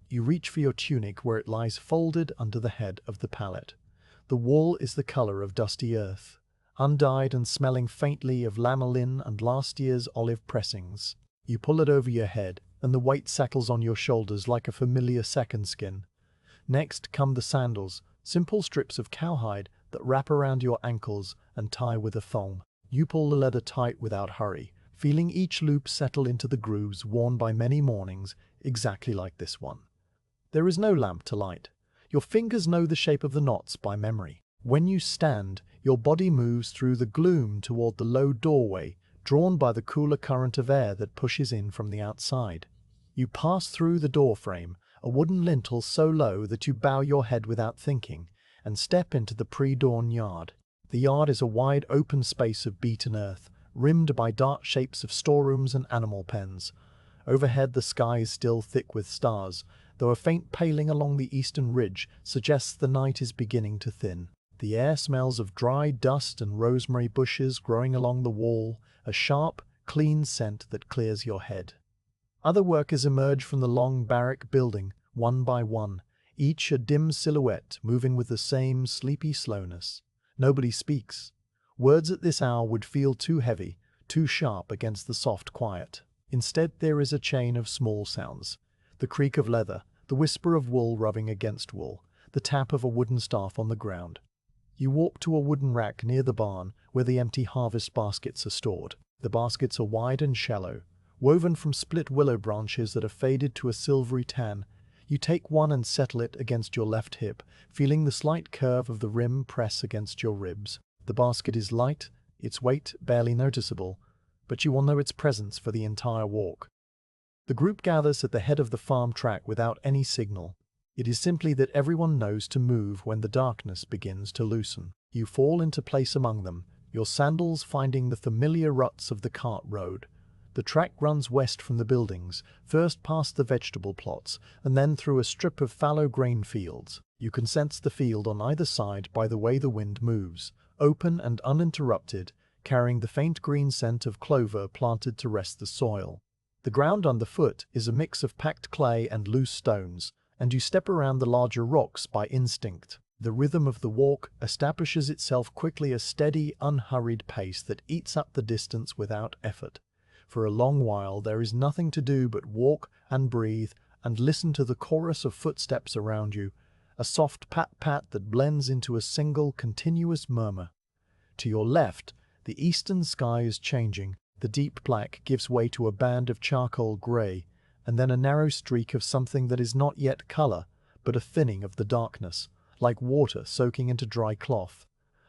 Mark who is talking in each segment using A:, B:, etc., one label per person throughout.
A: you reach for your tunic where it lies folded under the head of the pallet. The wall is the color of dusty earth, undyed and smelling faintly of lanolin and last year's olive pressings. You pull it over your head, and the weight settles on your shoulders like a familiar second skin. Next come the sandals, simple strips of cowhide that wrap around your ankles and tie with a thong. You pull the leather tight without hurry, feeling each loop settle into the grooves worn by many mornings, exactly like this one. There is no lamp to light. Your fingers know the shape of the knots by memory. When you stand, your body moves through the gloom toward the low doorway, drawn by the cooler current of air that pushes in from the outside. You pass through the doorframe, a wooden lintel so low that you bow your head without thinking, and step into the pre-dawn yard. The yard is a wide open space of beaten earth, rimmed by dark shapes of storerooms and animal pens. Overhead the sky is still thick with stars, though a faint paling along the eastern ridge suggests the night is beginning to thin. The air smells of dry dust and rosemary bushes growing along the wall, a sharp, clean scent that clears your head. Other workers emerge from the long barrack building, one by one, each a dim silhouette moving with the same sleepy slowness. Nobody speaks. Words at this hour would feel too heavy, too sharp against the soft quiet. Instead there is a chain of small sounds. The creak of leather, the whisper of wool rubbing against wool, the tap of a wooden staff on the ground. You walk to a wooden rack near the barn where the empty harvest baskets are stored. The baskets are wide and shallow, woven from split willow branches that are faded to a silvery tan. You take one and settle it against your left hip, feeling the slight curve of the rim press against your ribs. The basket is light, its weight barely noticeable, but you will know its presence for the entire walk. The group gathers at the head of the farm track without any signal. It is simply that everyone knows to move when the darkness begins to loosen. You fall into place among them, your sandals finding the familiar ruts of the cart road. The track runs west from the buildings, first past the vegetable plots, and then through a strip of fallow grain fields. You can sense the field on either side by the way the wind moves, open and uninterrupted, carrying the faint green scent of clover planted to rest the soil. The ground underfoot is a mix of packed clay and loose stones, and you step around the larger rocks by instinct. The rhythm of the walk establishes itself quickly, a steady, unhurried pace that eats up the distance without effort. For a long while there is nothing to do but walk and breathe and listen to the chorus of footsteps around you, a soft pat-pat that blends into a single continuous murmur. To your left, the eastern sky is changing. The deep black gives way to a band of charcoal grey, and then a narrow streak of something that is not yet color, but a thinning of the darkness, like water soaking into dry cloth.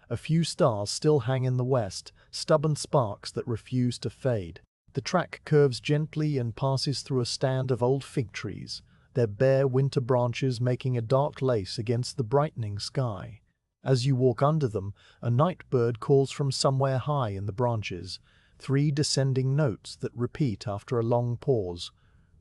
A: A few stars still hang in the west, stubborn sparks that refuse to fade. The track curves gently and passes through a stand of old fig trees, their bare winter branches making a dark lace against the brightening sky. As you walk under them, a night bird calls from somewhere high in the branches, 3 descending notes that repeat after a long pause.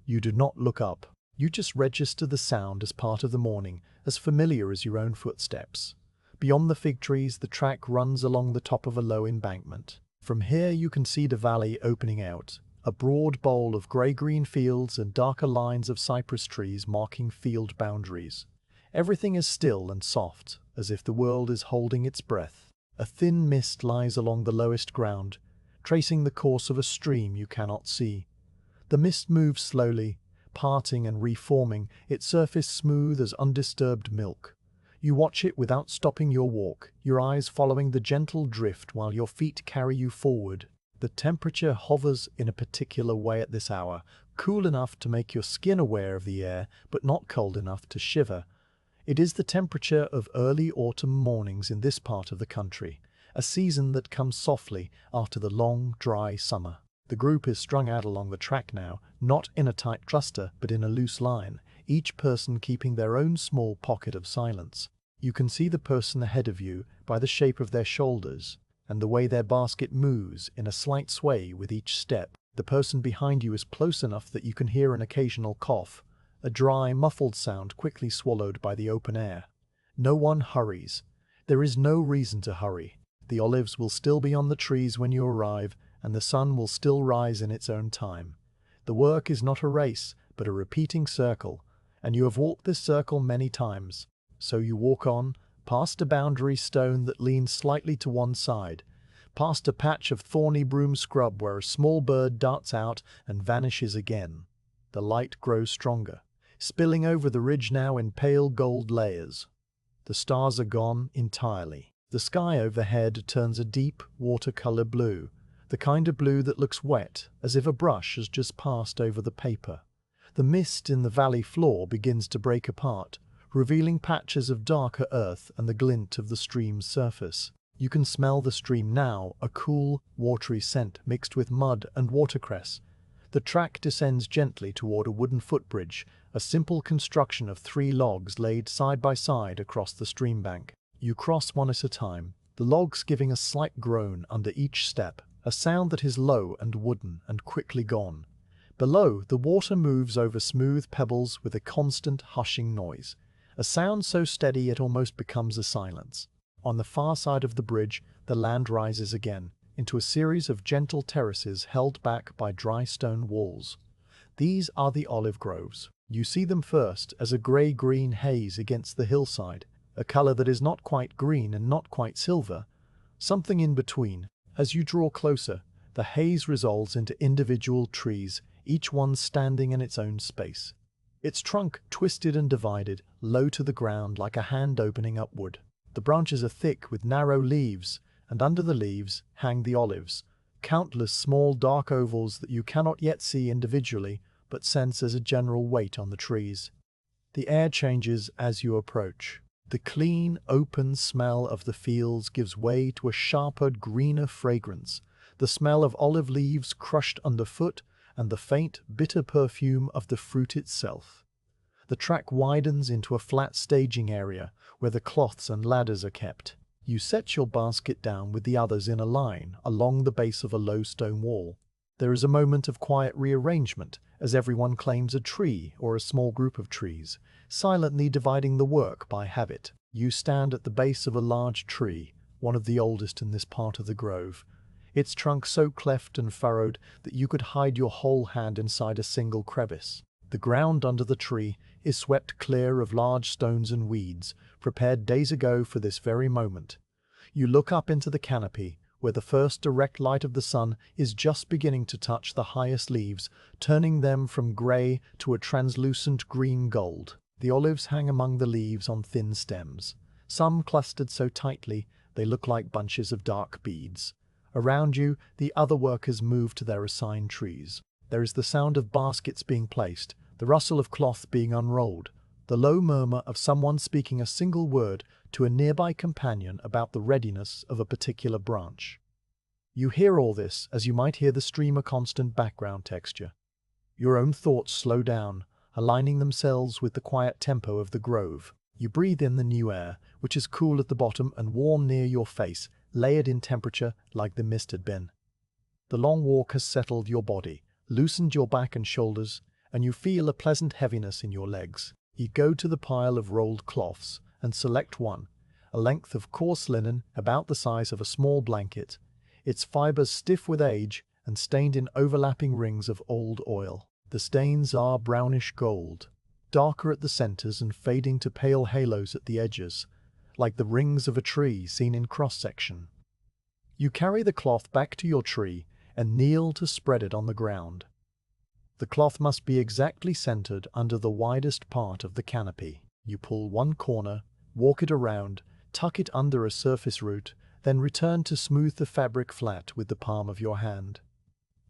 A: You do not look up. You just register the sound as part of the morning, as familiar as your own footsteps. Beyond the fig trees, the track runs along the top of a low embankment. From here you can see the valley opening out, a broad bowl of grey-green fields and darker lines of cypress trees marking field boundaries. Everything is still and soft, as if the world is holding its breath. A thin mist lies along the lowest ground, tracing the course of a stream you cannot see. The mist moves slowly, parting and reforming, its surface smooth as undisturbed milk. You watch it without stopping your walk, your eyes following the gentle drift while your feet carry you forward. The temperature hovers in a particular way at this hour, cool enough to make your skin aware of the air, but not cold enough to shiver. It is the temperature of early autumn mornings in this part of the country, a season that comes softly after the long, dry summer. The group is strung out along the track now, not in a tight cluster, but in a loose line, each person keeping their own small pocket of silence. You can see the person ahead of you by the shape of their shoulders and the way their basket moves in a slight sway with each step. The person behind you is close enough that you can hear an occasional cough, a dry, muffled sound quickly swallowed by the open air. No one hurries. There is no reason to hurry. The olives will still be on the trees when you arrive, and the sun will still rise in its own time. The work is not a race, but a repeating circle, and you have walked this circle many times. So you walk on, past a boundary stone that leans slightly to one side, past a patch of thorny broom scrub where a small bird darts out and vanishes again. The light grows stronger, spilling over the ridge now in pale gold layers. The stars are gone entirely. The sky overhead turns a deep watercolor blue, the kind of blue that looks wet, as if a brush has just passed over the paper. The mist in the valley floor begins to break apart, revealing patches of darker earth and the glint of the stream's surface. You can smell the stream now, a cool, watery scent mixed with mud and watercress. The track descends gently toward a wooden footbridge, a simple construction of 3 logs laid side by side across the stream bank. You cross one at a time, the logs giving a slight groan under each step, a sound that is low and wooden and quickly gone. Below, the water moves over smooth pebbles with a constant hushing noise, a sound so steady it almost becomes a silence. On the far side of the bridge, the land rises again, into a series of gentle terraces held back by dry stone walls. These are the olive groves. You see them first as a grey-green haze against the hillside, a color that is not quite green and not quite silver, something in between. As you draw closer, the haze resolves into individual trees, each one standing in its own space. Its trunk twisted and divided, low to the ground like a hand opening upward. The branches are thick with narrow leaves, and under the leaves hang the olives, countless small dark ovals that you cannot yet see individually, but sense as a general weight on the trees. The air changes as you approach. The clean, open smell of the fields gives way to a sharper, greener fragrance, the smell of olive leaves crushed underfoot, and the faint, bitter perfume of the fruit itself. The track widens into a flat staging area where the cloths and ladders are kept. You set your basket down with the others in a line along the base of a low stone wall. There is a moment of quiet rearrangement as everyone claims a tree or a small group of trees, silently dividing the work by habit. You stand at the base of a large tree, one of the oldest in this part of the grove, its trunk so cleft and furrowed that you could hide your whole hand inside a single crevice. The ground under the tree is swept clear of large stones and weeds, prepared days ago for this very moment. You look up into the canopy, where the first direct light of the sun is just beginning to touch the highest leaves, turning them from grey to a translucent green gold. The olives hang among the leaves on thin stems, some clustered so tightly they look like bunches of dark beads. Around you, the other workers move to their assigned trees. There is the sound of baskets being placed, the rustle of cloth being unrolled, the low murmur of someone speaking a single word to a nearby companion about the readiness of a particular branch. You hear all this as you might hear the stream a constant background texture. Your own thoughts slow down, aligning themselves with the quiet tempo of the grove. You breathe in the new air, which is cool at the bottom and warm near your face, layered in temperature like the mist had been. The long walk has settled your body, loosened your back and shoulders, and you feel a pleasant heaviness in your legs. You go to the pile of rolled cloths and select one, a length of coarse linen about the size of a small blanket, its fibers stiff with age and stained in overlapping rings of old oil. The stains are brownish gold, darker at the centers and fading to pale halos at the edges, like the rings of a tree seen in cross-section. You carry the cloth back to your tree and kneel to spread it on the ground. The cloth must be exactly centered under the widest part of the canopy. You pull one corner, walk it around, tuck it under a surface root, then return to smooth the fabric flat with the palm of your hand.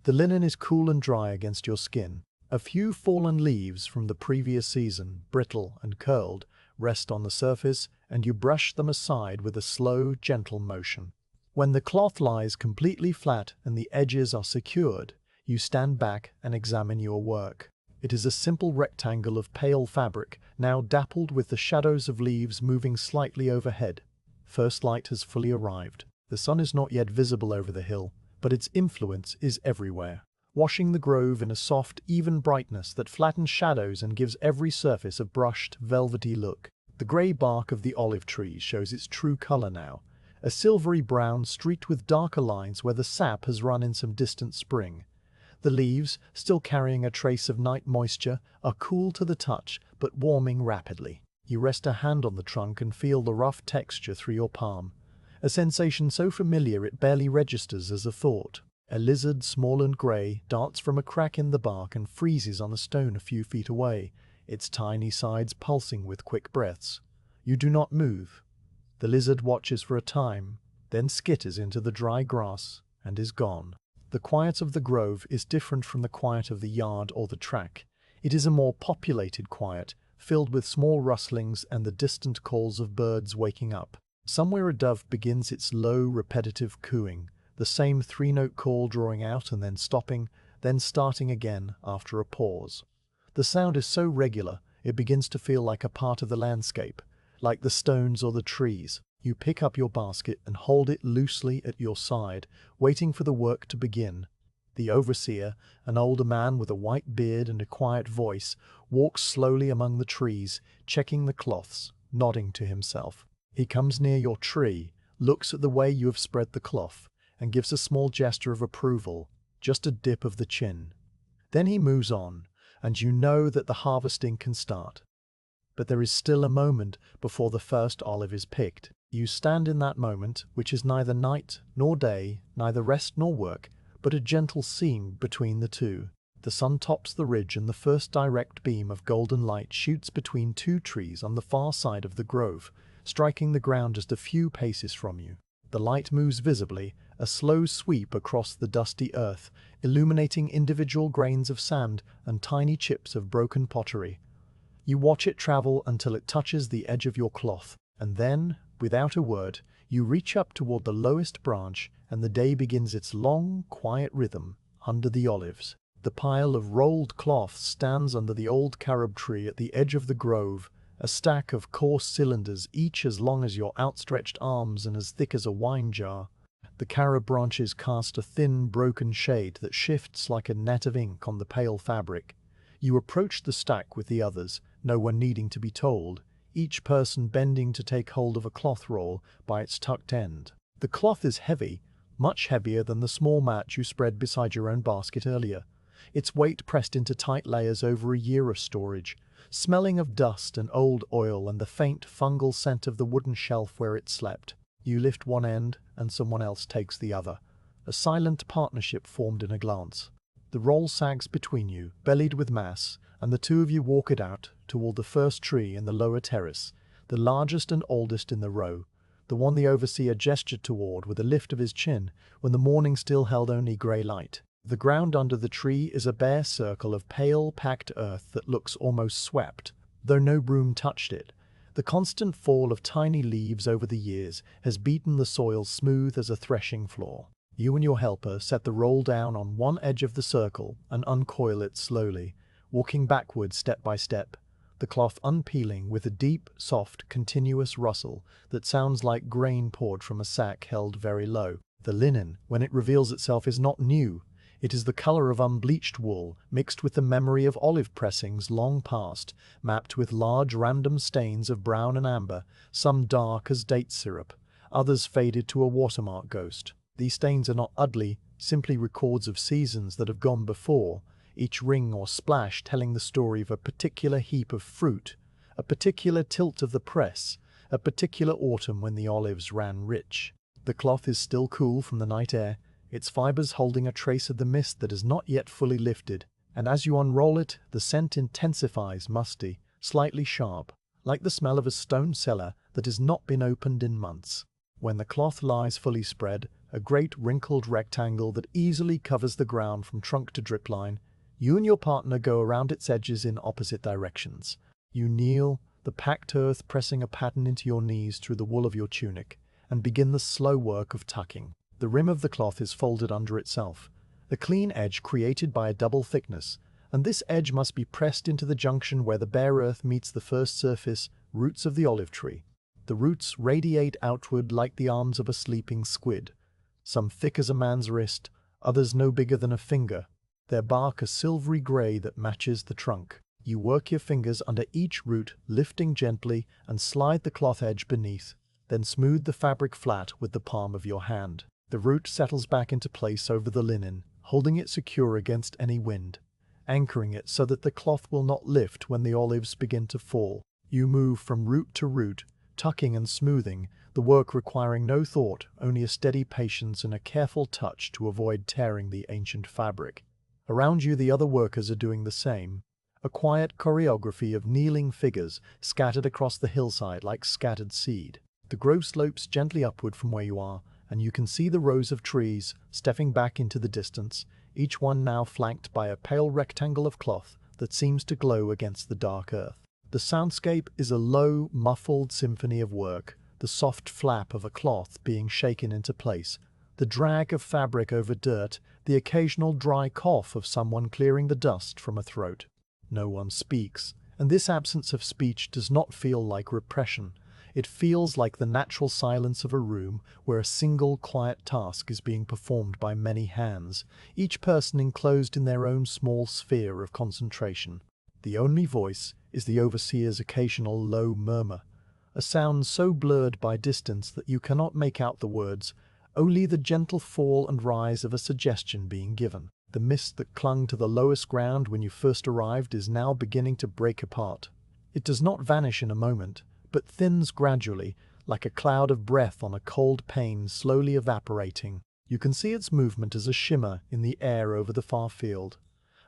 A: The linen is cool and dry against your skin. A few fallen leaves from the previous season, brittle and curled, rest on the surface, and you brush them aside with a slow, gentle motion. When the cloth lies completely flat and the edges are secured, you stand back and examine your work. It is a simple rectangle of pale fabric, now dappled with the shadows of leaves moving slightly overhead. First light has fully arrived. The sun is not yet visible over the hill, but its influence is everywhere, washing the grove in a soft, even brightness that flattens shadows and gives every surface a brushed, velvety look. The grey bark of the olive trees shows its true color now, a silvery brown streaked with darker lines where the sap has run in some distant spring. The leaves, still carrying a trace of night moisture, are cool to the touch but warming rapidly. You rest a hand on the trunk and feel the rough texture through your palm, a sensation so familiar it barely registers as a thought. A lizard, small and grey, darts from a crack in the bark and freezes on a stone a few feet away, its tiny sides pulsing with quick breaths. You do not move. The lizard watches for a time, then skitters into the dry grass and is gone. The quiet of the grove is different from the quiet of the yard or the track. It is a more populated quiet, filled with small rustlings and the distant calls of birds waking up. Somewhere a dove begins its low, repetitive cooing, the same three-note call drawing out and then stopping, then starting again after a pause. The sound is so regular, it begins to feel like a part of the landscape, like the stones or the trees. You pick up your basket and hold it loosely at your side, waiting for the work to begin. The overseer, an older man with a white beard and a quiet voice, walks slowly among the trees, checking the cloths, nodding to himself. He comes near your tree, looks at the way you have spread the cloth, and gives a small gesture of approval, just a dip of the chin. Then he moves on, and you know that the harvesting can start. But there is still a moment before the first olive is picked. You stand in that moment, which is neither night nor day, neither rest nor work, but a gentle seam between the two. The sun tops the ridge and the first direct beam of golden light shoots between two trees on the far side of the grove, striking the ground just a few paces from you. The light moves visibly, a slow sweep across the dusty earth, illuminating individual grains of sand and tiny chips of broken pottery. You watch it travel until it touches the edge of your cloth, and then, without a word, you reach up toward the lowest branch, and the day begins its long, quiet rhythm under the olives. The pile of rolled cloth stands under the old carob tree at the edge of the grove, a stack of coarse cylinders each as long as your outstretched arms and as thick as a wine jar. The carob branches cast a thin, broken shade that shifts like a net of ink on the pale fabric. You approach the stack with the others, no one needing to be told, each person bending to take hold of a cloth roll by its tucked end. The cloth is heavy, much heavier than the small mat you spread beside your own basket earlier, its weight pressed into tight layers over a year of storage, smelling of dust and old oil and the faint fungal scent of the wooden shelf where it slept. You lift one end and someone else takes the other, a silent partnership formed in a glance. The roll sags between you, bellied with mass, and the two of you walk it out toward the first tree in the lower terrace, the largest and oldest in the row, the one the overseer gestured toward with a lift of his chin when the morning still held only grey light. The ground under the tree is a bare circle of pale, packed earth that looks almost swept, though no broom touched it. The constant fall of tiny leaves over the years has beaten the soil smooth as a threshing floor. You and your helper set the roll down on one edge of the circle and uncoil it slowly, walking backwards step by step, the cloth unpeeling with a deep, soft, continuous rustle that sounds like grain poured from a sack held very low. The linen, when it reveals itself, is not new. It is the color of unbleached wool, mixed with the memory of olive pressings long past, mapped with large random stains of brown and amber, some dark as date syrup, others faded to a watermark ghost. These stains are not ugly, simply records of seasons that have gone before, each ring or splash telling the story of a particular heap of fruit, a particular tilt of the press, a particular autumn when the olives ran rich. The cloth is still cool from the night air, its fibers holding a trace of the mist that is not yet fully lifted, and as you unroll it, the scent intensifies, musty, slightly sharp, like the smell of a stone cellar that has not been opened in months. When the cloth lies fully spread, a great wrinkled rectangle that easily covers the ground from trunk to drip line, you and your partner go around its edges in opposite directions. You kneel, the packed earth pressing a pattern into your knees through the wool of your tunic, and begin the slow work of tucking. The rim of the cloth is folded under itself, the clean edge created by a double thickness, and this edge must be pressed into the junction where the bare earth meets the first surface, roots of the olive tree. The roots radiate outward like the arms of a sleeping squid, some thick as a man's wrist, others no bigger than a finger, their bark a silvery grey that matches the trunk. You work your fingers under each root, lifting gently, and slide the cloth edge beneath, then smooth the fabric flat with the palm of your hand. The root settles back into place over the linen, holding it secure against any wind, anchoring it so that the cloth will not lift when the olives begin to fall. You move from root to root, tucking and smoothing, the work requiring no thought, only a steady patience and a careful touch to avoid tearing the ancient fabric. Around you the other workers are doing the same, a quiet choreography of kneeling figures scattered across the hillside like scattered seed. The grove slopes gently upward from where you are, and you can see the rows of trees stepping back into the distance, each one now flanked by a pale rectangle of cloth that seems to glow against the dark earth. The soundscape is a low, muffled symphony of work, the soft flap of a cloth being shaken into place, the drag of fabric over dirt, the occasional dry cough of someone clearing the dust from a throat. No one speaks, and this absence of speech does not feel like repression. It feels like the natural silence of a room where a single quiet task is being performed by many hands, each person enclosed in their own small sphere of concentration. The only voice is the overseer's occasional low murmur, a sound so blurred by distance that you cannot make out the words, only the gentle fall and rise of a suggestion being given. The mist that clung to the lowest ground when you first arrived is now beginning to break apart. It does not vanish in a moment, but thins gradually, like a cloud of breath on a cold pane slowly evaporating. You can see its movement as a shimmer in the air over the far field,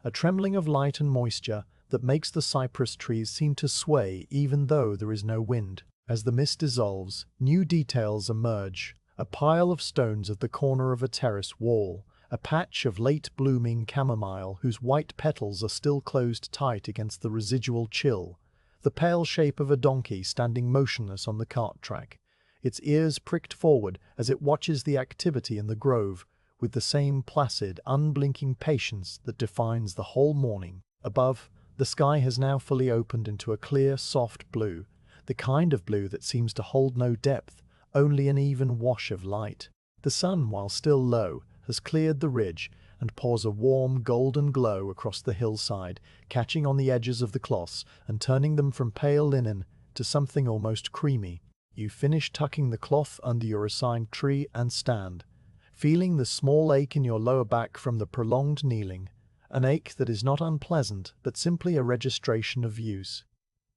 A: a trembling of light and moisture that makes the cypress trees seem to sway even though there is no wind. As the mist dissolves, new details emerge. A pile of stones at the corner of a terrace wall, a patch of late-blooming chamomile whose white petals are still closed tight against the residual chill, the pale shape of a donkey standing motionless on the cart track, its ears pricked forward as it watches the activity in the grove with the same placid, unblinking patience that defines the whole morning. Above, the sky has now fully opened into a clear, soft blue, the kind of blue that seems to hold no depth, only an even wash of light. The sun, while still low, has cleared the ridge and pours a warm golden glow across the hillside, catching on the edges of the cloths and turning them from pale linen to something almost creamy. You finish tucking the cloth under your assigned tree and stand, feeling the small ache in your lower back from the prolonged kneeling, an ache that is not unpleasant but simply a registration of use.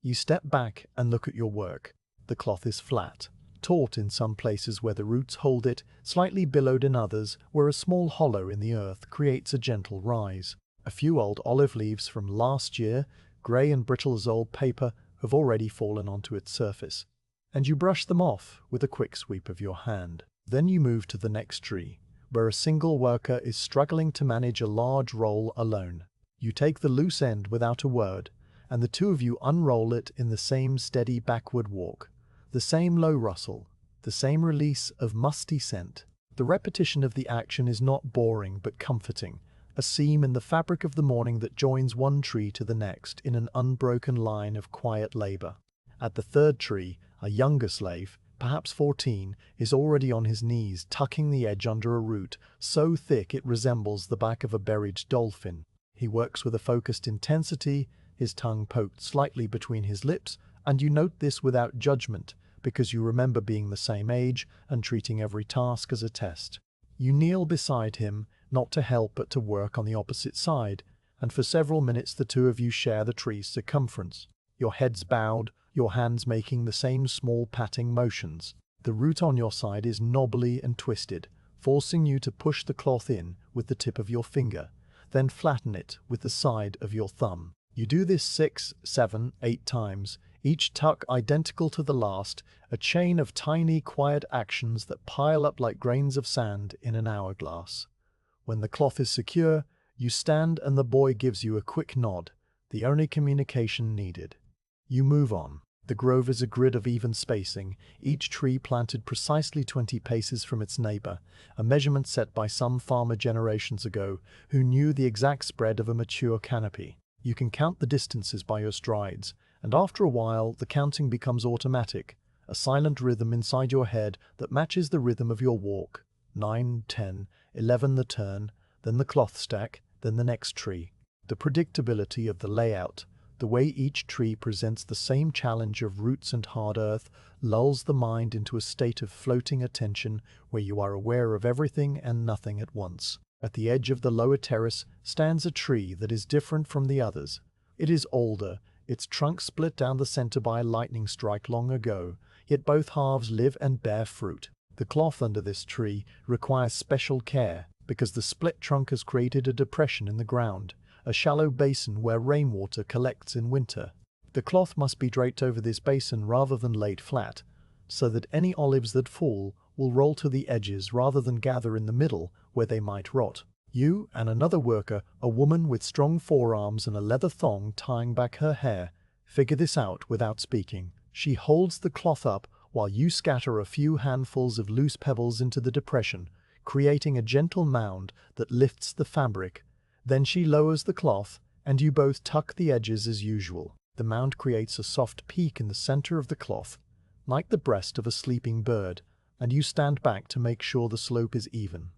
A: You step back and look at your work. The cloth is flat, taut in some places where the roots hold it, slightly billowed in others where a small hollow in the earth creates a gentle rise. A few old olive leaves from last year, grey and brittle as old paper, have already fallen onto its surface, and you brush them off with a quick sweep of your hand. Then you move to the next tree, where a single worker is struggling to manage a large roll alone. You take the loose end without a word, and the two of you unroll it in the same steady backward walk. The same low rustle, the same release of musty scent. The repetition of the action is not boring but comforting, a seam in the fabric of the morning that joins one tree to the next in an unbroken line of quiet labor. At the third tree, a younger slave, perhaps 14, is already on his knees, tucking the edge under a root so thick it resembles the back of a buried dolphin. He works with a focused intensity, his tongue poked slightly between his lips, and you note this without judgment, because you remember being the same age and treating every task as a test. You kneel beside him, not to help but to work on the opposite side, and for several minutes the two of you share the tree's circumference, your heads bowed, your hands making the same small patting motions. The root on your side is knobbly and twisted, forcing you to push the cloth in with the tip of your finger, then flatten it with the side of your thumb. You do this 6, 7, 8 times, each tuck identical to the last, a chain of tiny, quiet actions that pile up like grains of sand in an hourglass. When the cloth is secure, you stand and the boy gives you a quick nod, the only communication needed. You move on. The grove is a grid of even spacing, each tree planted precisely 20 paces from its neighbor, a measurement set by some farmer generations ago who knew the exact spread of a mature canopy. You can count the distances by your strides, and after a while the counting becomes automatic, a silent rhythm inside your head that matches the rhythm of your walk. 9, 10, 11 the turn, then the cloth stack, then the next tree. The predictability of the layout, the way each tree presents the same challenge of roots and hard earth, lulls the mind into a state of floating attention where you are aware of everything and nothing at once. At the edge of the lower terrace stands a tree that is different from the others. It is older, its trunk split down the center by a lightning strike long ago, yet both halves live and bear fruit. The cloth under this tree requires special care because the split trunk has created a depression in the ground, a shallow basin where rainwater collects in winter. The cloth must be draped over this basin rather than laid flat, so that any olives that fall will roll to the edges rather than gather in the middle where they might rot. You and another worker, a woman with strong forearms and a leather thong tying back her hair, figure this out without speaking. She holds the cloth up while you scatter a few handfuls of loose pebbles into the depression, creating a gentle mound that lifts the fabric. Then she lowers the cloth, and you both tuck the edges as usual. The mound creates a soft peak in the center of the cloth, like the breast of a sleeping bird, and you stand back to make sure the slope is even,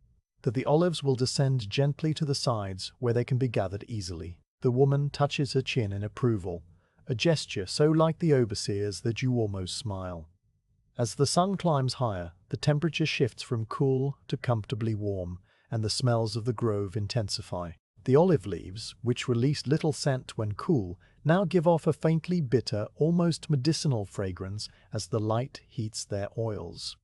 A: that the olives will descend gently to the sides where they can be gathered easily. The woman touches her chin in approval, a gesture so like the overseer's that you almost smile. As the sun climbs higher, the temperature shifts from cool to comfortably warm, and the smells of the grove intensify. The olive leaves, which release little scent when cool, now give off a faintly bitter, almost medicinal fragrance as the light heats their oils.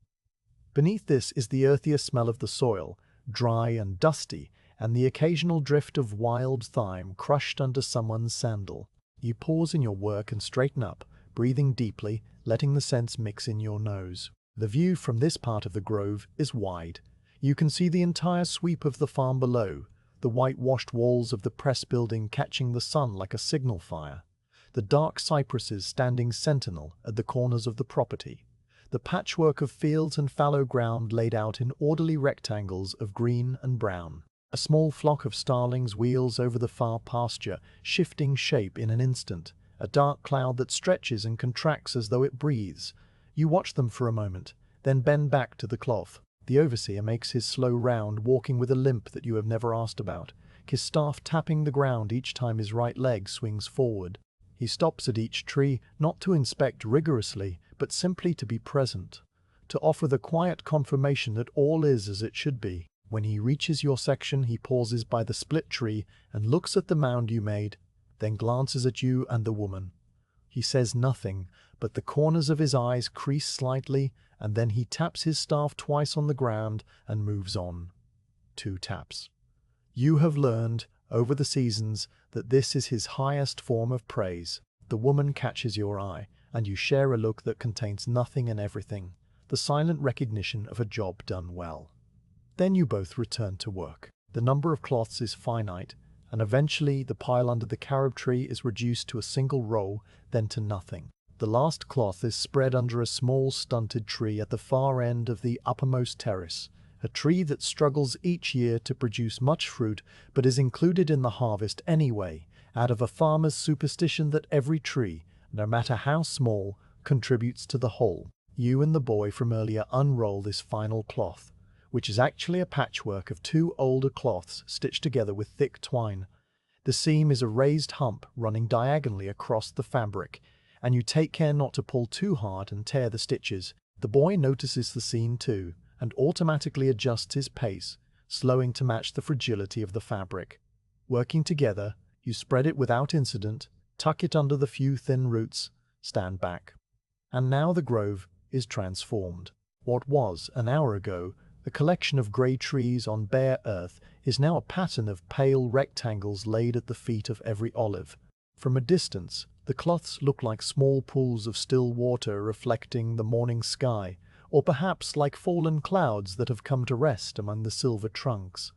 A: Beneath this is the earthier smell of the soil, dry and dusty, and the occasional drift of wild thyme crushed under someone's sandal. You pause in your work and straighten up, breathing deeply, letting the scents mix in your nose. The view from this part of the grove is wide. You can see the entire sweep of the farm below, the whitewashed walls of the press building catching the sun like a signal fire, the dark cypresses standing sentinel at the corners of the property, the patchwork of fields and fallow ground laid out in orderly rectangles of green and brown. A small flock of starlings wheels over the far pasture, shifting shape in an instant, a dark cloud that stretches and contracts as though it breathes. You watch them for a moment, then bend back to the cloth. The overseer makes his slow round, walking with a limp that you have never asked about, his staff tapping the ground each time his right leg swings forward. He stops at each tree, not to inspect rigorously, but simply to be present, to offer the quiet confirmation that all is as it should be. When he reaches your section, he pauses by the split tree and looks at the mound you made, then glances at you and the woman. He says nothing, but the corners of his eyes crease slightly, and then he taps his staff twice on the ground and moves on. 2 taps. You have learned, over the seasons, that this is his highest form of praise. The woman catches your eye, and you share a look that contains nothing and everything, the silent recognition of a job done well. Then you both return to work. The number of cloths is finite, and eventually the pile under the carob tree is reduced to a single roll, then to nothing. The last cloth is spread under a small stunted tree at the far end of the uppermost terrace, a tree that struggles each year to produce much fruit but is included in the harvest anyway, out of a farmer's superstition that every tree, no matter how small, contributes to the whole. You and the boy from earlier unroll this final cloth, which is actually a patchwork of 2 older cloths stitched together with thick twine. The seam is a raised hump running diagonally across the fabric, and you take care not to pull too hard and tear the stitches. The boy notices the seam too, and automatically adjusts his pace, slowing to match the fragility of the fabric. Working together, you spread it without incident, tuck it under the few thin roots, stand back. And now the grove is transformed. What was, an hour ago, a collection of grey trees on bare earth is now a pattern of pale rectangles laid at the feet of every olive. From a distance, the cloths look like small pools of still water reflecting the morning sky, or perhaps like fallen clouds that have come to rest among the silver trunks.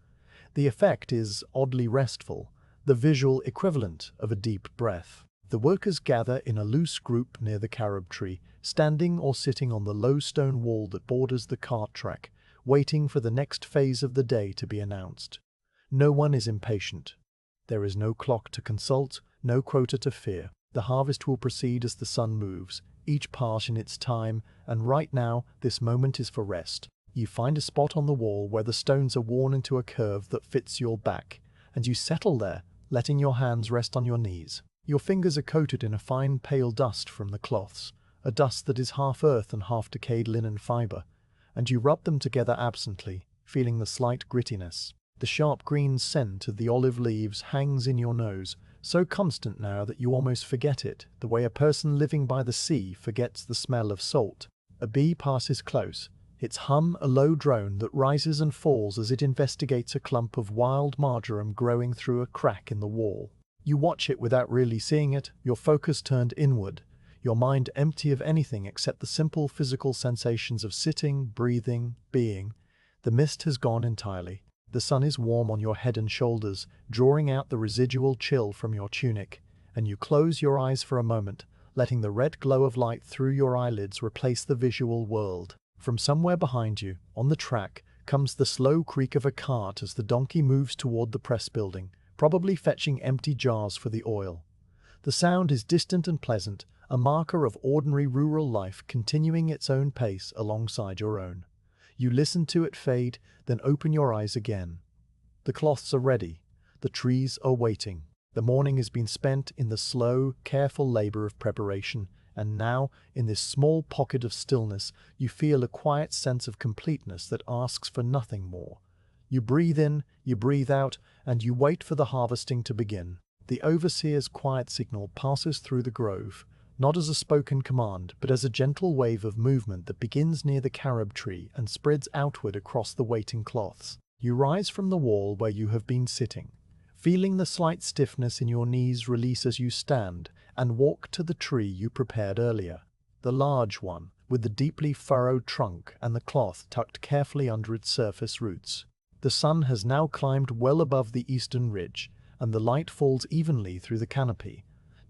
A: The effect is oddly restful, the visual equivalent of a deep breath. The workers gather in a loose group near the carob tree, standing or sitting on the low stone wall that borders the cart track, waiting for the next phase of the day to be announced. No one is impatient. There is no clock to consult, no quota to fear. The harvest will proceed as the sun moves, each part in its time, and right now, this moment is for rest. You find a spot on the wall where the stones are worn into a curve that fits your back, and you settle there, letting your hands rest on your knees. Your fingers are coated in a fine pale dust from the cloths, a dust that is half earth and half decayed linen fiber, and you rub them together absently, feeling the slight grittiness. The sharp green scent of the olive leaves hangs in your nose, so constant now that you almost forget it, the way a person living by the sea forgets the smell of salt. A bee passes close, its hum a low drone that rises and falls as it investigates a clump of wild marjoram growing through a crack in the wall. You watch it without really seeing it, your focus turned inward, your mind empty of anything except the simple physical sensations of sitting, breathing, being. The mist has gone entirely. The sun is warm on your head and shoulders, drawing out the residual chill from your tunic, and you close your eyes for a moment, letting the red glow of light through your eyelids replace the visual world. From somewhere behind you, on the track, comes the slow creak of a cart as the donkey moves toward the press building, probably fetching empty jars for the oil. The sound is distant and pleasant, a marker of ordinary rural life continuing its own pace alongside your own. You listen to it fade, then open your eyes again. The cloths are ready. The trees are waiting. The morning has been spent in the slow, careful labor of preparation, and now, in this small pocket of stillness, you feel a quiet sense of completeness that asks for nothing more. You breathe in, you breathe out, and you wait for the harvesting to begin. The overseer's quiet signal passes through the grove, not as a spoken command, but as a gentle wave of movement that begins near the carob tree and spreads outward across the waiting cloths. You rise from the wall where you have been sitting, feeling the slight stiffness in your knees release as you stand, and walk to the tree you prepared earlier. The large one, with the deeply furrowed trunk and the cloth tucked carefully under its surface roots. The sun has now climbed well above the eastern ridge, and the light falls evenly through the canopy,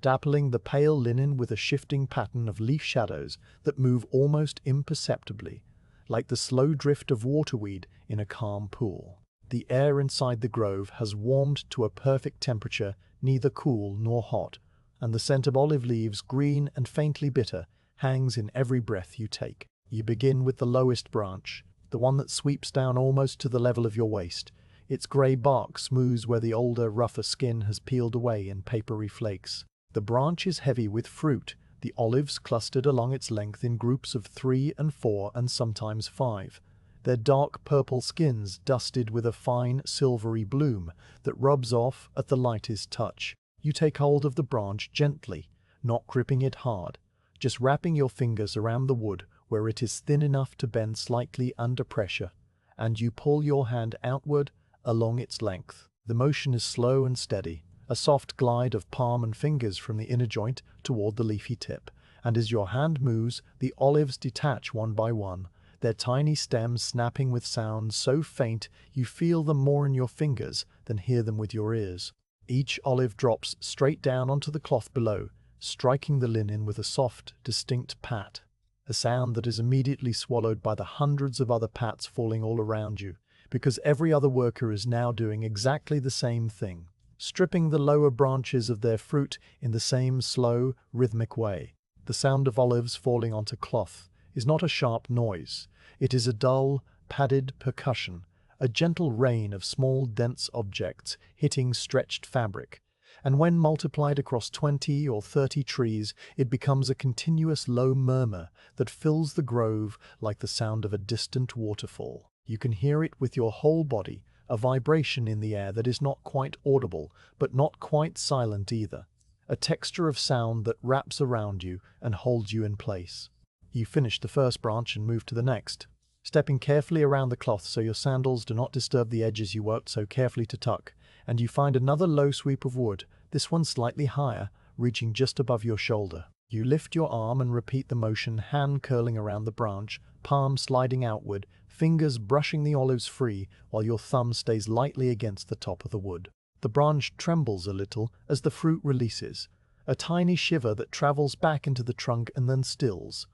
A: dappling the pale linen with a shifting pattern of leaf shadows that move almost imperceptibly, like the slow drift of waterweed in a calm pool. The air inside the grove has warmed to a perfect temperature, neither cool nor hot, and the scent of olive leaves, green and faintly bitter, hangs in every breath you take. You begin with the lowest branch, the one that sweeps down almost to the level of your waist. Its grey bark smooths where the older, rougher skin has peeled away in papery flakes. The branch is heavy with fruit, the olives clustered along its length in groups of 3 and 4 and sometimes 5. Their dark purple skins dusted with a fine silvery bloom that rubs off at the lightest touch. You take hold of the branch gently, not gripping it hard, just wrapping your fingers around the wood where it is thin enough to bend slightly under pressure, and you pull your hand outward along its length. The motion is slow and steady, a soft glide of palm and fingers from the inner joint toward the leafy tip, and as your hand moves, the olives detach one by one, their tiny stems snapping with sounds so faint you feel them more in your fingers than hear them with your ears. Each olive drops straight down onto the cloth below, striking the linen with a soft, distinct pat, a sound that is immediately swallowed by the hundreds of other pats falling all around you, because every other worker is now doing exactly the same thing, stripping the lower branches of their fruit in the same slow, rhythmic way. The sound of olives falling onto cloth is not a sharp noise. It is a dull, padded percussion, a gentle rain of small, dense objects hitting stretched fabric, and when multiplied across 20 or 30 trees, it becomes a continuous low murmur that fills the grove like the sound of a distant waterfall. You can hear it with your whole body, a vibration in the air that is not quite audible, but not quite silent either, a texture of sound that wraps around you and holds you in place. You finish the first branch and move to the next, stepping carefully around the cloth so your sandals do not disturb the edges you worked so carefully to tuck, and you find another low sweep of wood, this one slightly higher, reaching just above your shoulder. You lift your arm and repeat the motion, hand curling around the branch, palm sliding outward, fingers brushing the olives free while your thumb stays lightly against the top of the wood. The branch trembles a little as the fruit releases, a tiny shiver that travels back into the trunk and then stills.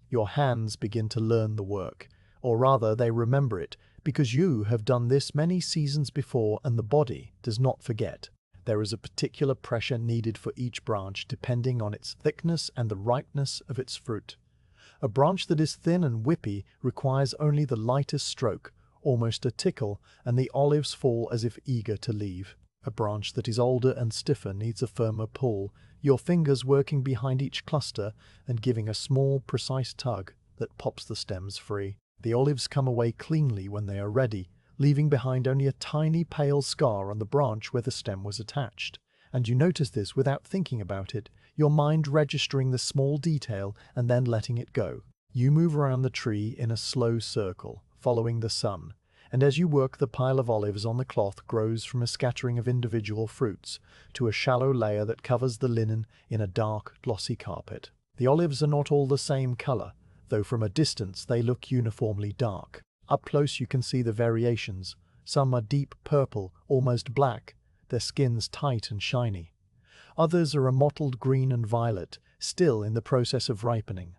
A: Your hands begin to learn the work, or rather they remember it, because you have done this many seasons before and the body does not forget. There is a particular pressure needed for each branch depending on its thickness and the ripeness of its fruit. A branch that is thin and whippy requires only the lightest stroke, almost a tickle, and the olives fall as if eager to leave. A branch that is older and stiffer needs a firmer pull, your fingers working behind each cluster and giving a small, precise tug that pops the stems free. The olives come away cleanly when they are ready, leaving behind only a tiny pale scar on the branch where the stem was attached. And you notice this without thinking about it, your mind registering the small detail and then letting it go. You move around the tree in a slow circle, following the sun, and as you work, the pile of olives on the cloth grows from a scattering of individual fruits to a shallow layer that covers the linen in a dark, glossy carpet. The olives are not all the same color, though from a distance they look uniformly dark. Up close you can see the variations. Some are deep purple, almost black, their skins tight and shiny. Others are a mottled green and violet, still in the process of ripening.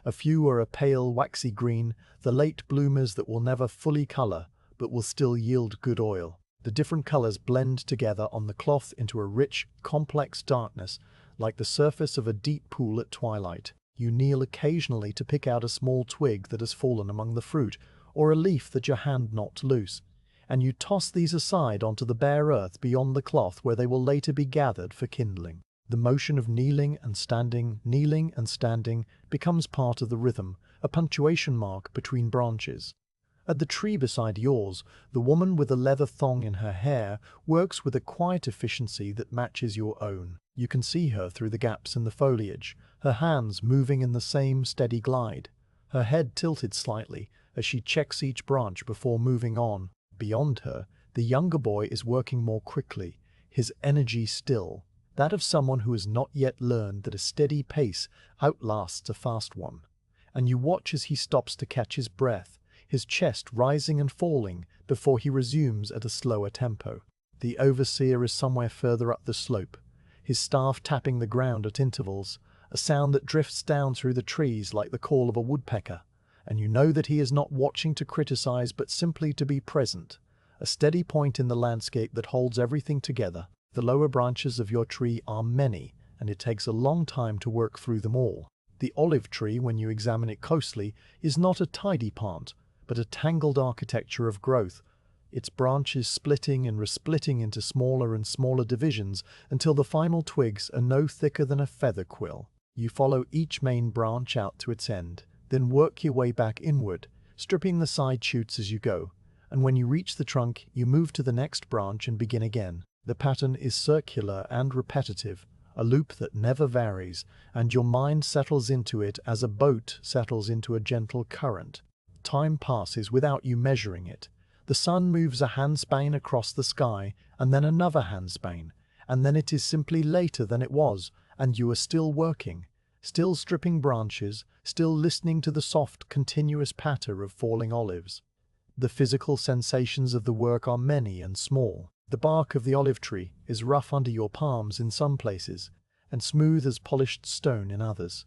A: A few are a pale, waxy green, the late bloomers that will never fully color, but will still yield good oil. The different colors blend together on the cloth into a rich, complex darkness, like the surface of a deep pool at twilight. You kneel occasionally to pick out a small twig that has fallen among the fruit, or a leaf that your hand knocked loose, and you toss these aside onto the bare earth beyond the cloth where they will later be gathered for kindling. The motion of kneeling and standing becomes part of the rhythm, a punctuation mark between branches. At the tree beside yours, the woman with a leather thong in her hair works with a quiet efficiency that matches your own. You can see her through the gaps in the foliage, her hands moving in the same steady glide, her head tilted slightly as she checks each branch before moving on. Beyond her, the younger boy is working more quickly, his energy still, that of someone who has not yet learned that a steady pace outlasts a fast one. And you watch as he stops to catch his breath, his chest rising and falling before he resumes at a slower tempo. The overseer is somewhere further up the slope, his staff tapping the ground at intervals, a sound that drifts down through the trees like the call of a woodpecker. And you know that he is not watching to criticize but simply to be present, a steady point in the landscape that holds everything together. The lower branches of your tree are many, and it takes a long time to work through them all. The olive tree, when you examine it closely, is not a tidy plant, but a tangled architecture of growth, its branches splitting and resplitting into smaller and smaller divisions until the final twigs are no thicker than a feather quill. You follow each main branch out to its end, then work your way back inward, stripping the side shoots as you go, and when you reach the trunk, you move to the next branch and begin again. The pattern is circular and repetitive, a loop that never varies, and your mind settles into it as a boat settles into a gentle current. Time passes without you measuring it. The sun moves a handspan across the sky, and then another handspan, and then it is simply later than it was, and you are still working, still stripping branches, still listening to the soft, continuous patter of falling olives. The physical sensations of the work are many and small. The bark of the olive tree is rough under your palms in some places, and smooth as polished stone in others,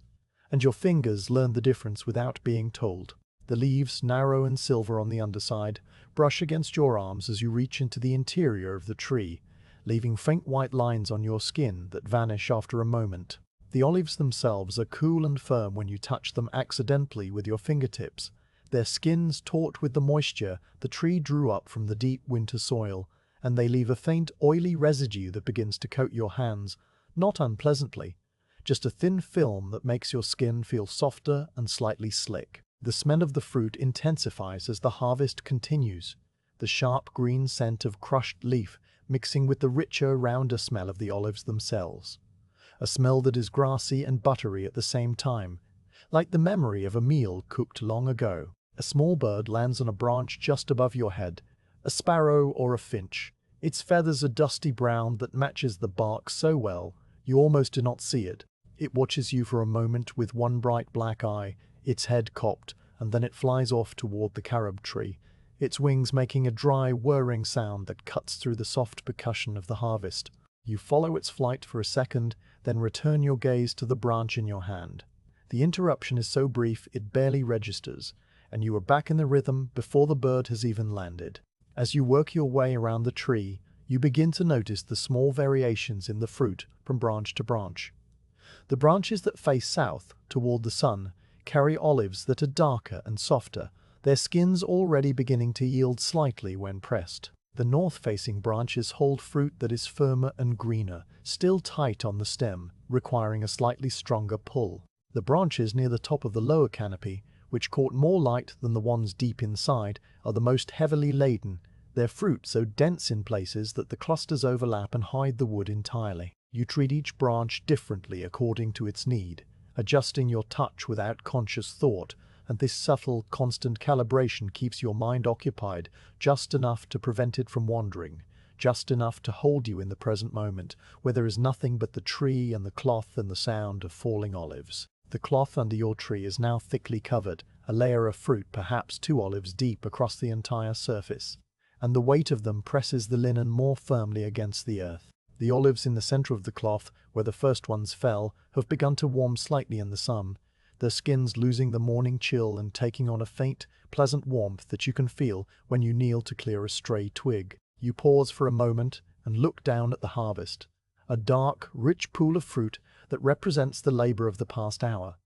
A: and your fingers learn the difference without being told. The leaves, narrow and silver on the underside, brush against your arms as you reach into the interior of the tree, leaving faint white lines on your skin that vanish after a moment. The olives themselves are cool and firm when you touch them accidentally with your fingertips, their skins taut with the moisture the tree drew up from the deep winter soil, and they leave a faint oily residue that begins to coat your hands, not unpleasantly, just a thin film that makes your skin feel softer and slightly slick. The smell of the fruit intensifies as the harvest continues, the sharp green scent of crushed leaf mixing with the richer, rounder smell of the olives themselves. A smell that is grassy and buttery at the same time, like the memory of a meal cooked long ago. A small bird lands on a branch just above your head, a sparrow or a finch. Its feathers are dusty brown that matches the bark so well you almost do not see it. It watches you for a moment with one bright black eye, its head cocked, and then it flies off toward the carob tree, its wings making a dry, whirring sound that cuts through the soft percussion of the harvest. You follow its flight for a second, then return your gaze to the branch in your hand. The interruption is so brief it barely registers, and you are back in the rhythm before the bird has even landed. As you work your way around the tree, you begin to notice the small variations in the fruit from branch to branch. The branches that face south, toward the sun, carry olives that are darker and softer, their skins already beginning to yield slightly when pressed. The north-facing branches hold fruit that is firmer and greener, still tight on the stem, requiring a slightly stronger pull. The branches near the top of the lower canopy, which caught more light than the ones deep inside, are the most heavily laden, their fruit so dense in places that the clusters overlap and hide the wood entirely. You treat each branch differently according to its need, adjusting your touch without conscious thought, and this subtle, constant calibration keeps your mind occupied just enough to prevent it from wandering, just enough to hold you in the present moment, where there is nothing but the tree and the cloth and the sound of falling olives. The cloth under your tree is now thickly covered, a layer of fruit perhaps 2 olives deep across the entire surface, and the weight of them presses the linen more firmly against the earth. The olives in the center of the cloth, where the first ones fell, have begun to warm slightly in the sun, their skins losing the morning chill and taking on a faint, pleasant warmth that you can feel when you kneel to clear a stray twig. You pause for a moment and look down at the harvest, a dark, rich pool of fruit that represents the labor of the past hour,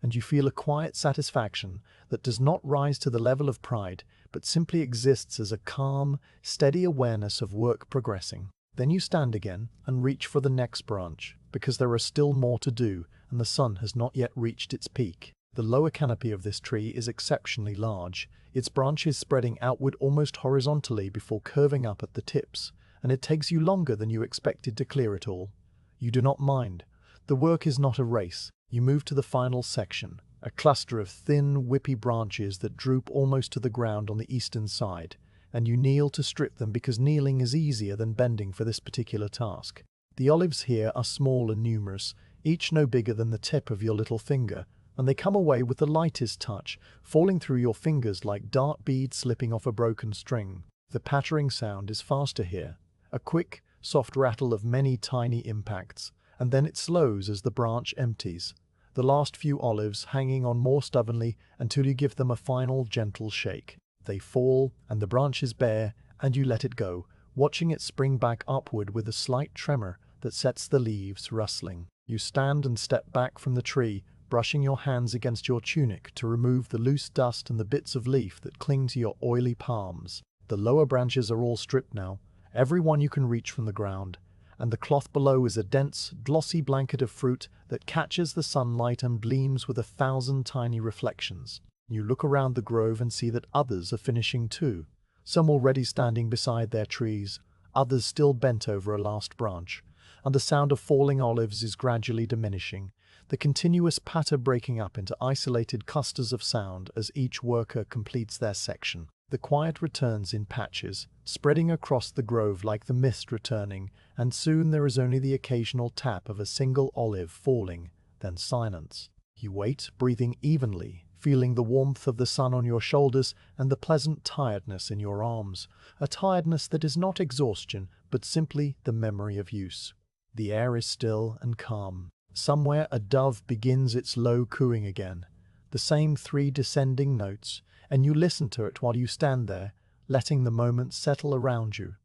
A: and you feel a quiet satisfaction that does not rise to the level of pride, but simply exists as a calm, steady awareness of work progressing. Then you stand again and reach for the next branch, because there are still more to do and the sun has not yet reached its peak. The lower canopy of this tree is exceptionally large, its branches spreading outward almost horizontally before curving up at the tips, and it takes you longer than you expected to clear it all. You do not mind. The work is not a race. You move to the final section, a cluster of thin, whippy branches that droop almost to the ground on the eastern side, and you kneel to strip them because kneeling is easier than bending for this particular task. The olives here are small and numerous, each no bigger than the tip of your little finger, and they come away with the lightest touch, falling through your fingers like dark beads slipping off a broken string. The pattering sound is faster here, a quick, soft rattle of many tiny impacts, and then it slows as the branch empties, the last few olives hanging on more stubbornly until you give them a final gentle shake. They fall, and the branch is bare, and you let it go, watching it spring back upward with a slight tremor that sets the leaves rustling. You stand and step back from the tree, brushing your hands against your tunic to remove the loose dust and the bits of leaf that cling to your oily palms. The lower branches are all stripped now, every one you can reach from the ground, and the cloth below is a dense, glossy blanket of fruit that catches the sunlight and gleams with 1,000 tiny reflections. You look around the grove and see that others are finishing too, some already standing beside their trees, others still bent over a last branch, and the sound of falling olives is gradually diminishing, the continuous patter breaking up into isolated clusters of sound as each worker completes their section. The quiet returns in patches, spreading across the grove like the mist returning, and soon there is only the occasional tap of a single olive falling, then silence. You wait, breathing evenly, feeling the warmth of the sun on your shoulders and the pleasant tiredness in your arms, a tiredness that is not exhaustion, but simply the memory of use. The air is still and calm. Somewhere a dove begins its low cooing again, the same 3 descending notes, and you listen to it while you stand there, letting the moment settle around you.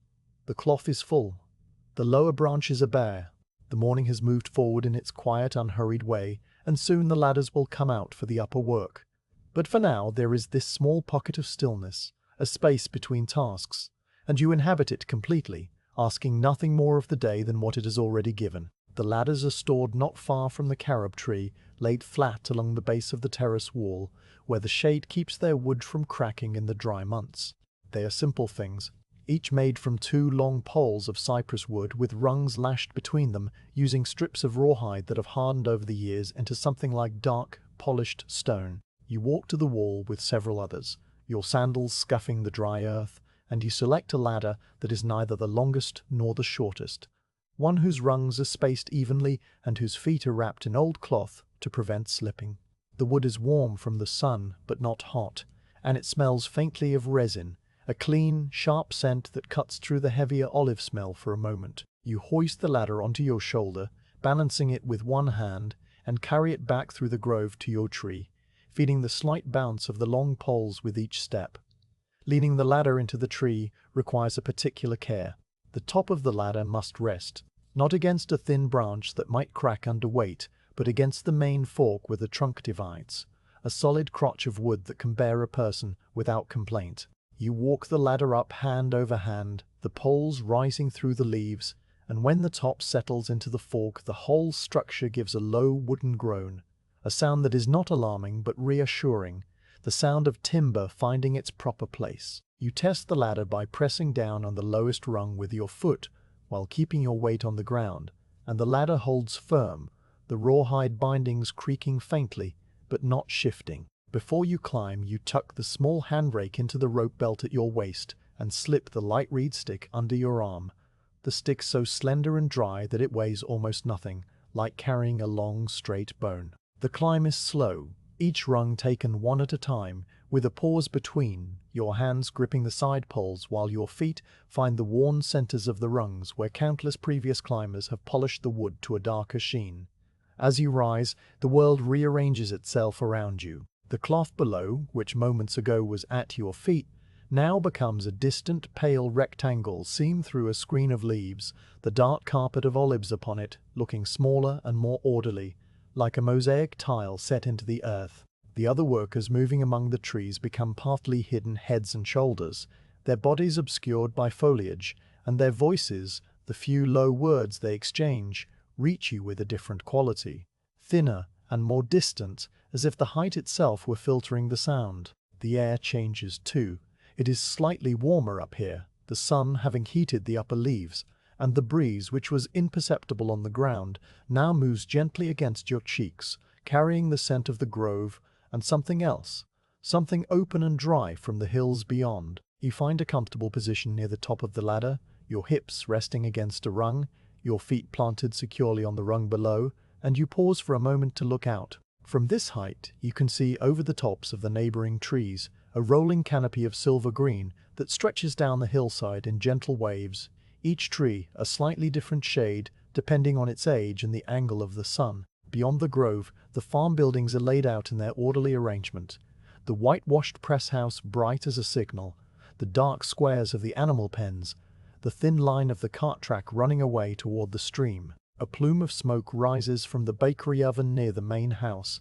A: The cloth is full. The lower branches are bare. The morning has moved forward in its quiet, unhurried way, and soon the ladders will come out for the upper work. But for now there is this small pocket of stillness, a space between tasks, and you inhabit it completely, asking nothing more of the day than what it has already given. The ladders are stored not far from the carob tree, laid flat along the base of the terrace wall, where the shade keeps their wood from cracking in the dry months. They are simple things, each made from 2 long poles of cypress wood with rungs lashed between them, using strips of rawhide that have hardened over the years into something like dark, polished stone. You walk to the wall with several others, your sandals scuffing the dry earth, and you select a ladder that is neither the longest nor the shortest, one whose rungs are spaced evenly and whose feet are wrapped in old cloth to prevent slipping. The wood is warm from the sun, but not hot, and it smells faintly of resin, a clean, sharp scent that cuts through the heavier olive smell for a moment. You hoist the ladder onto your shoulder, balancing it with one hand, and carry it back through the grove to your tree, feeling the slight bounce of the long poles with each step. Leaning the ladder into the tree requires a particular care. The top of the ladder must rest, not against a thin branch that might crack under weight, but against the main fork where the trunk divides, a solid crotch of wood that can bear a person without complaint. You walk the ladder up hand over hand, the poles rising through the leaves, and when the top settles into the fork, the whole structure gives a low wooden groan, a sound that is not alarming but reassuring, the sound of timber finding its proper place. You test the ladder by pressing down on the lowest rung with your foot while keeping your weight on the ground, and the ladder holds firm, the rawhide bindings creaking faintly but not shifting. Before you climb, you tuck the small handbrake into the rope belt at your waist and slip the light reed stick under your arm. The stick so slender and dry that it weighs almost nothing, like carrying a long, straight bone. The climb is slow, each rung taken one at a time, with a pause between, your hands gripping the side poles while your feet find the worn centers of the rungs where countless previous climbers have polished the wood to a darker sheen. As you rise, the world rearranges itself around you. The cloth below, which moments ago was at your feet, now becomes a distant, pale rectangle seen through a screen of leaves, the dark carpet of olives upon it looking smaller and more orderly, like a mosaic tile set into the earth. The other workers moving among the trees become partly hidden heads and shoulders, their bodies obscured by foliage, and their voices, the few low words they exchange, reach you with a different quality, thinner and more distant, as if the height itself were filtering the sound. The air changes too. It is slightly warmer up here, the sun having heated the upper leaves, and the breeze, which was imperceptible on the ground, now moves gently against your cheeks, carrying the scent of the grove and something else, something open and dry from the hills beyond. You find a comfortable position near the top of the ladder, your hips resting against a rung, your feet planted securely on the rung below, and you pause for a moment to look out. From this height, you can see over the tops of the neighboring trees a rolling canopy of silver green that stretches down the hillside in gentle waves, each tree a slightly different shade depending on its age and the angle of the sun. Beyond the grove, the farm buildings are laid out in their orderly arrangement, the whitewashed press house bright as a signal, the dark squares of the animal pens, the thin line of the cart track running away toward the stream. A plume of smoke rises from the bakery oven near the main house,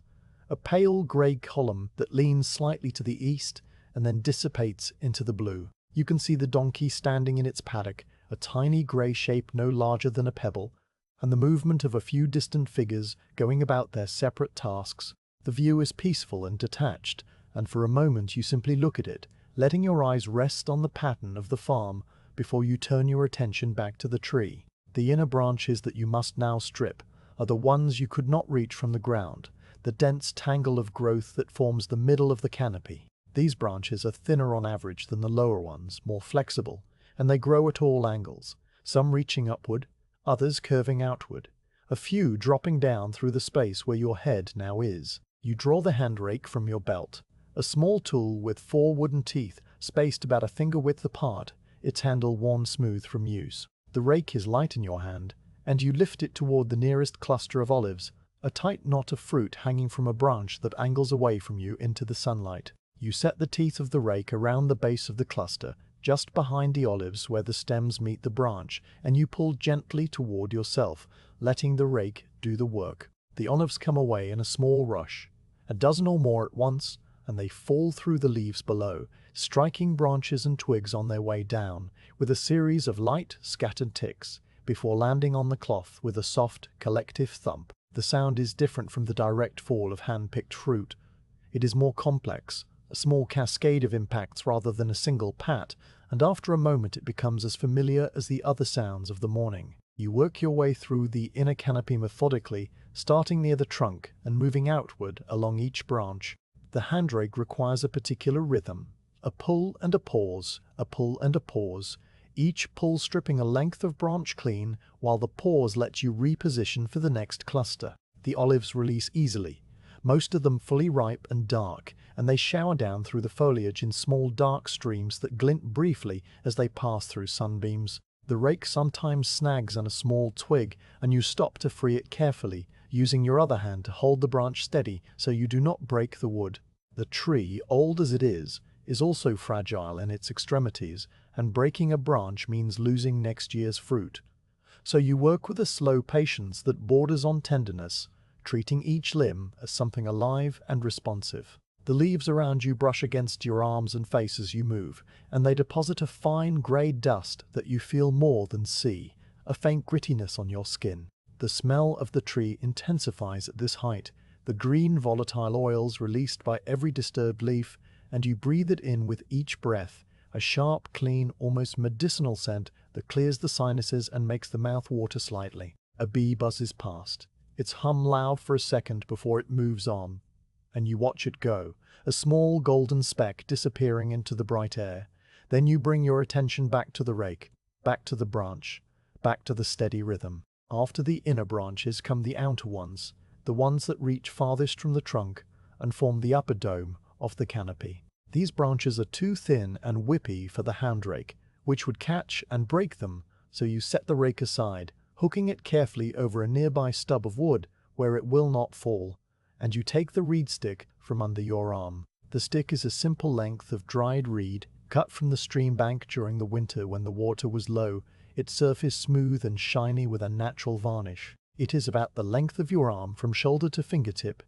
A: a pale grey column that leans slightly to the east and then dissipates into the blue. You can see the donkey standing in its paddock, a tiny grey shape no larger than a pebble, and the movement of a few distant figures going about their separate tasks. The view is peaceful and detached, and for a moment you simply look at it, letting your eyes rest on the pattern of the farm before you turn your attention back to the tree. The inner branches that you must now strip are the ones you could not reach from the ground, the dense tangle of growth that forms the middle of the canopy. These branches are thinner on average than the lower ones, more flexible, and they grow at all angles, some reaching upward, others curving outward, a few dropping down through the space where your head now is. You draw the handrake from your belt, a small tool with 4 wooden teeth spaced about a finger width apart, its handle worn smooth from use. The rake is light in your hand, and you lift it toward the nearest cluster of olives, a tight knot of fruit hanging from a branch that angles away from you into the sunlight. You set the teeth of the rake around the base of the cluster, just behind the olives where the stems meet the branch, and you pull gently toward yourself, letting the rake do the work. The olives come away in a small rush, a dozen or more at once, and they fall through the leaves below, striking branches and twigs on their way down, with a series of light, scattered ticks, before landing on the cloth with a soft, collective thump. The sound is different from the direct fall of hand-picked fruit. It is more complex, a small cascade of impacts rather than a single pat, and after a moment it becomes as familiar as the other sounds of the morning. You work your way through the inner canopy methodically, starting near the trunk and moving outward along each branch. The handrake requires a particular rhythm, a pull and a pause, a pull and a pause, each pull stripping a length of branch clean, while the pause lets you reposition for the next cluster. The olives release easily, most of them fully ripe and dark, and they shower down through the foliage in small dark streams that glint briefly as they pass through sunbeams. The rake sometimes snags on a small twig, and you stop to free it carefully, using your other hand to hold the branch steady so you do not break the wood. The tree, old as it is also fragile in its extremities, and breaking a branch means losing next year's fruit. So you work with a slow patience that borders on tenderness, treating each limb as something alive and responsive. The leaves around you brush against your arms and face as you move, and they deposit a fine grey dust that you feel more than see, a faint grittiness on your skin. The smell of the tree intensifies at this height, the green volatile oils released by every disturbed leaf, and you breathe it in with each breath, a sharp, clean, almost medicinal scent that clears the sinuses and makes the mouth water slightly. A bee buzzes past. Its hum loud for a second before it moves on, and you watch it go, a small golden speck disappearing into the bright air. Then you bring your attention back to the rake, back to the branch, back to the steady rhythm. After the inner branches come the outer ones, the ones that reach farthest from the trunk and form the upper dome of the canopy. These branches are too thin and whippy for the hand rake, which would catch and break them, so you set the rake aside, hooking it carefully over a nearby stub of wood where it will not fall, and you take the reed stick from under your arm. The stick is a simple length of dried reed, cut from the stream bank during the winter when the water was low, its surface smooth and shiny with a natural varnish. It is about the length of your arm from shoulder to fingertip,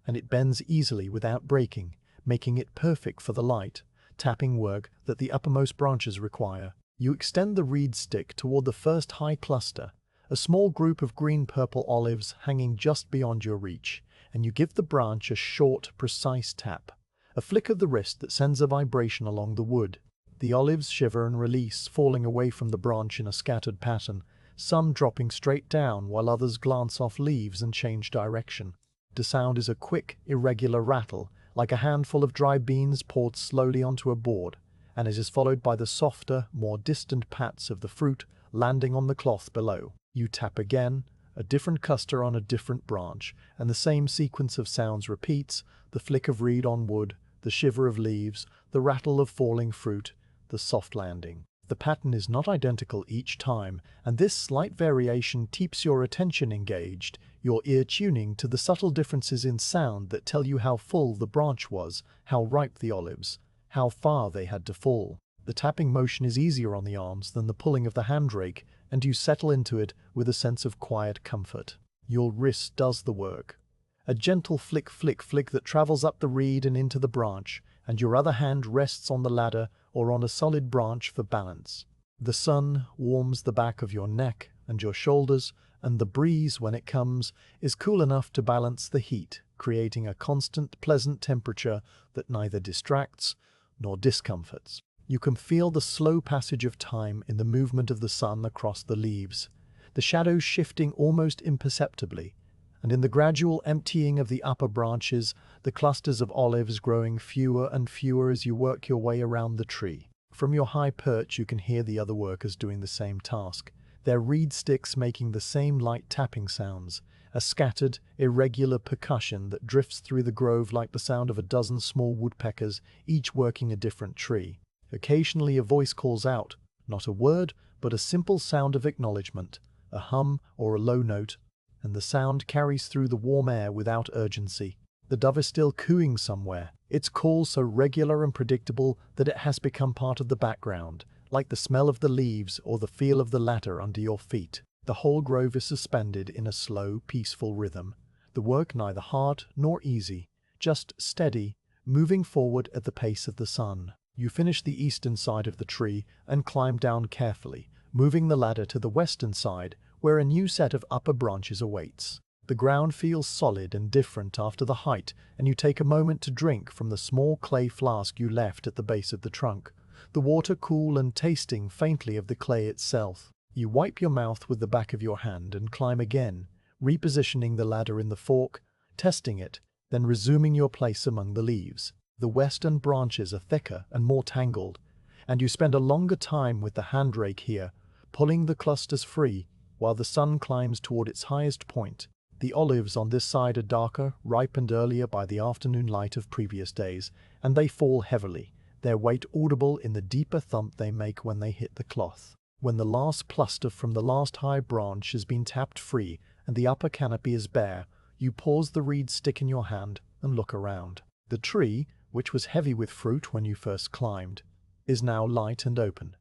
A: and it bends easily without breaking, making it perfect for the light, tapping work that the uppermost branches require. You extend the reed stick toward the first high cluster, a small group of green-purple olives hanging just beyond your reach, and you give the branch a short, precise tap, a flick of the wrist that sends a vibration along the wood. The olives shiver and release, falling away from the branch in a scattered pattern, some dropping straight down while others glance off leaves and change direction. The sound is a quick, irregular rattle, like a handful of dry beans poured slowly onto a board, and it is followed by the softer, more distant pats of the fruit landing on the cloth below. You tap again, a different cluster on a different branch, and the same sequence of sounds repeats: the flick of reed on wood, the shiver of leaves, the rattle of falling fruit, the soft landing. The pattern is not identical each time, and this slight variation keeps your attention engaged, your ear tuning to the subtle differences in sound that tell you how full the branch was, how ripe the olives, how far they had to fall. The tapping motion is easier on the arms than the pulling of the hand rake, and you settle into it with a sense of quiet comfort. Your wrist does the work. A gentle flick, flick, flick that travels up the reed and into the branch, and your other hand rests on the ladder or on a solid branch for balance. The sun warms the back of your neck and your shoulders, and the breeze, when it comes, is cool enough to balance the heat, creating a constant, pleasant temperature that neither distracts nor discomforts. You can feel the slow passage of time in the movement of the sun across the leaves, the shadows shifting almost imperceptibly, and in the gradual emptying of the upper branches, the clusters of olives growing fewer and fewer as you work your way around the tree. From your high perch you can hear the other workers doing the same task, their reed sticks making the same light tapping sounds, a scattered, irregular percussion that drifts through the grove like the sound of a dozen small woodpeckers, each working a different tree. Occasionally a voice calls out, not a word, but a simple sound of acknowledgement, a hum or a low note, and the sound carries through the warm air without urgency. The dove is still cooing somewhere, its call so regular and predictable that it has become part of the background, like the smell of the leaves or the feel of the ladder under your feet. The whole grove is suspended in a slow, peaceful rhythm, the work neither hard nor easy, just steady, moving forward at the pace of the sun. You finish the eastern side of the tree and climb down carefully, moving the ladder to the western side, where a new set of upper branches awaits. The ground feels solid and different after the height, and you take a moment to drink from the small clay flask you left at the base of the trunk, the water cool and tasting faintly of the clay itself. You wipe your mouth with the back of your hand and climb again, repositioning the ladder in the fork, testing it, then resuming your place among the leaves. The western branches are thicker and more tangled, and you spend a longer time with the hand rake here, pulling the clusters free while the sun climbs toward its highest point. The olives on this side are darker, ripened earlier by the afternoon light of previous days, and they fall heavily, their weight audible in the deeper thump they make when they hit the cloth. When the last cluster from the last high branch has been tapped free and the upper canopy is bare, you pause the reed stick in your hand and look around. The tree, which was heavy with fruit when you first climbed, is now light and open,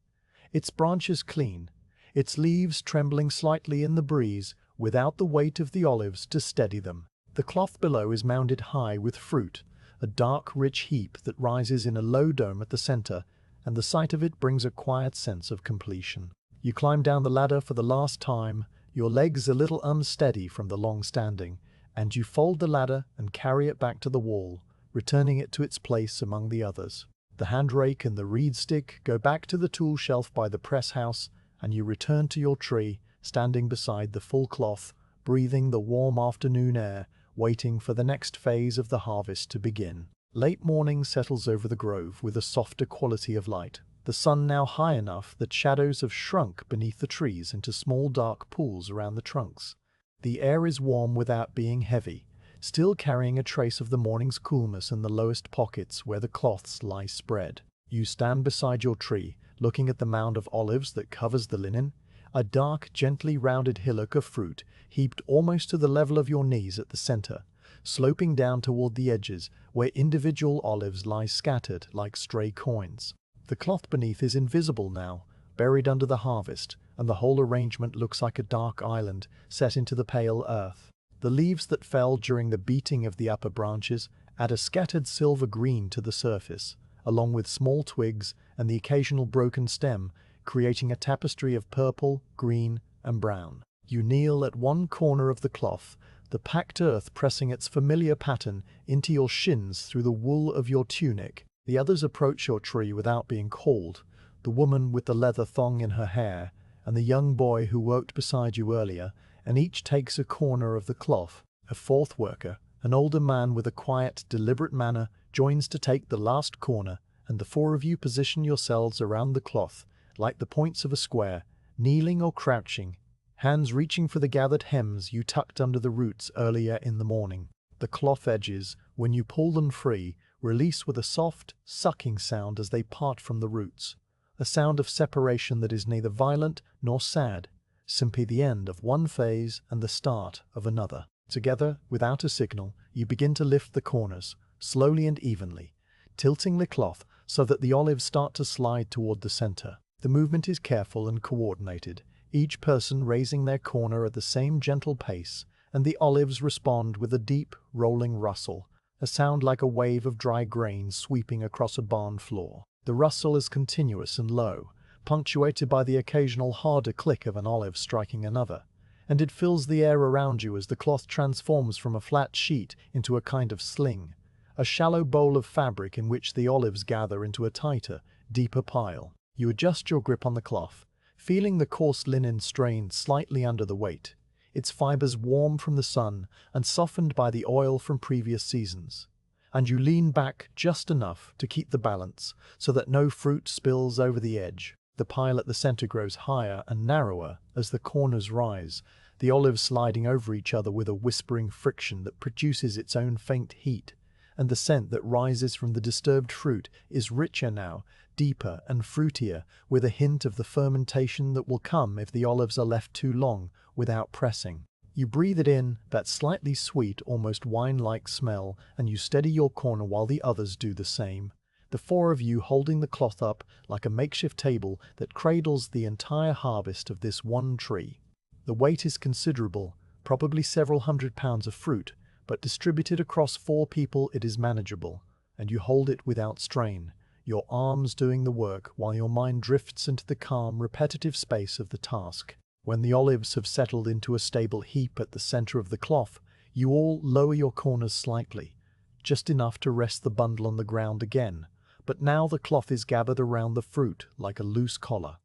A: its branches clean, its leaves trembling slightly in the breeze without the weight of the olives to steady them. The cloth below is mounded high with fruit, a dark, rich heap that rises in a low dome at the center, and the sight of it brings a quiet sense of completion. You climb down the ladder for the last time, your legs a little unsteady from the long standing, and you fold the ladder and carry it back to the wall, returning it to its place among the others. The hand rake and the reed stick go back to the tool shelf by the press house, and you return to your tree, standing beside the full cloth, breathing the warm afternoon air, waiting for the next phase of the harvest to begin. Late morning settles over the grove with a softer quality of light. The sun now high enough that shadows have shrunk beneath the trees into small dark pools around the trunks. The air is warm without being heavy, still carrying a trace of the morning's coolness in the lowest pockets where the cloths lie spread. You stand beside your tree, looking at the mound of olives that covers the linen, a dark, gently rounded hillock of fruit heaped almost to the level of your knees at the center, sloping down toward the edges where individual olives lie scattered like stray coins. The cloth beneath is invisible now, buried under the harvest, and the whole arrangement looks like a dark island set into the pale earth. The leaves that fell during the beating of the upper branches add a scattered silver green to the surface, along with small twigs and the occasional broken stem, creating a tapestry of purple, green, and brown. You kneel at one corner of the cloth, the packed earth pressing its familiar pattern into your shins through the wool of your tunic. The others approach your tree without being called, the woman with the leather thong in her hair, and the young boy who worked beside you earlier, and each takes a corner of the cloth. A fourth worker, an older man with a quiet, deliberate manner, joins to take the last corner, and the four of you position yourselves around the cloth, like the points of a square, kneeling or crouching, hands reaching for the gathered hems you tucked under the roots earlier in the morning. The cloth edges, when you pull them free, release with a soft, sucking sound as they part from the roots, a sound of separation that is neither violent nor sad, simply the end of one phase and the start of another. Together, without a signal, you begin to lift the corners, slowly and evenly, tilting the cloth so that the olives start to slide toward the center. The movement is careful and coordinated, each person raising their corner at the same gentle pace, and the olives respond with a deep, rolling rustle, a sound like a wave of dry grain sweeping across a barn floor. The rustle is continuous and low, punctuated by the occasional harder click of an olive striking another, and it fills the air around you as the cloth transforms from a flat sheet into a kind of sling, a shallow bowl of fabric in which the olives gather into a tighter, deeper pile. You adjust your grip on the cloth, feeling the coarse linen strained slightly under the weight, its fibers warm from the sun and softened by the oil from previous seasons. And you lean back just enough to keep the balance so that no fruit spills over the edge. The pile at the center grows higher and narrower as the corners rise, the olives sliding over each other with a whispering friction that produces its own faint heat, and the scent that rises from the disturbed fruit is richer now, deeper and fruitier, with a hint of the fermentation that will come if the olives are left too long without pressing. You breathe it in, that slightly sweet, almost wine-like smell, and you steady your corner while the others do the same. The four of you holding the cloth up like a makeshift table that cradles the entire harvest of this one tree. The weight is considerable, probably several £100 of fruit, but distributed across 4 people it is manageable, and you hold it without strain, your arms doing the work while your mind drifts into the calm, repetitive space of the task. When the olives have settled into a stable heap at the center of the cloth, you all lower your corners slightly, just enough to rest the bundle on the ground again. But now the cloth is gathered around the fruit like a loose collar,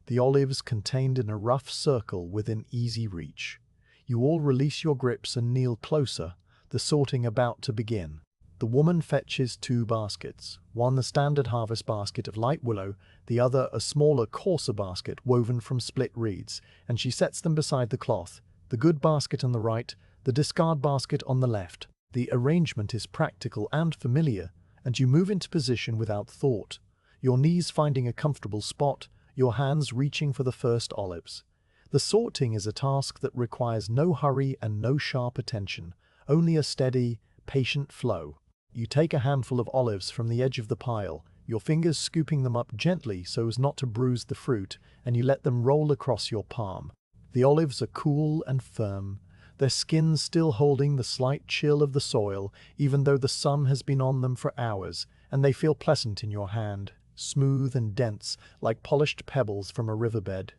A: the olives contained in a rough circle within easy reach. You all release your grips and kneel closer, the sorting about to begin. The woman fetches 2 baskets, one the standard harvest basket of light willow, the other a smaller, coarser basket woven from split reeds, and she sets them beside the cloth, the good basket on the right, the discard basket on the left. The arrangement is practical and familiar, and you move into position without thought, your knees finding a comfortable spot, your hands reaching for the first olives. The sorting is a task that requires no hurry and no sharp attention, only a steady, patient flow. You take a handful of olives from the edge of the pile, your fingers scooping them up gently so as not to bruise the fruit, and you let them roll across your palm. The olives are cool and firm, their skins still holding the slight chill of the soil, even though the sun has been on them for hours, and they feel pleasant in your hand, smooth and dense, like polished pebbles from a riverbed.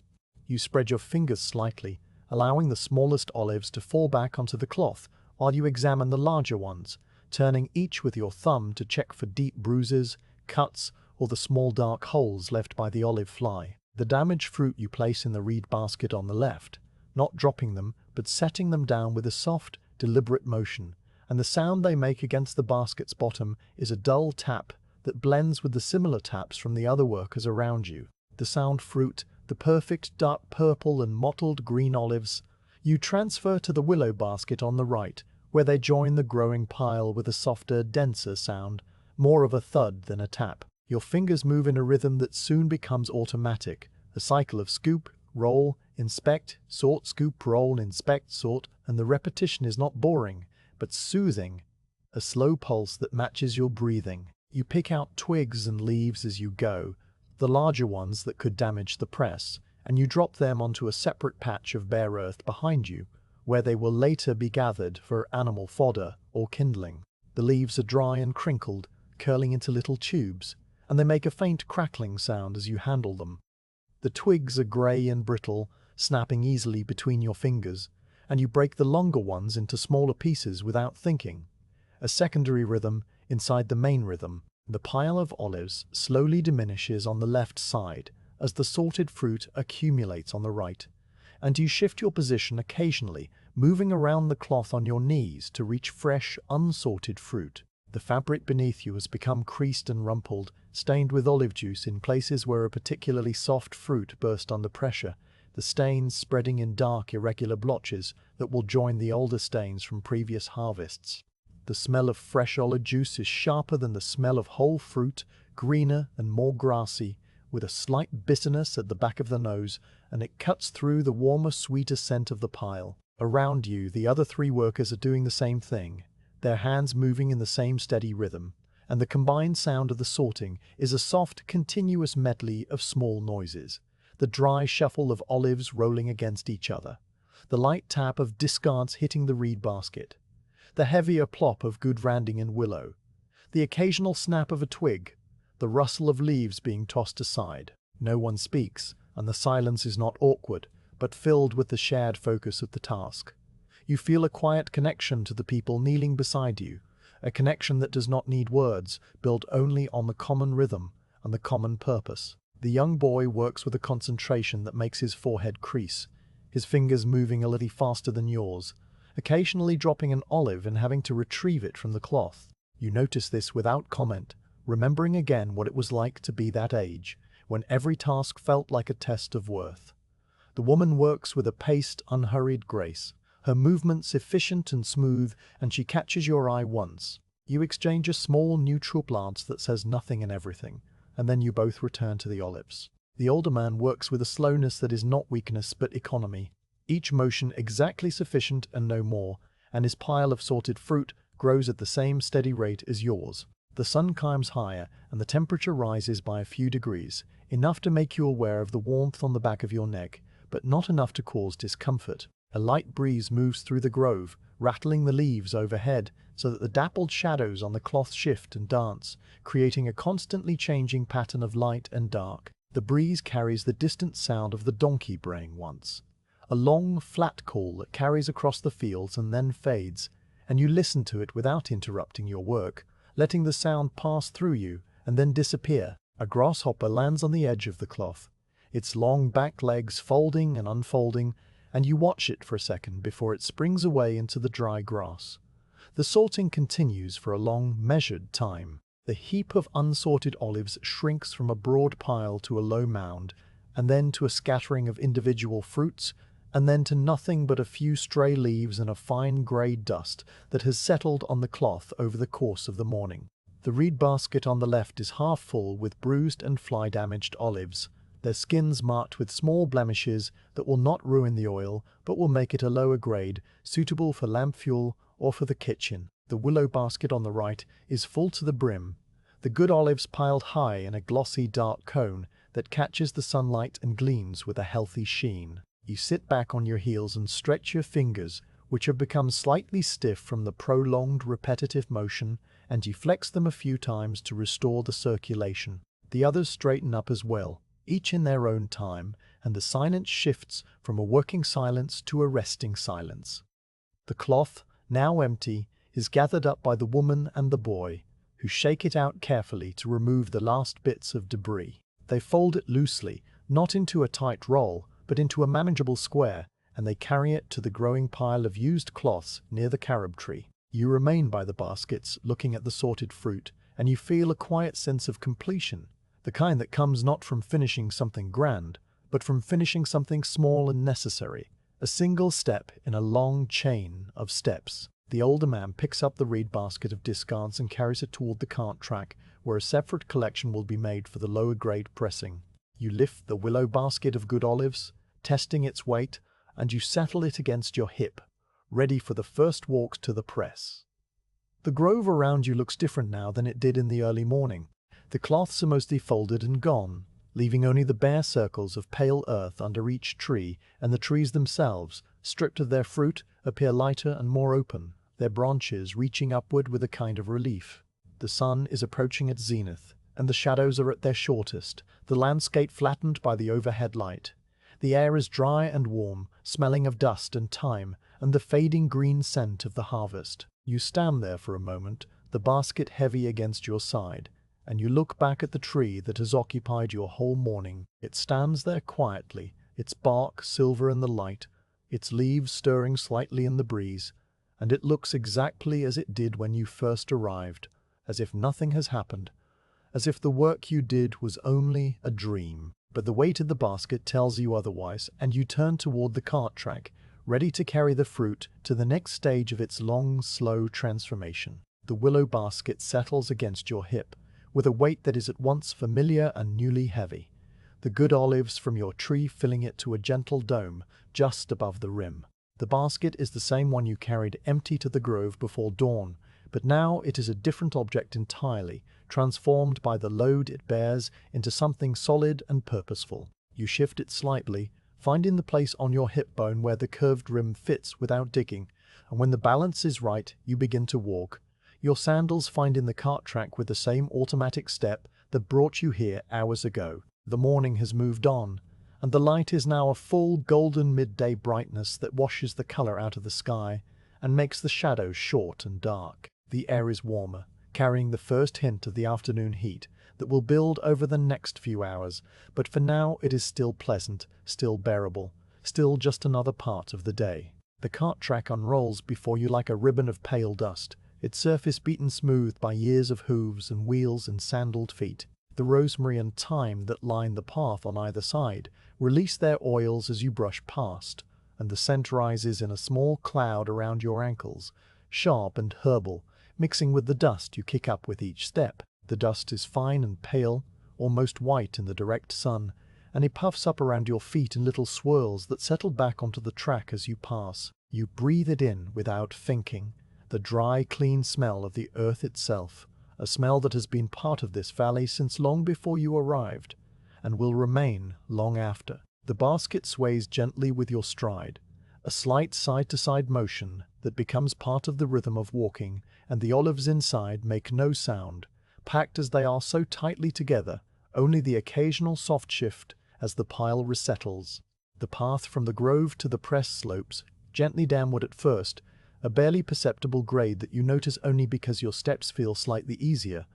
A: You spread your fingers slightly, allowing the smallest olives to fall back onto the cloth, while you examine the larger ones, turning each with your thumb to check for deep bruises, cuts, or the small dark holes left by the olive fly. The damaged fruit you place in the reed basket on the left, not dropping them, but setting them down with a soft, deliberate motion, and the sound they make against the basket's bottom is a dull tap that blends with the similar taps from the other workers around you. The sound fruit, the perfect dark purple and mottled green olives, you transfer to the willow basket on the right, where they join the growing pile with a softer, denser sound, more of a thud than a tap. Your fingers move in a rhythm that soon becomes automatic, a cycle of scoop, roll, inspect, sort, scoop, roll, inspect, sort, and the repetition is not boring, but soothing, a slow pulse that matches your breathing. You pick out twigs and leaves as you go, the larger ones that could damage the press, and you drop them onto a separate patch of bare earth behind you, where they will later be gathered for animal fodder or kindling. The leaves are dry and crinkled, curling into little tubes, and they make a faint crackling sound as you handle them. The twigs are grey and brittle, snapping easily between your fingers, and you break the longer ones into smaller pieces without thinking. A secondary rhythm inside the main rhythm. The pile of olives slowly diminishes on the left side as the sorted fruit accumulates on the right, and you shift your position occasionally, moving around the cloth on your knees to reach fresh, unsorted fruit. The fabric beneath you has become creased and rumpled, stained with olive juice in places where a particularly soft fruit burst under pressure, the stains spreading in dark, irregular blotches that will join the older stains from previous harvests. The smell of fresh olive juice is sharper than the smell of whole fruit, greener and more grassy, with a slight bitterness at the back of the nose, and it cuts through the warmer, sweeter scent of the pile. Around you, the other three workers are doing the same thing, their hands moving in the same steady rhythm, and the combined sound of the sorting is a soft, continuous medley of small noises. The dry shuffle of olives rolling against each other, the light tap of discards hitting the reed basket, the heavier plop of goodranding and willow, the occasional snap of a twig, the rustle of leaves being tossed aside. No one speaks, and the silence is not awkward, but filled with the shared focus of the task. You feel a quiet connection to the people kneeling beside you, a connection that does not need words, built only on the common rhythm and the common purpose. The young boy works with a concentration that makes his forehead crease, his fingers moving a little faster than yours, occasionally dropping an olive and having to retrieve it from the cloth. You notice this without comment, remembering again what it was like to be that age, when every task felt like a test of worth. The woman works with a paced, unhurried grace, her movements efficient and smooth, and she catches your eye once. You exchange a small, neutral glance that says nothing and everything, and then you both return to the olives. The older man works with a slowness that is not weakness but economy, each motion exactly sufficient and no more, and his pile of sorted fruit grows at the same steady rate as yours. The sun climbs higher, and the temperature rises by a few degrees, enough to make you aware of the warmth on the back of your neck, but not enough to cause discomfort. A light breeze moves through the grove, rattling the leaves overhead so that the dappled shadows on the cloth shift and dance, creating a constantly changing pattern of light and dark. The breeze carries the distant sound of the donkey braying once, a long, flat call that carries across the fields and then fades, and you listen to it without interrupting your work, letting the sound pass through you and then disappear. A grasshopper lands on the edge of the cloth, its long back legs folding and unfolding, and you watch it for a second before it springs away into the dry grass. The sorting continues for a long, measured time. The heap of unsorted olives shrinks from a broad pile to a low mound, and then to a scattering of individual fruits, and then to nothing but a few stray leaves and a fine grey dust that has settled on the cloth over the course of the morning. The reed basket on the left is half full with bruised and fly-damaged olives, their skins marked with small blemishes that will not ruin the oil but will make it a lower grade, suitable for lamp fuel or for the kitchen. The willow basket on the right is full to the brim, the good olives piled high in a glossy dark cone that catches the sunlight and gleams with a healthy sheen. You sit back on your heels and stretch your fingers, which have become slightly stiff from the prolonged repetitive motion, and you flex them a few times to restore the circulation. The others straighten up as well, each in their own time, and the silence shifts from a working silence to a resting silence. The cloth, now empty, is gathered up by the woman and the boy, who shake it out carefully to remove the last bits of debris. They fold it loosely, not into a tight roll, but into a manageable square, and they carry it to the growing pile of used cloths near the carob tree. You remain by the baskets, looking at the sorted fruit, and you feel a quiet sense of completion, the kind that comes not from finishing something grand, but from finishing something small and necessary, a single step in a long chain of steps. The older man picks up the reed basket of discards and carries it toward the cart track, where a separate collection will be made for the lower grade pressing. You lift the willow basket of good olives, testing its weight, and you settle it against your hip, ready for the first walk to the press. The grove around you looks different now than it did in the early morning. The cloths are mostly folded and gone, leaving only the bare circles of pale earth under each tree, and the trees themselves, stripped of their fruit, appear lighter and more open, their branches reaching upward with a kind of relief. The sun is approaching its zenith, and the shadows are at their shortest, the landscape flattened by the overhead light. The air is dry and warm, smelling of dust and thyme, and the fading green scent of the harvest. You stand there for a moment, the basket heavy against your side, and you look back at the tree that has occupied your whole morning. It stands there quietly, its bark silver in the light, its leaves stirring slightly in the breeze, and it looks exactly as it did when you first arrived, as if nothing has happened, as if the work you did was only a dream. But the weight of the basket tells you otherwise, and you turn toward the cart track, ready to carry the fruit to the next stage of its long, slow transformation. The willow basket settles against your hip, with a weight that is at once familiar and newly heavy, the good olives from your tree filling it to a gentle dome just above the rim. The basket is the same one you carried empty to the grove before dawn, but now it is a different object entirely, transformed by the load it bears into something solid and purposeful. You shift it slightly, finding the place on your hip bone where the curved rim fits without digging, and when the balance is right, you begin to walk, your sandals finding the cart track with the same automatic step that brought you here hours ago. The morning has moved on, and the light is now a full golden midday brightness that washes the color out of the sky and makes the shadows short and dark. The air is warmer, carrying the first hint of the afternoon heat that will build over the next few hours, but for now it is still pleasant, still bearable, still just another part of the day. The cart track unrolls before you like a ribbon of pale dust, its surface beaten smooth by years of hooves and wheels and sandaled feet. The rosemary and thyme that line the path on either side release their oils as you brush past, and the scent rises in a small cloud around your ankles, sharp and herbal, mixing with the dust you kick up with each step. The dust is fine and pale, almost white in the direct sun, and it puffs up around your feet in little swirls that settle back onto the track as you pass. You breathe it in without thinking, the dry, clean smell of the earth itself, a smell that has been part of this valley since long before you arrived, and will remain long after. The basket sways gently with your stride, a slight side-to-side motion that becomes part of the rhythm of walking, and the olives inside make no sound, packed as they are so tightly together, only the occasional soft shift as the pile resettles. The path from the grove to the press slopes, gently downward at first, a barely perceptible grade that you notice only because your steps feel slightly easier,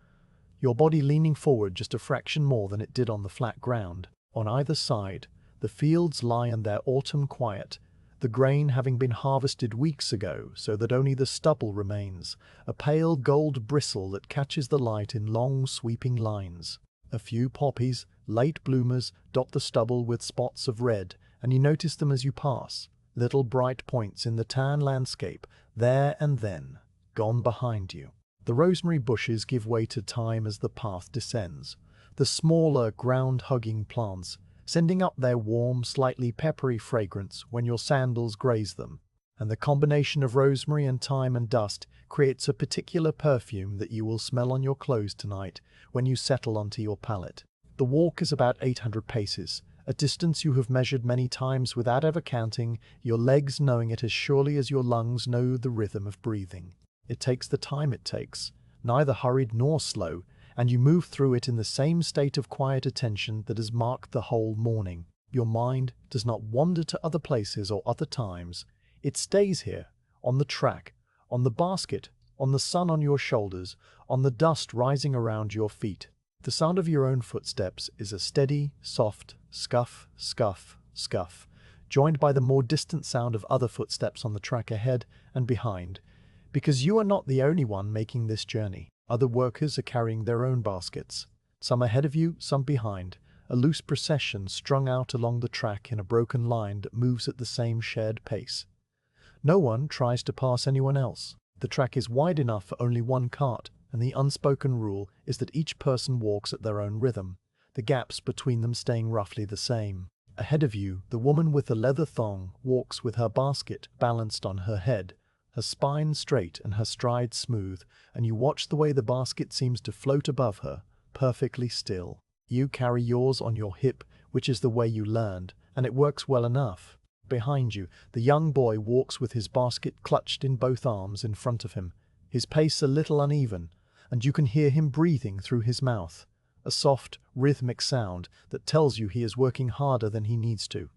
A: your body leaning forward just a fraction more than it did on the flat ground. On either side, the fields lie in their autumn quiet, the grain having been harvested weeks ago so that only the stubble remains, a pale gold bristle that catches the light in long sweeping lines. A few poppies, late bloomers, dot the stubble with spots of red, and you notice them as you pass, little bright points in the tan landscape, there and then, gone behind you. The rosemary bushes give way to thyme as the path descends, the smaller ground-hugging plants sending up their warm, slightly peppery fragrance when your sandals graze them, and the combination of rosemary and thyme and dust creates a particular perfume that you will smell on your clothes tonight when you settle onto your pallet. The walk is about 800 paces, a distance you have measured many times without ever counting, your legs knowing it as surely as your lungs know the rhythm of breathing. It takes the time it takes, neither hurried nor slow, and you move through it in the same state of quiet attention that has marked the whole morning. Your mind does not wander to other places or other times. It stays here, on the track, on the basket, on the sun on your shoulders, on the dust rising around your feet. The sound of your own footsteps is a steady, soft scuff, scuff, scuff, joined by the more distant sound of other footsteps on the track ahead and behind. Because you are not the only one making this journey. Other workers are carrying their own baskets. Some ahead of you, some behind. A loose procession strung out along the track in a broken line that moves at the same shared pace. No one tries to pass anyone else. The track is wide enough for only one cart, and the unspoken rule is that each person walks at their own rhythm, the gaps between them staying roughly the same. Ahead of you, the woman with the leather thong walks with her basket balanced on her head, her spine straight and her stride smooth, and you watch the way the basket seems to float above her, perfectly still. You carry yours on your hip, which is the way you learned, and it works well enough. Behind you, the young boy walks with his basket clutched in both arms in front of him, his pace a little uneven, and you can hear him breathing through his mouth, a soft, rhythmic sound that tells you he is working harder than he needs to.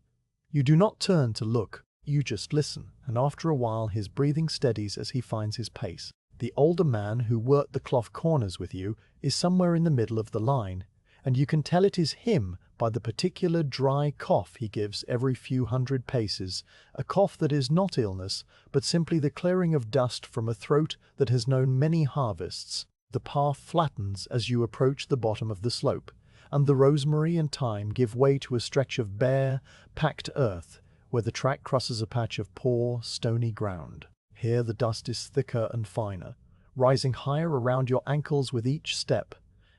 A: You do not turn to look, you just listen, and after a while his breathing steadies as he finds his pace. The older man who worked the cloth corners with you is somewhere in the middle of the line, and you can tell it is him by the particular dry cough he gives every few hundred paces, a cough that is not illness, but simply the clearing of dust from a throat that has known many harvests. The path flattens as you approach the bottom of the slope, and the rosemary and thyme give way to a stretch of bare, packed earth, where the track crosses a patch of poor, stony ground. Here the dust is thicker and finer, rising higher around your ankles with each step,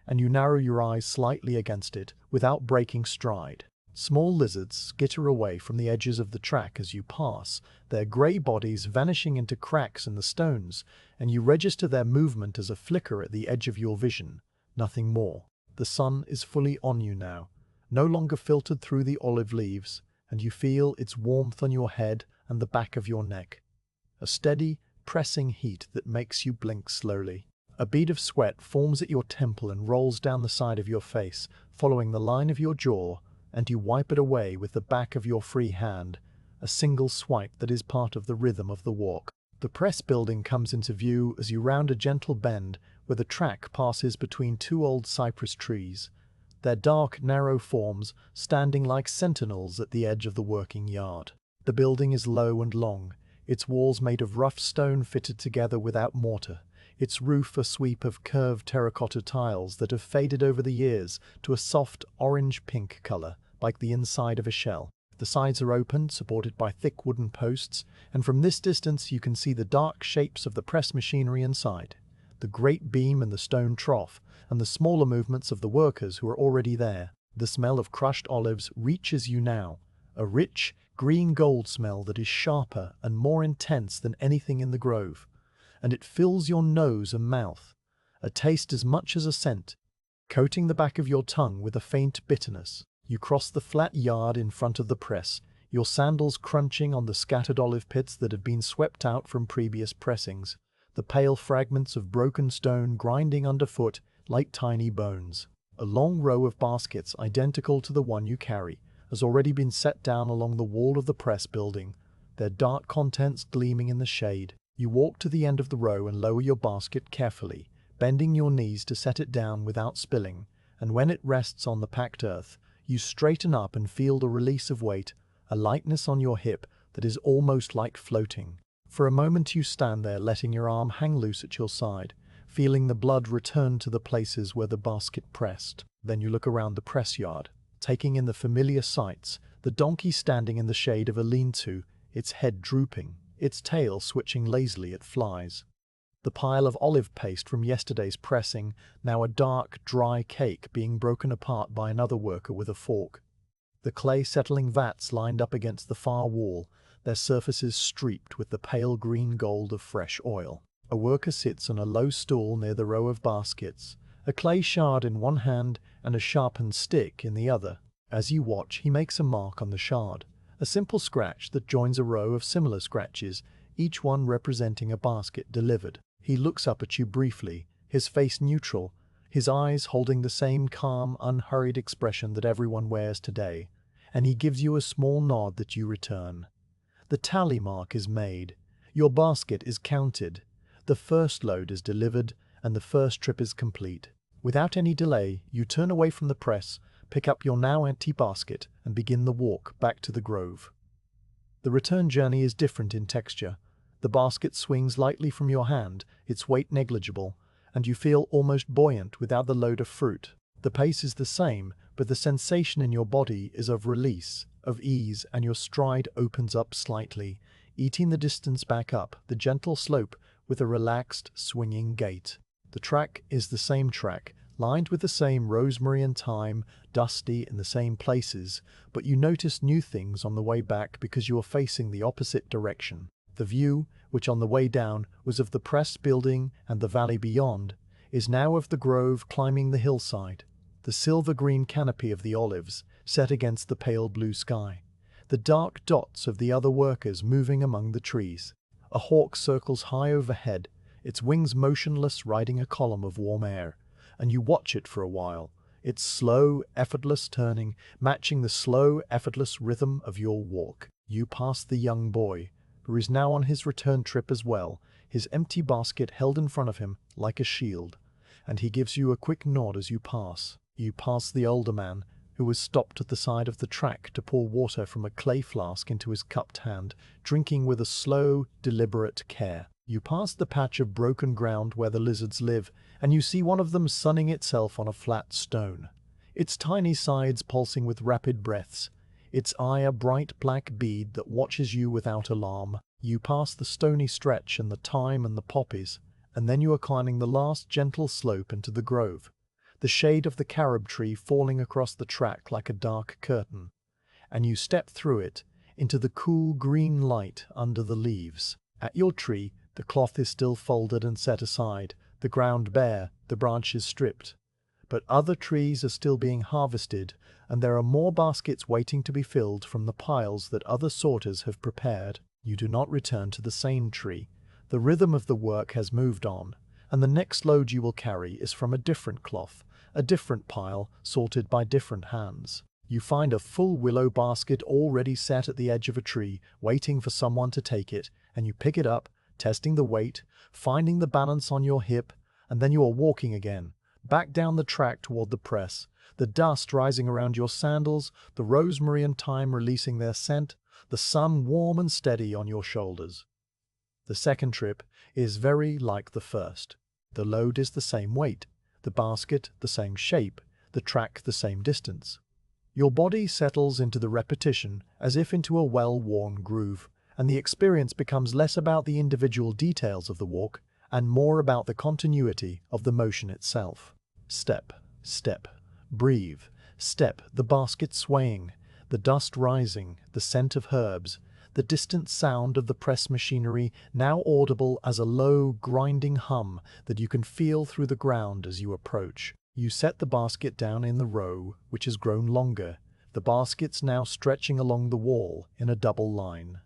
A: and you narrow your eyes slightly against it without breaking stride. Small lizards skitter away from the edges of the track as you pass, their grey bodies vanishing into cracks in the stones, and you register their movement as a flicker at the edge of your vision, nothing more. The sun is fully on you now, no longer filtered through the olive leaves, and you feel its warmth on your head and the back of your neck. A steady, pressing heat that makes you blink slowly. A bead of sweat forms at your temple and rolls down the side of your face, following the line of your jaw, and you wipe it away with the back of your free hand, a single swipe that is part of the rhythm of the walk. The press building comes into view as you round a gentle bend where the track passes between two old cypress trees, their dark, narrow forms standing like sentinels at the edge of the working yard. The building is low and long, its walls made of rough stone fitted together without mortar, its roof a sweep of curved terracotta tiles that have faded over the years to a soft orange-pink color, like the inside of a shell. The sides are open, supported by thick wooden posts, and from this distance you can see the dark shapes of the press machinery inside, the great beam and the stone trough, and the smaller movements of the workers who are already there. The smell of crushed olives reaches you now, a rich, green-gold smell that is sharper and more intense than anything in the grove, and it fills your nose and mouth, a taste as much as a scent, coating the back of your tongue with a faint bitterness. You cross the flat yard in front of the press, your sandals crunching on the scattered olive pits that have been swept out from previous pressings, the pale fragments of broken stone grinding underfoot like tiny bones. A long row of baskets identical to the one you carry has already been set down along the wall of the press building, their dark contents gleaming in the shade. You walk to the end of the row and lower your basket carefully, bending your knees to set it down without spilling, and when it rests on the packed earth, you straighten up and feel the release of weight, a lightness on your hip that is almost like floating. For a moment you stand there, letting your arm hang loose at your side, feeling the blood return to the places where the basket pressed. Then you look around the press yard, taking in the familiar sights, the donkey standing in the shade of a lean-to, its head drooping, its tail switching lazily at flies. The pile of olive paste from yesterday's pressing, now a dark, dry cake being broken apart by another worker with a fork. The clay-settling vats lined up against the far wall, their surfaces streaked with the pale green gold of fresh oil. A worker sits on a low stool near the row of baskets, a clay shard in one hand and a sharpened stick in the other. As you watch, he makes a mark on the shard, a simple scratch that joins a row of similar scratches, each one representing a basket delivered. He looks up at you briefly, his face neutral, his eyes holding the same calm, unhurried expression that everyone wears today, and he gives you a small nod that you return. The tally mark is made. Your basket is counted. The first load is delivered and the first trip is complete. Without any delay, you turn away from the press, pick up your now empty basket, and begin the walk back to the grove. The return journey is different in texture. The basket swings lightly from your hand, its weight negligible, and you feel almost buoyant without the load of fruit. The pace is the same, but the sensation in your body is of release, of ease, and your stride opens up slightly, eating the distance back up the gentle slope with a relaxed, swinging gait. The track is the same track, lined with the same rosemary and thyme, dusty in the same places, but you notice new things on the way back because you are facing the opposite direction. The view, which on the way down was of the press building and the valley beyond, is now of the grove climbing the hillside, the silver-green canopy of the olives set against the pale blue sky, the dark dots of the other workers moving among the trees. A hawk circles high overhead, its wings motionless riding a column of warm air, and you watch it for a while, its slow, effortless turning matching the slow, effortless rhythm of your walk. You pass the young boy, who is now on his return trip as well, his empty basket held in front of him like a shield, and he gives you a quick nod as you pass. You pass the older man, who was stopped at the side of the track to pour water from a clay flask into his cupped hand, drinking with a slow, deliberate care. You pass the patch of broken ground where the lizards live, and you see one of them sunning itself on a flat stone, its tiny sides pulsing with rapid breaths, its eye a bright black bead that watches you without alarm. You pass the stony stretch and the thyme and the poppies, and then you are climbing the last gentle slope into the grove, the shade of the carob tree falling across the track like a dark curtain, and you step through it into the cool green light under the leaves. At your tree, the cloth is still folded and set aside, the ground bare, the branches stripped. But other trees are still being harvested, and there are more baskets waiting to be filled from the piles that other sorters have prepared. You do not return to the same tree. The rhythm of the work has moved on, and the next load you will carry is from a different cloth, a different pile, sorted by different hands. You find a full willow basket already set at the edge of a tree, waiting for someone to take it, and you pick it up, testing the weight, finding the balance on your hip, and then you are walking again, back down the track toward the press, the dust rising around your sandals, the rosemary and thyme releasing their scent, the sun warm and steady on your shoulders. The second trip is very like the first. The load is the same weight, the basket the same shape, the track the same distance. Your body settles into the repetition as if into a well-worn groove, and the experience becomes less about the individual details of the walk and more about the continuity of the motion itself. Step, step, breathe, step, the basket swaying, the dust rising, the scent of herbs, the distant sound of the press machinery now audible as a low, grinding hum that you can feel through the ground as you approach. You set the basket down in the row, which has grown longer, the baskets now stretching along the wall in a double line.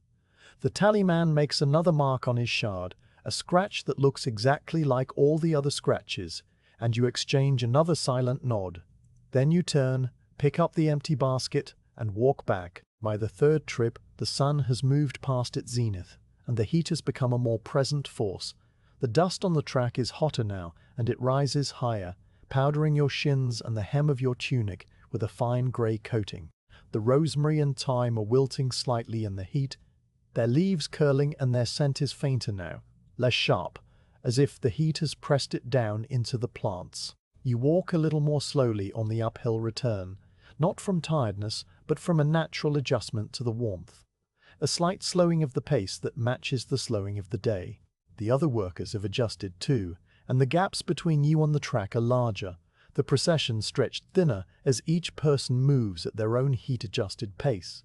A: The tallyman makes another mark on his shard, a scratch that looks exactly like all the other scratches, and you exchange another silent nod. Then you turn, pick up the empty basket, and walk back. By the third trip, the sun has moved past its zenith, and the heat has become a more present force. The dust on the track is hotter now, and it rises higher, powdering your shins and the hem of your tunic with a fine grey coating. The rosemary and thyme are wilting slightly in the heat, their leaves curling, and their scent is fainter now, less sharp, as if the heat has pressed it down into the plants. You walk a little more slowly on the uphill return, not from tiredness, but from a natural adjustment to the warmth. A slight slowing of the pace that matches the slowing of the day. The other workers have adjusted too, and the gaps between you and the track are larger, the procession stretched thinner as each person moves at their own heat-adjusted pace.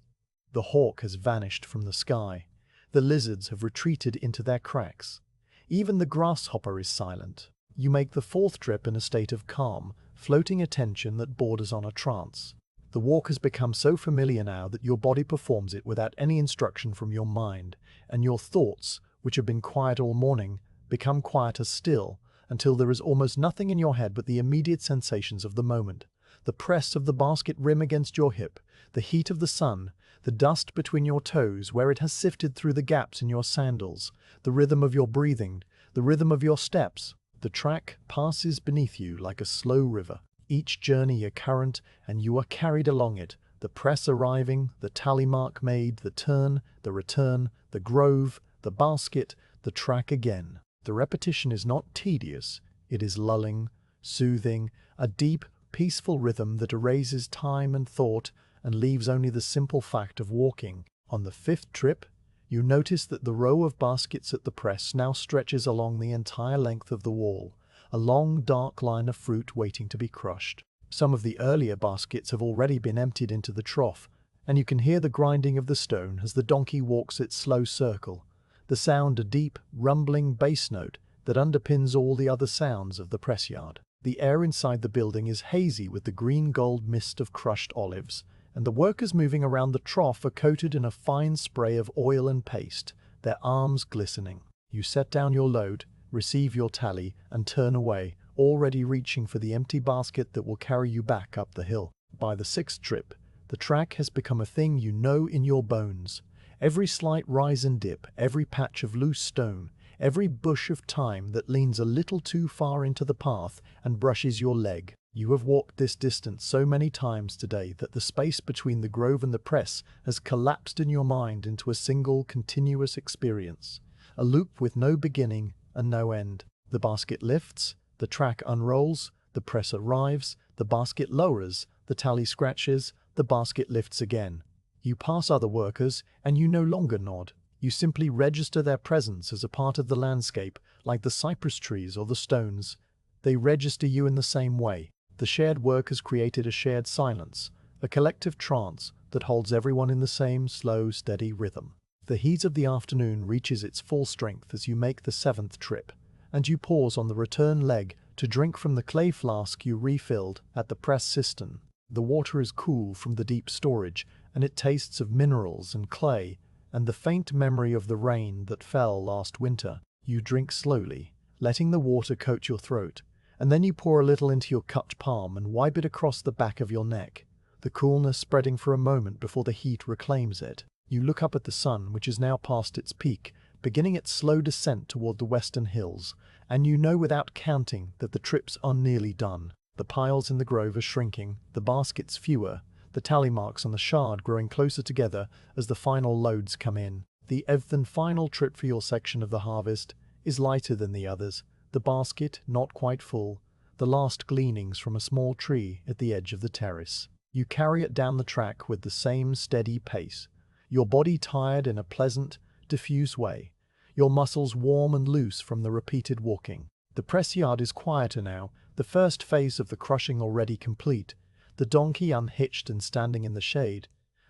A: The hawk has vanished from the sky. The lizards have retreated into their cracks. Even the grasshopper is silent. You make the fourth trip in a state of calm, floating attention that borders on a trance. The walk has become so familiar now that your body performs it without any instruction from your mind, and your thoughts, which have been quiet all morning, become quieter still, until there is almost nothing in your head but the immediate sensations of the moment. The press of the basket rim against your hip, the heat of the sun, the dust between your toes where it has sifted through the gaps in your sandals, the rhythm of your breathing, the rhythm of your steps. The track passes beneath you like a slow river, each journey a current, and you are carried along it. The press arriving, the tally mark made, the turn, the return, the grove, the basket, the track again. The repetition is not tedious, it is lulling, soothing, a deep, peaceful rhythm that erases time and thought and leaves only the simple fact of walking. On the fifth trip, you notice that the row of baskets at the press now stretches along the entire length of the wall, a long dark line of fruit waiting to be crushed. Some of the earlier baskets have already been emptied into the trough, and you can hear the grinding of the stone as the donkey walks its slow circle, the sound a deep, rumbling bass note that underpins all the other sounds of the press yard. The air inside the building is hazy with the green-gold mist of crushed olives, and the workers moving around the trough are coated in a fine spray of oil and paste, their arms glistening. You set down your load, receive your tally, and turn away, already reaching for the empty basket that will carry you back up the hill. By the sixth trip, the track has become a thing you know in your bones. Every slight rise and dip, every patch of loose stone, every bush of thyme that leans a little too far into the path and brushes your leg. You have walked this distance so many times today that the space between the grove and the press has collapsed in your mind into a single continuous experience, a loop with no beginning and no end. The basket lifts, the track unrolls, the press arrives, the basket lowers, the tally scratches, the basket lifts again. You pass other workers, and you no longer nod. You simply register their presence as a part of the landscape, like the cypress trees or the stones. They register you in the same way. The shared work has created a shared silence, a collective trance that holds everyone in the same slow, steady rhythm. The heat of the afternoon reaches its full strength as you make the seventh trip, and you pause on the return leg to drink from the clay flask you refilled at the press cistern. The water is cool from the deep storage, and it tastes of minerals and clay, and the faint memory of the rain that fell last winter. You drink slowly, letting the water coat your throat, and then you pour a little into your cupped palm and wipe it across the back of your neck, the coolness spreading for a moment before the heat reclaims it. You look up at the sun, which is now past its peak, beginning its slow descent toward the western hills, and you know without counting that the trips are nearly done. The piles in the grove are shrinking, the baskets fewer, the tally marks on the shard growing closer together as the final loads come in. The eighth and final trip for your section of the harvest is lighter than the others, the basket not quite full, the last gleanings from a small tree at the edge of the terrace. You carry it down the track with the same steady pace, your body tired in a pleasant, diffuse way, your muscles warm and loose from the repeated walking. The press yard is quieter now, the first phase of the crushing already complete, the donkey unhitched and standing in the shade,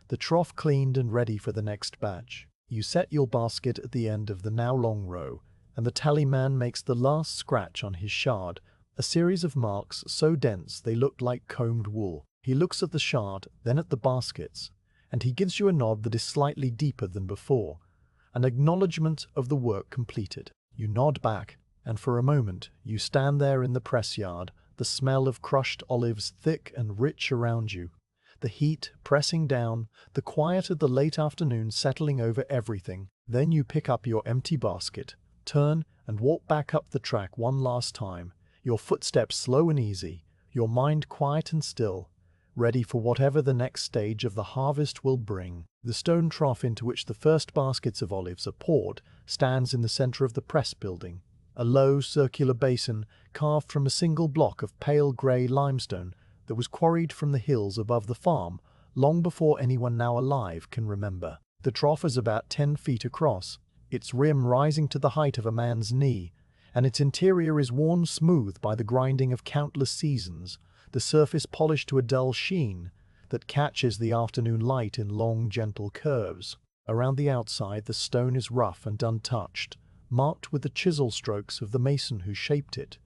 A: the trough cleaned and ready for the next batch. You set your basket at the end of the now long row, and the tallyman makes the last scratch on his shard, a series of marks so dense they look like combed wool. He looks at the shard, then at the baskets, and he gives you a nod that is slightly deeper than before, an acknowledgement of the work completed. You nod back, and for a moment you stand there in the press yard, the smell of crushed olives thick and rich around you, the heat pressing down, the quiet of the late afternoon settling over everything. Then you pick up your empty basket, turn and walk back up the track one last time, your footsteps slow and easy, your mind quiet and still, ready for whatever the next stage of the harvest will bring. The stone trough into which the first baskets of olives are poured stands in the center of the press building, a low circular basin carved from a single block of pale grey limestone that was quarried from the hills above the farm long before anyone now alive can remember. The trough is about 10 feet across, its rim rising to the height of a man's knee, and its interior is worn smooth by the grinding of countless seasons, the surface polished to a dull sheen that catches the afternoon light in long, gentle curves. Around the outside, the stone is rough and untouched, marked with the chisel strokes of the mason who shaped it,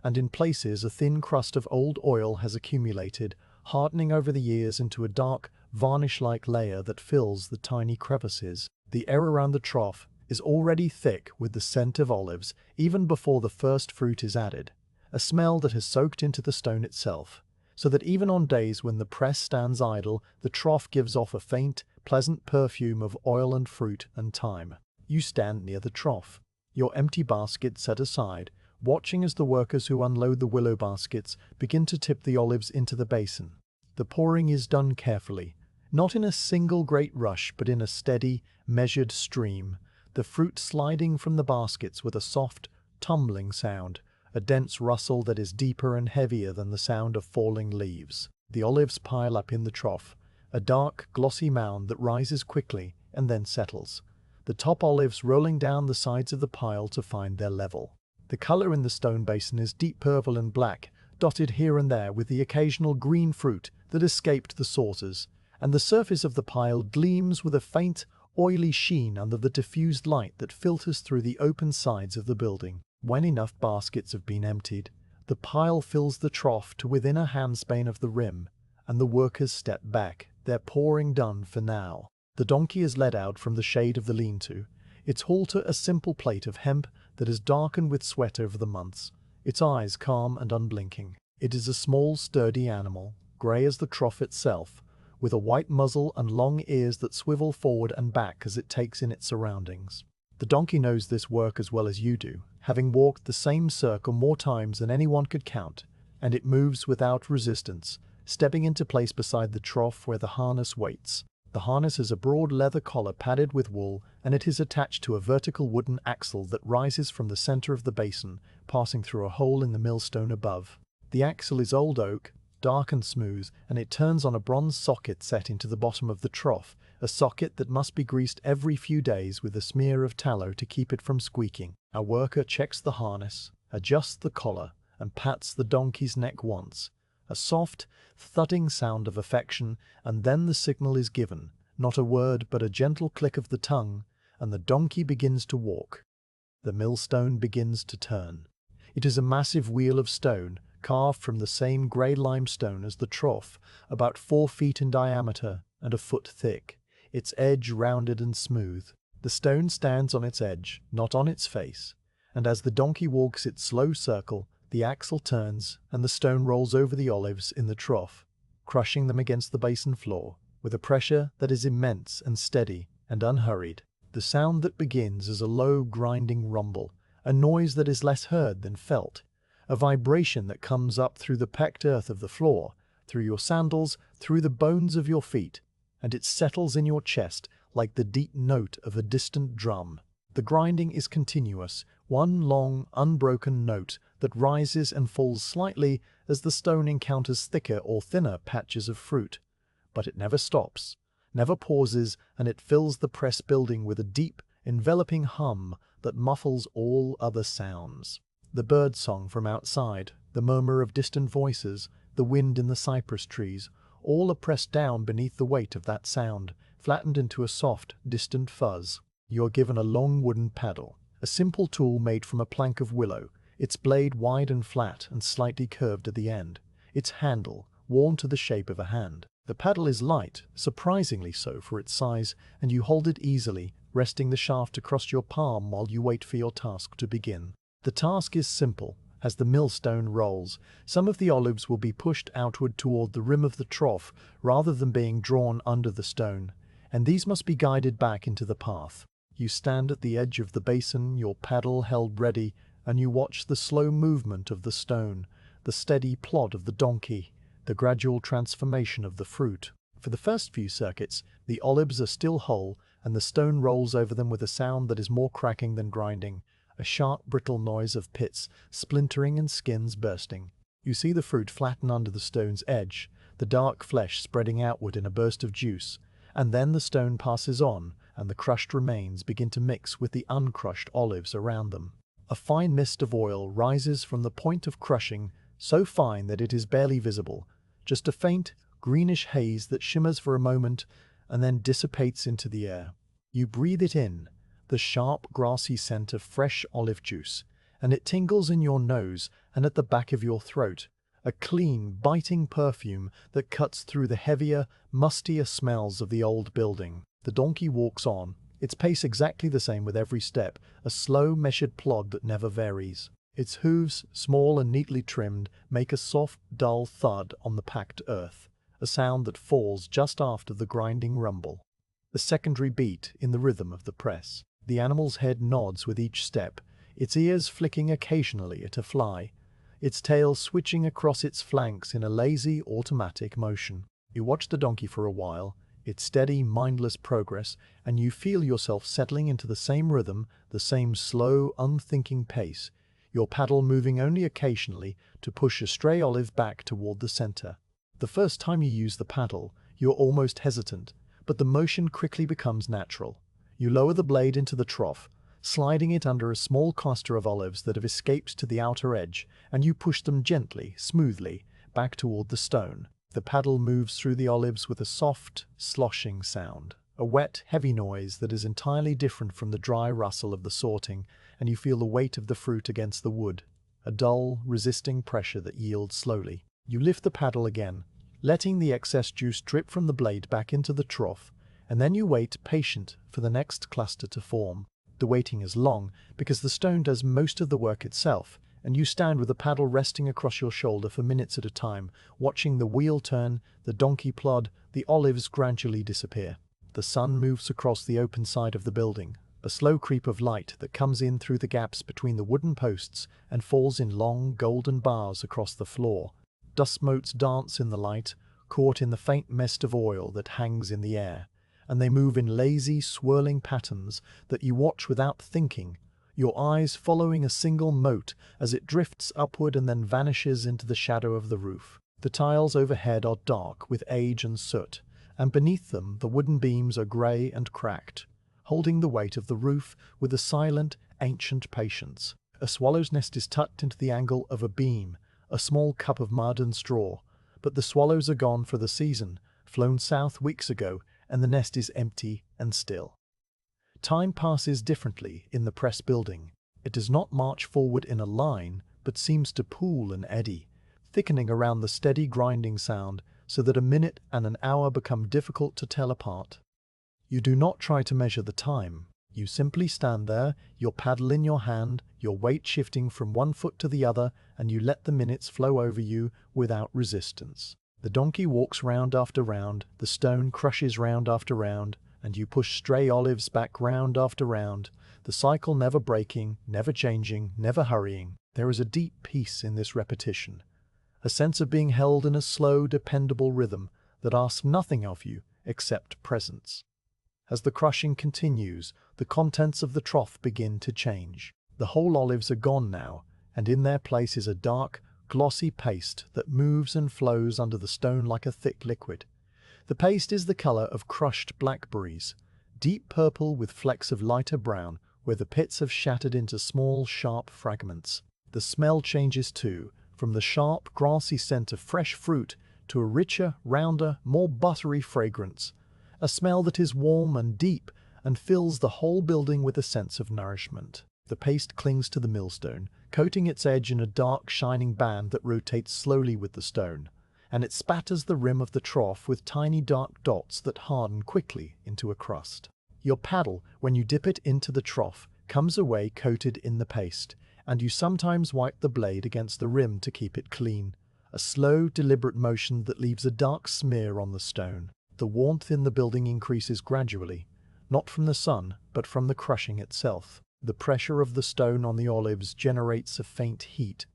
A: and in places a thin crust of old oil has accumulated, hardening over the years into a dark, varnish-like layer that fills the tiny crevices. The air around the trough is already thick with the scent of olives even before the first fruit is added, a smell that has soaked into the stone itself, so that even on days when the press stands idle, the trough gives off a faint, pleasant perfume of oil and fruit and thyme. You stand near the trough, your empty basket set aside, watching as the workers who unload the willow baskets begin to tip the olives into the basin. The pouring is done carefully, not in a single great rush, but in a steady, measured stream, the fruit sliding from the baskets with a soft, tumbling sound, a dense rustle that is deeper and heavier than the sound of falling leaves. The olives pile up in the trough, a dark, glossy mound that rises quickly and then settles, the top olives rolling down the sides of the pile to find their level. The color in the stone basin is deep purple and black, dotted here and there with the occasional green fruit that escaped the saucers, and the surface of the pile gleams with a faint, oily sheen under the diffused light that filters through the open sides of the building. When enough baskets have been emptied, the pile fills the trough to within a handspan of the rim, and the workers step back, their pouring done for now. The donkey is led out from the shade of the lean-to, its halter a simple plate of hemp that is darkened with sweat over the months, its eyes calm and unblinking. It is a small, sturdy animal, grey as the trough itself, with a white muzzle and long ears that swivel forward and back as it takes in its surroundings. The donkey knows this work as well as you do, having walked the same circle more times than anyone could count, and it moves without resistance, stepping into place beside the trough where the harness waits. The harness is a broad leather collar padded with wool, and it is attached to a vertical wooden axle that rises from the center of the basin, passing through a hole in the millstone above. The axle is old oak, dark and smooth, and it turns on a bronze socket set into the bottom of the trough, a socket that must be greased every few days with a smear of tallow to keep it from squeaking. A worker checks the harness, adjusts the collar, and pats the donkey's neck once. A soft, thudding sound of affection, and then the signal is given, not a word but a gentle click of the tongue, and the donkey begins to walk. The millstone begins to turn. It is a massive wheel of stone, carved from the same grey limestone as the trough, about 4 feet in diameter and a foot thick, its edge rounded and smooth. The stone stands on its edge, not on its face, and as the donkey walks its slow circle, the axle turns and the stone rolls over the olives in the trough, crushing them against the basin floor, with a pressure that is immense and steady and unhurried. The sound that begins is a low, grinding rumble, a noise that is less heard than felt, a vibration that comes up through the packed earth of the floor, through your sandals, through the bones of your feet, and it settles in your chest like the deep note of a distant drum. The grinding is continuous, one long, unbroken note that rises and falls slightly as the stone encounters thicker or thinner patches of fruit. But it never stops, never pauses, and it fills the press building with a deep, enveloping hum that muffles all other sounds. The bird song from outside, the murmur of distant voices, the wind in the cypress trees, all are pressed down beneath the weight of that sound, flattened into a soft, distant fuzz. You are given a long wooden paddle, a simple tool made from a plank of willow, its blade wide and flat and slightly curved at the end, its handle worn to the shape of a hand. The paddle is light, surprisingly so for its size, and you hold it easily, resting the shaft across your palm while you wait for your task to begin. The task is simple. As the millstone rolls, some of the olives will be pushed outward toward the rim of the trough rather than being drawn under the stone, and these must be guided back into the path. You stand at the edge of the basin, your paddle held ready, and you watch the slow movement of the stone, the steady plod of the donkey, the gradual transformation of the fruit. For the first few circuits, the olives are still whole, and the stone rolls over them with a sound that is more cracking than grinding, a sharp, brittle noise of pits splintering and skins bursting. You see the fruit flatten under the stone's edge, the dark flesh spreading outward in a burst of juice, and then the stone passes on, and the crushed remains begin to mix with the uncrushed olives around them. A fine mist of oil rises from the point of crushing, so fine that it is barely visible, just a faint, greenish haze that shimmers for a moment and then dissipates into the air. You breathe it in, the sharp, grassy scent of fresh olive juice, and it tingles in your nose and at the back of your throat, a clean, biting perfume that cuts through the heavier, mustier smells of the old building. The donkey walks on, its pace exactly the same with every step, a slow, measured plod that never varies. Its hooves, small and neatly trimmed, make a soft, dull thud on the packed earth, a sound that falls just after the grinding rumble, a secondary beat in the rhythm of the press. The animal's head nods with each step, its ears flicking occasionally at a fly, its tail switching across its flanks in a lazy, automatic motion. You watch the donkey for a while, its steady, mindless progress, and you feel yourself settling into the same rhythm, the same slow, unthinking pace, your paddle moving only occasionally to push a stray olive back toward the center. The first time you use the paddle, you're almost hesitant, but the motion quickly becomes natural. You lower the blade into the trough, sliding it under a small cluster of olives that have escaped to the outer edge, and you push them gently, smoothly, back toward the stone. The paddle moves through the olives with a soft, sloshing sound, a wet, heavy noise that is entirely different from the dry rustle of the sorting, and you feel the weight of the fruit against the wood, a dull, resisting pressure that yields slowly. You lift the paddle again, letting the excess juice drip from the blade back into the trough, and then you wait, patient, for the next cluster to form. The waiting is long because the stone does most of the work itself, and you stand with the paddle resting across your shoulder for minutes at a time, watching the wheel turn, the donkey plod, the olives gradually disappear. The sun moves across the open side of the building, a slow creep of light that comes in through the gaps between the wooden posts and falls in long, golden bars across the floor. Dust motes dance in the light, caught in the faint mist of oil that hangs in the air, and they move in lazy, swirling patterns that you watch without thinking, your eyes following a single mote as it drifts upward and then vanishes into the shadow of the roof. The tiles overhead are dark with age and soot, and beneath them the wooden beams are grey and cracked, holding the weight of the roof with a silent, ancient patience. A swallow's nest is tucked into the angle of a beam, a small cup of mud and straw, but the swallows are gone for the season, flown south weeks ago, and the nest is empty and still. Time passes differently in the press building. It does not march forward in a line, but seems to pool and eddy, thickening around the steady grinding sound so that a minute and an hour become difficult to tell apart. You do not try to measure the time. You simply stand there, your paddle in your hand, your weight shifting from one foot to the other, and you let the minutes flow over you without resistance. The donkey walks round after round, the stone crushes round after round, and you push stray olives back round after round, the cycle never breaking, never changing, never hurrying. There is a deep peace in this repetition, a sense of being held in a slow, dependable rhythm that asks nothing of you except presence. As the crushing continues, the contents of the trough begin to change. The whole olives are gone now, and in their place is a dark, glossy paste that moves and flows under the stone like a thick liquid. The paste is the color of crushed blackberries, deep purple with flecks of lighter brown where the pits have shattered into small, sharp fragments. The smell changes too, from the sharp, grassy scent of fresh fruit to a richer, rounder, more buttery fragrance, a smell that is warm and deep and fills the whole building with a sense of nourishment. The paste clings to the millstone, coating its edge in a dark, shining band that rotates slowly with the stone, and it spatters the rim of the trough with tiny dark dots that harden quickly into a crust. Your paddle, when you dip it into the trough, comes away coated in the paste, and you sometimes wipe the blade against the rim to keep it clean, a slow, deliberate motion that leaves a dark smear on the stone. The warmth in the building increases gradually, not from the sun, but from the crushing itself. The pressure of the stone on the olives generates a faint heat,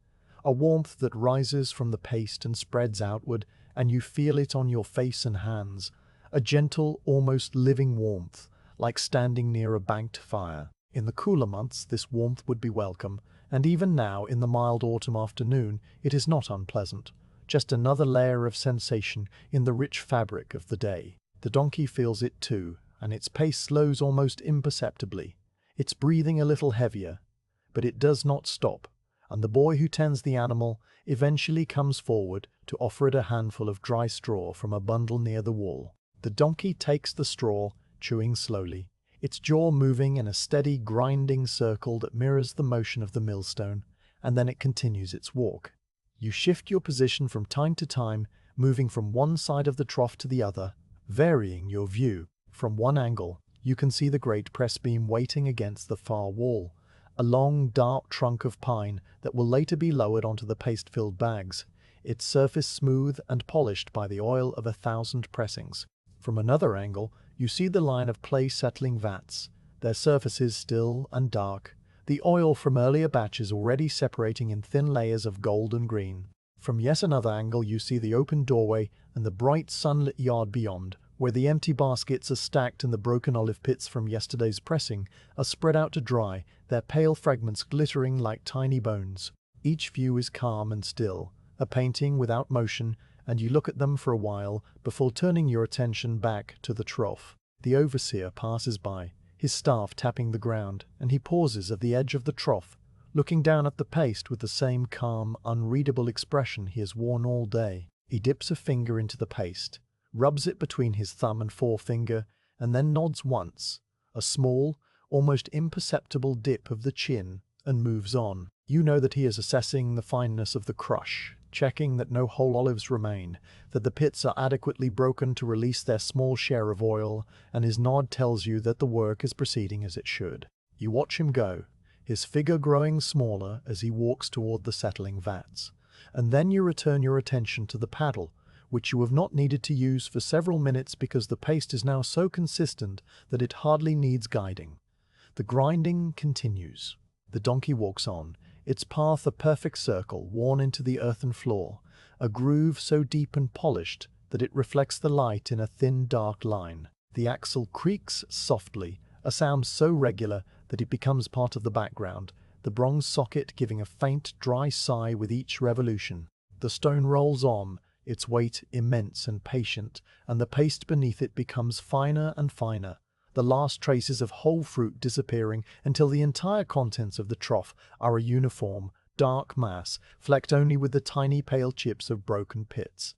A: a warmth that rises from the paste and spreads outward, and you feel it on your face and hands, a gentle, almost living warmth, like standing near a banked fire. In the cooler months, this warmth would be welcome, and even now, in the mild autumn afternoon, it is not unpleasant, just another layer of sensation in the rich fabric of the day. The donkey feels it too, and its pace slows almost imperceptibly. It's breathing a little heavier, but it does not stop, and the boy who tends the animal eventually comes forward to offer it a handful of dry straw from a bundle near the wall. The donkey takes the straw, chewing slowly, its jaw moving in a steady, grinding circle that mirrors the motion of the millstone, and then it continues its walk. You shift your position from time to time, moving from one side of the trough to the other, varying your view. From one angle, you can see the great press beam waiting against the far wall, a long, dark trunk of pine that will later be lowered onto the paste-filled bags, its surface smooth and polished by the oil of 1,000 pressings. From another angle, you see the line of clay-settling vats, their surfaces still and dark, the oil from earlier batches already separating in thin layers of gold and green. From yet another angle you see the open doorway and the bright sunlit yard beyond, where the empty baskets are stacked and the broken olive pits from yesterday's pressing are spread out to dry, their pale fragments glittering like tiny bones. Each view is calm and still, a painting without motion, and you look at them for a while before turning your attention back to the trough. The overseer passes by, his staff tapping the ground, and he pauses at the edge of the trough, looking down at the paste with the same calm, unreadable expression he has worn all day. He dips a finger into the paste, rubs it between his thumb and forefinger, and then nods once, a small, almost imperceptible dip of the chin, and moves on. You know that he is assessing the fineness of the crush, checking that no whole olives remain, that the pits are adequately broken to release their small share of oil, and his nod tells you that the work is proceeding as it should. You watch him go, his figure growing smaller as he walks toward the settling vats, and then you return your attention to the paddle, which you have not needed to use for several minutes because the paste is now so consistent that it hardly needs guiding. The grinding continues. The donkey walks on, its path a perfect circle worn into the earthen floor, a groove so deep and polished that it reflects the light in a thin dark line. The axle creaks softly, a sound so regular that it becomes part of the background, the bronze socket giving a faint dry sigh with each revolution. The stone rolls on, its weight immense and patient, and the paste beneath it becomes finer and finer, the last traces of whole fruit disappearing until the entire contents of the trough are a uniform, dark mass, flecked only with the tiny pale chips of broken pits.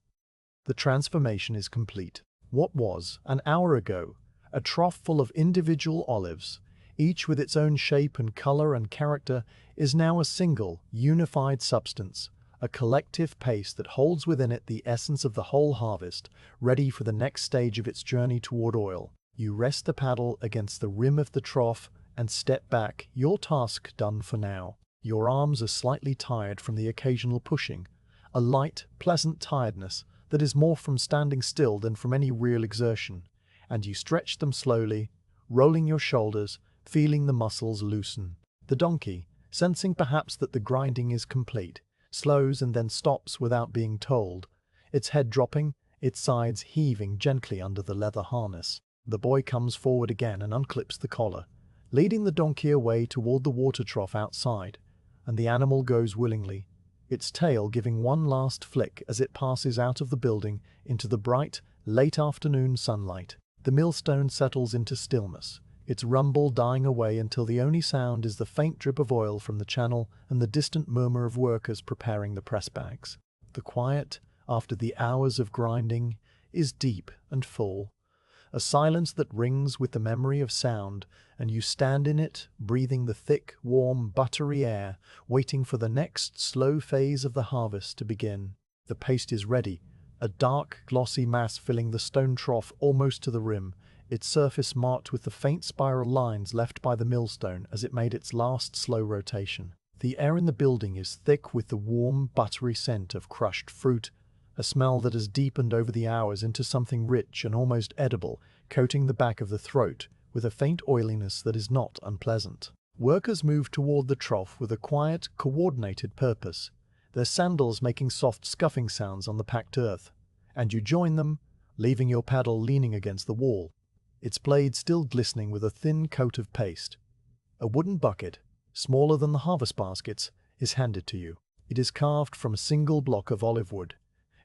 A: The transformation is complete. What was, an hour ago, a trough full of individual olives, each with its own shape and color and character, is now a single, unified substance, a collective paste that holds within it the essence of the whole harvest, ready for the next stage of its journey toward oil. You rest the paddle against the rim of the trough and step back, your task done for now. Your arms are slightly tired from the occasional pushing, a light, pleasant tiredness that is more from standing still than from any real exertion, and you stretch them slowly, rolling your shoulders, feeling the muscles loosen. The donkey, sensing perhaps that the grinding is complete, slows and then stops without being told, its head dropping, its sides heaving gently under the leather harness. The boy comes forward again and unclips the collar, leading the donkey away toward the water trough outside, and the animal goes willingly, its tail giving one last flick as it passes out of the building into the bright, late afternoon sunlight. The millstone settles into stillness, its rumble dying away until the only sound is the faint drip of oil from the channel and the distant murmur of workers preparing the press bags. The quiet, after the hours of grinding, is deep and full, a silence that rings with the memory of sound, and you stand in it, breathing the thick, warm, buttery air, waiting for the next slow phase of the harvest to begin. The paste is ready, a dark, glossy mass filling the stone trough almost to the rim, its surface marked with the faint spiral lines left by the millstone as it made its last slow rotation. The air in the building is thick with the warm, buttery scent of crushed fruit, a smell that has deepened over the hours into something rich and almost edible, coating the back of the throat with a faint oiliness that is not unpleasant. Workers move toward the trough with a quiet, coordinated purpose, their sandals making soft scuffing sounds on the packed earth, and you join them, leaving your paddle leaning against the wall, its blade still glistening with a thin coat of paste. A wooden bucket, smaller than the harvest baskets, is handed to you. It is carved from a single block of olive wood,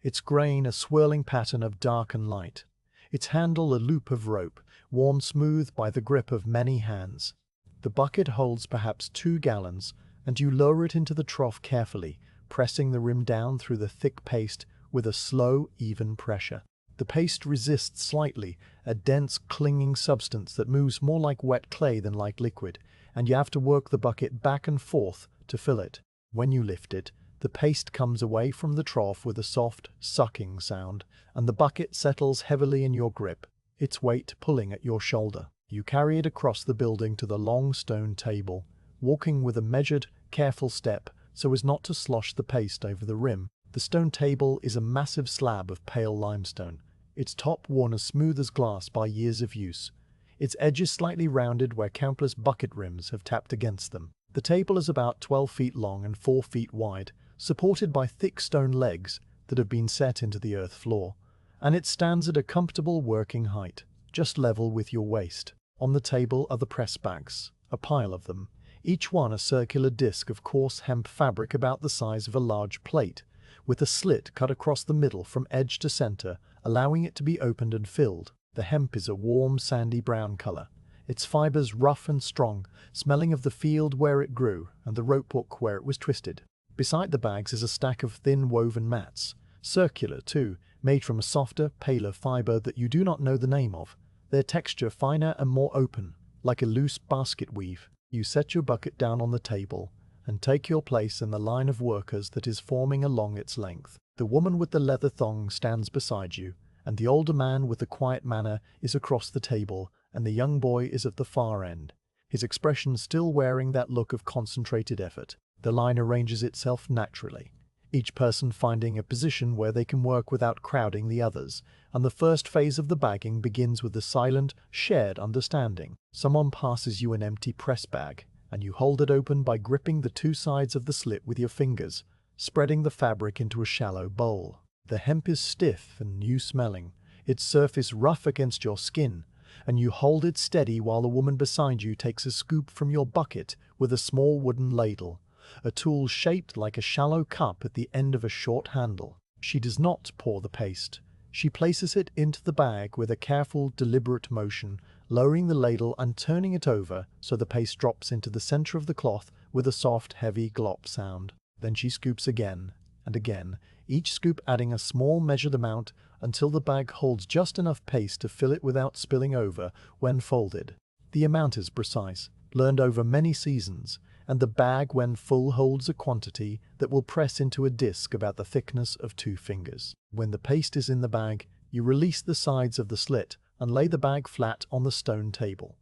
A: its grain a swirling pattern of dark and light, its handle a loop of rope, worn smooth by the grip of many hands. The bucket holds perhaps 2 gallons, and you lower it into the trough carefully, pressing the rim down through the thick paste with a slow, even pressure. The paste resists slightly, a dense, clinging substance that moves more like wet clay than like liquid, and you have to work the bucket back and forth to fill it. When you lift it, the paste comes away from the trough with a soft, sucking sound, and the bucket settles heavily in your grip, its weight pulling at your shoulder. You carry it across the building to the long stone table, walking with a measured, careful step so as not to slosh the paste over the rim. The stone table is a massive slab of pale limestone, its top worn as smooth as glass by years of use, its edges slightly rounded where countless bucket rims have tapped against them. The table is about 12 feet long and 4 feet wide, supported by thick stone legs that have been set into the earth floor, and it stands at a comfortable working height, just level with your waist. On the table are the press bags, a pile of them, each one a circular disc of coarse hemp fabric about the size of a large plate, with a slit cut across the middle from edge to center, allowing it to be opened and filled. The hemp is a warm, sandy brown color, its fibers rough and strong, smelling of the field where it grew and the rope hook where it was twisted. Beside the bags is a stack of thin woven mats, circular too, made from a softer, paler fiber that you do not know the name of, their texture finer and more open, like a loose basket weave. You set your bucket down on the table and take your place in the line of workers that is forming along its length. The woman with the leather thong stands beside you, and the older man with the quiet manner is across the table, and the young boy is at the far end, his expression still wearing that look of concentrated effort. The line arranges itself naturally, each person finding a position where they can work without crowding the others, and the first phase of the bagging begins with a silent, shared understanding. Someone passes you an empty press bag, and you hold it open by gripping the two sides of the slit with your fingers, spreading the fabric into a shallow bowl. The hemp is stiff and new-smelling, its surface rough against your skin, and you hold it steady while the woman beside you takes a scoop from your bucket with a small wooden ladle, a tool shaped like a shallow cup at the end of a short handle. She does not pour the paste. She places it into the bag with a careful, deliberate motion, lowering the ladle and turning it over so the paste drops into the center of the cloth with a soft, heavy glop sound. Then she scoops again and again, each scoop adding a small measured amount until the bag holds just enough paste to fill it without spilling over when folded. The amount is precise, learned over many seasons, and the bag when full holds a quantity that will press into a disc about the thickness of 2 fingers. When the paste is in the bag, you release the sides of the slit and lay the bag flat on the stone table.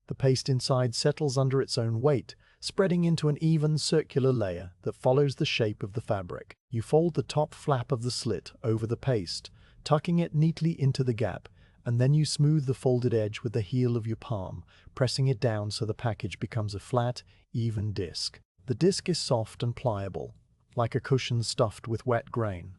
A: The paste inside settles under its own weight, spreading into an even circular layer that follows the shape of the fabric. You fold the top flap of the slit over the paste, tucking it neatly into the gap, and then you smooth the folded edge with the heel of your palm, pressing it down so the package becomes a flat, even disc. The disc is soft and pliable, like a cushion stuffed with wet grain,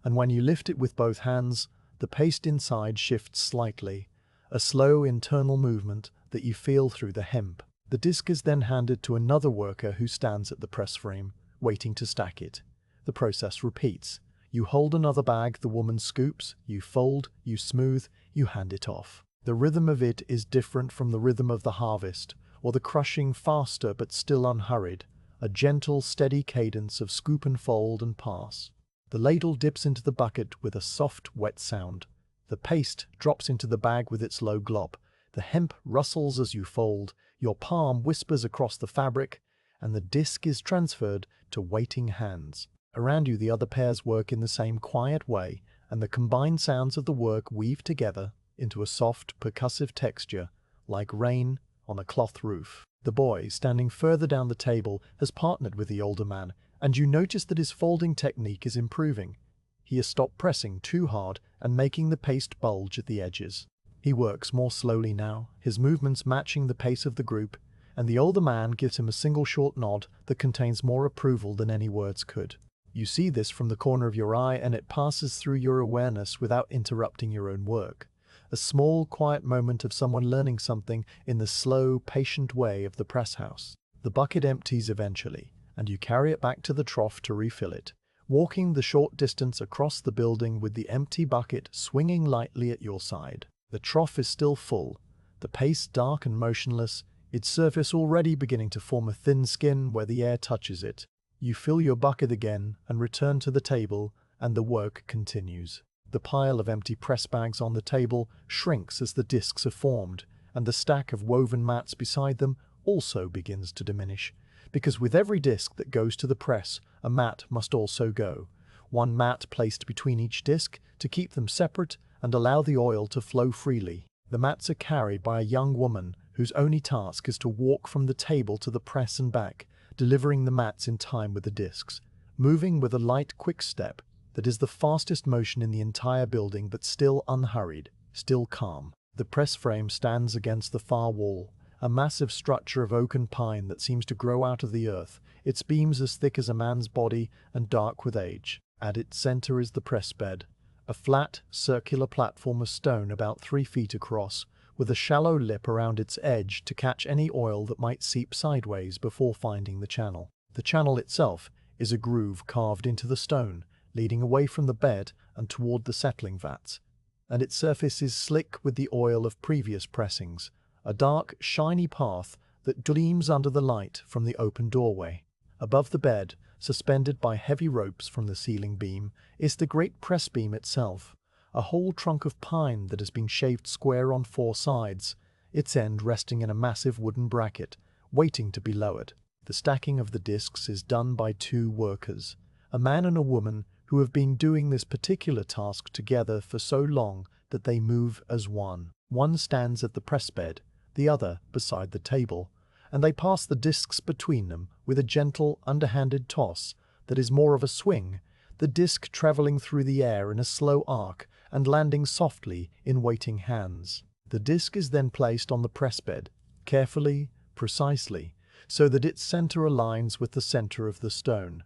A: and when you lift it with both hands, the paste inside shifts slightly, a slow internal movement that you feel through the hemp. The disc is then handed to another worker who stands at the press frame, waiting to stack it. The process repeats. You hold another bag, the woman scoops, you fold, you smooth, you hand it off. The rhythm of it is different from the rhythm of the harvest, or the crushing faster but still unhurried, a gentle, steady cadence of scoop and fold and pass. The ladle dips into the bucket with a soft, wet sound. The paste drops into the bag with its low glop. The hemp rustles as you fold, your palm whispers across the fabric, and the disc is transferred to waiting hands. Around you the other pairs work in the same quiet way, and the combined sounds of the work weave together into a soft, percussive texture, like rain on a cloth roof. The boy, standing further down the table, has partnered with the older man, and you notice that his folding technique is improving. He has stopped pressing too hard and making the paste bulge at the edges. He works more slowly now, his movements matching the pace of the group, and the older man gives him a single short nod that contains more approval than any words could. You see this from the corner of your eye, and it passes through your awareness without interrupting your own work. A small, quiet moment of someone learning something in the slow, patient way of the press house. The bucket empties eventually, and you carry it back to the trough to refill it, walking the short distance across the building with the empty bucket swinging lightly at your side. The trough is still full, the paste dark and motionless, its surface already beginning to form a thin skin where the air touches it. You fill your bucket again and return to the table, and the work continues. The pile of empty press bags on the table shrinks as the discs are formed, and the stack of woven mats beside them also begins to diminish, because with every disc that goes to the press, a mat must also go. One mat placed between each disc to keep them separate and allow the oil to flow freely. The mats are carried by a young woman whose only task is to walk from the table to the press and back, delivering the mats in time with the discs, moving with a light, quick step that is the fastest motion in the entire building, but still unhurried, still calm. The press frame stands against the far wall, a massive structure of oak and pine that seems to grow out of the earth, its beams as thick as a man's body and dark with age. At its center is the press bed, a flat, circular platform of stone about 3 feet across, with a shallow lip around its edge to catch any oil that might seep sideways before finding the channel. The channel itself is a groove carved into the stone, leading away from the bed and toward the settling vats, and its surface is slick with the oil of previous pressings, a dark, shiny path that gleams under the light from the open doorway. Above the bed, suspended by heavy ropes from the ceiling beam, is the great press beam itself, a whole trunk of pine that has been shaved square on 4 sides, its end resting in a massive wooden bracket, waiting to be lowered. The stacking of the discs is done by 2 workers, a man and a woman who have been doing this particular task together for so long that they move as one. One stands at the press bed, the other beside the table, and they pass the discs between them with a gentle, underhanded toss that is more of a swing, the disc traveling through the air in a slow arc and landing softly in waiting hands. The disc is then placed on the press bed, carefully, precisely, so that its center aligns with the center of the stone.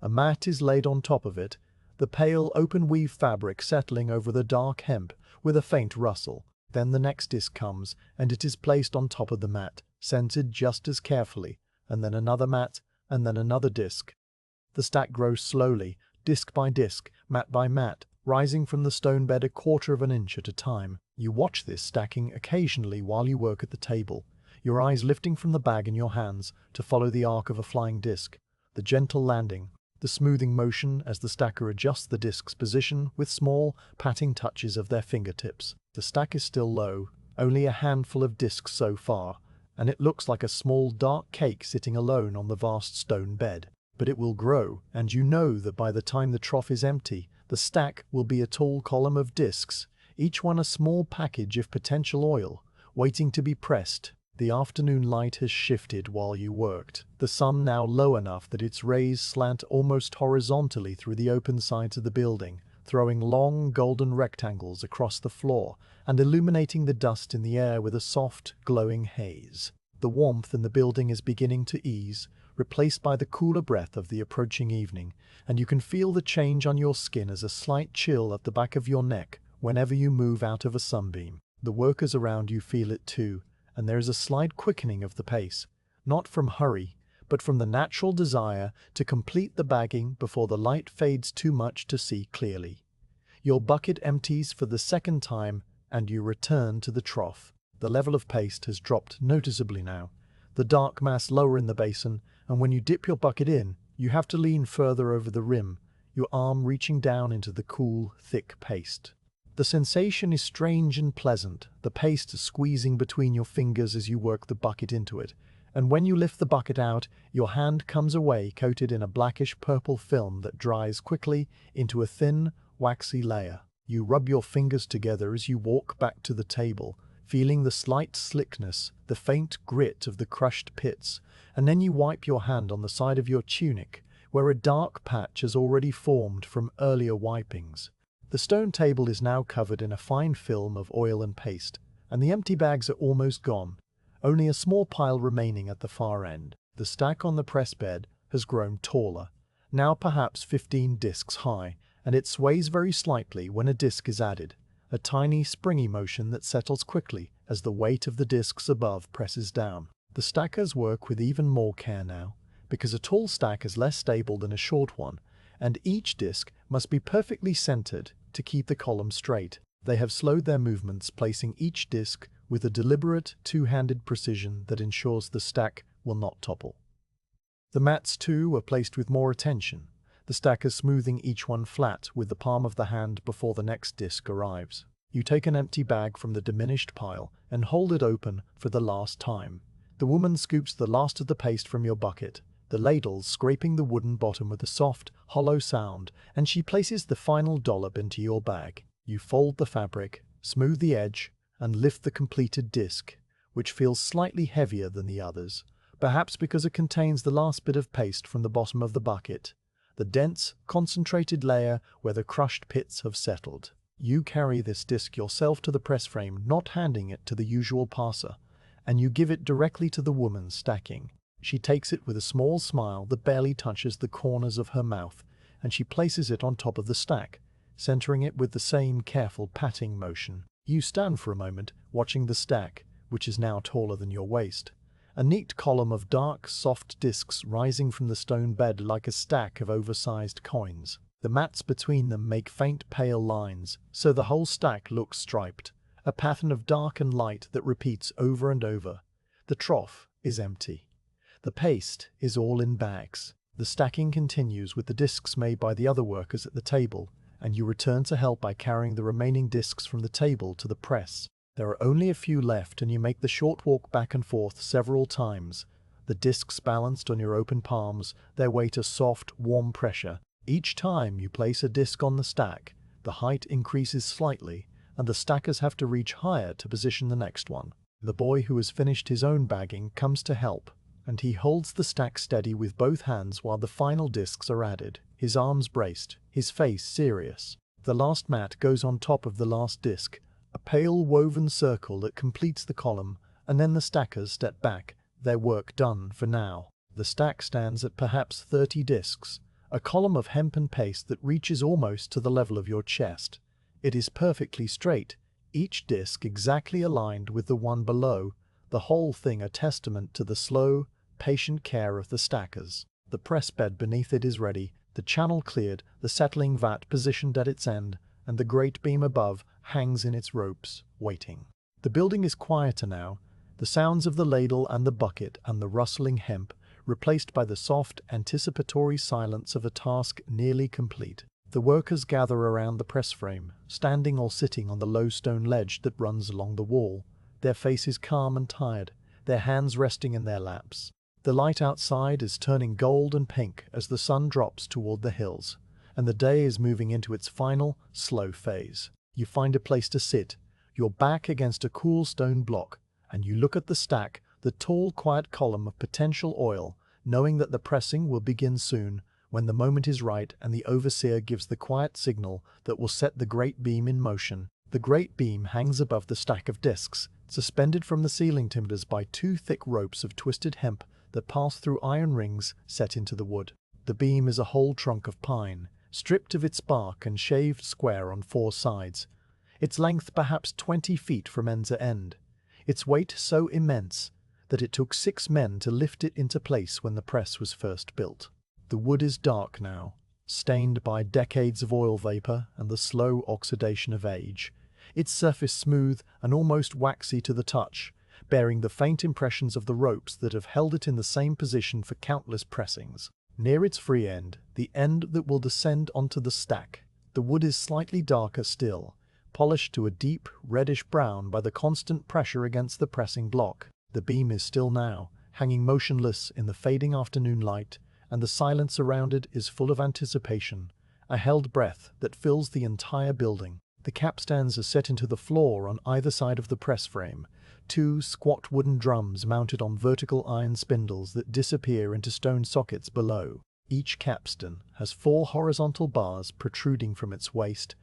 A: A mat is laid on top of it, the pale open-weave fabric settling over the dark hemp with a faint rustle. Then the next disc comes, and it is placed on top of the mat, centered just as carefully, and then another mat, and then another disc. The stack grows slowly, disc by disc, mat by mat, rising from the stone bed 1/4 of an inch at a time. You watch this stacking occasionally while you work at the table, your eyes lifting from the bag in your hands to follow the arc of a flying disc, the gentle landing, the smoothing motion as the stacker adjusts the disc's position with small, patting touches of their fingertips. The stack is still low, only a handful of discs so far, and it looks like a small dark cake sitting alone on the vast stone bed. But it will grow, and you know that by the time the trough is empty, the stack will be a tall column of discs, each one a small package of potential oil, waiting to be pressed. The afternoon light has shifted while you worked, the sun now low enough that its rays slant almost horizontally through the open sides of the building, throwing long golden rectangles across the floor and illuminating the dust in the air with a soft, glowing haze. The warmth in the building is beginning to ease, replaced by the cooler breath of the approaching evening, and you can feel the change on your skin as a slight chill at the back of your neck whenever you move out of a sunbeam. The workers around you feel it too, and there is a slight quickening of the pace, not from hurry, but from the natural desire to complete the bagging before the light fades too much to see clearly. Your bucket empties for the second time, and you return to the trough. The level of paste has dropped noticeably now, the dark mass lower in the basin, and when you dip your bucket in, you have to lean further over the rim, your arm reaching down into the cool, thick paste. The sensation is strange and pleasant, the paste squeezing between your fingers as you work the bucket into it, and when you lift the bucket out, your hand comes away coated in a blackish-purple film that dries quickly into a thin, waxy layer. You rub your fingers together as you walk back to the table, feeling the slight slickness, the faint grit of the crushed pits, and then you wipe your hand on the side of your tunic, where a dark patch has already formed from earlier wipings. The stone table is now covered in a fine film of oil and paste, and the empty bags are almost gone, only a small pile remaining at the far end. The stack on the press bed has grown taller, now perhaps 15 discs high, and it sways very slightly when a disc is added, a tiny springy motion that settles quickly as the weight of the discs above presses down. The stackers work with even more care now, because a tall stack is less stable than a short one, and each disc must be perfectly centered to keep the column straight. They have slowed their movements, placing each disc with a deliberate, two-handed precision that ensures the stack will not topple. The mats, too, were placed with more attention, the stacker smoothing each one flat with the palm of the hand before the next disc arrives. You take an empty bag from the diminished pile and hold it open for the last time. The woman scoops the last of the paste from your bucket, the ladle scraping the wooden bottom with a soft, hollow sound, and she places the final dollop into your bag. You fold the fabric, smooth the edge, and lift the completed disc, which feels slightly heavier than the others, perhaps because it contains the last bit of paste from the bottom of the bucket, the dense, concentrated layer where the crushed pits have settled. You carry this disc yourself to the press frame, not handing it to the usual passer, and you give it directly to the woman stacking. She takes it with a small smile that barely touches the corners of her mouth, and she places it on top of the stack, centering it with the same careful patting motion. You stand for a moment, watching the stack, which is now taller than your waist. A neat column of dark, soft discs rising from the stone bed like a stack of oversized coins. The mats between them make faint pale lines, so the whole stack looks striped, a pattern of dark and light that repeats over and over. The trough is empty. The paste is all in bags. The stacking continues with the discs made by the other workers at the table, and you return to help by carrying the remaining discs from the table to the press. There are only a few left, and you make the short walk back and forth several times, the discs balanced on your open palms, their weight a soft, warm pressure. Each time you place a disc on the stack, the height increases slightly, and the stackers have to reach higher to position the next one. The boy who has finished his own bagging comes to help, and he holds the stack steady with both hands while the final discs are added, his arms braced, his face serious. The last mat goes on top of the last disc, a pale woven circle that completes the column, and then the stackers step back, their work done for now. The stack stands at perhaps 30 discs, a column of hempen paste that reaches almost to the level of your chest. It is perfectly straight, each disc exactly aligned with the one below, the whole thing a testament to the slow, patient care of the stackers. The press bed beneath it is ready, the channel cleared, the settling vat positioned at its end, and the great beam above hangs in its ropes, waiting. The building is quieter now, the sounds of the ladle and the bucket and the rustling hemp replaced by the soft, anticipatory silence of a task nearly complete. The workers gather around the press frame, standing or sitting on the low stone ledge that runs along the wall, their faces calm and tired, their hands resting in their laps. The light outside is turning gold and pink as the sun drops toward the hills, and the day is moving into its final, slow phase. You find a place to sit, your back against a cool stone block, and you look at the stack, the tall, quiet column of potential oil, knowing that the pressing will begin soon, when the moment is right and the overseer gives the quiet signal that will set the great beam in motion. The great beam hangs above the stack of discs, suspended from the ceiling timbers by two thick ropes of twisted hemp that pass through iron rings set into the wood. The beam is a whole trunk of pine, stripped of its bark and shaved square on four sides, its length perhaps 20 feet from end to end, its weight so immense that it took 6 men to lift it into place when the press was first built. The wood is dark now, stained by decades of oil vapor and the slow oxidation of age, its surface smooth and almost waxy to the touch, bearing the faint impressions of the ropes that have held it in the same position for countless pressings. Near its free end, the end that will descend onto the stack, the wood is slightly darker still, polished to a deep, reddish brown by the constant pressure against the pressing block. The beam is still now, hanging motionless in the fading afternoon light, and the silence around it is full of anticipation, a held breath that fills the entire building. The capstans are set into the floor on either side of the press frame, two squat wooden drums mounted on vertical iron spindles that disappear into stone sockets below. Each capstan has 4 horizontal bars protruding from its waist,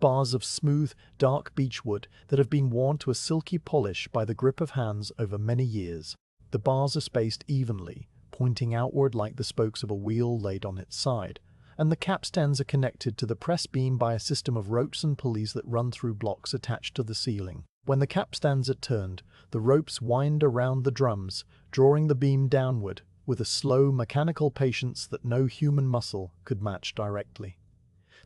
A: bars of smooth, dark beechwood that have been worn to a silky polish by the grip of hands over many years. The bars are spaced evenly, pointing outward like the spokes of a wheel laid on its side, and the capstans are connected to the press beam by a system of ropes and pulleys that run through blocks attached to the ceiling. When the capstans are turned, the ropes wind around the drums, drawing the beam downward with a slow, mechanical patience that no human muscle could match directly.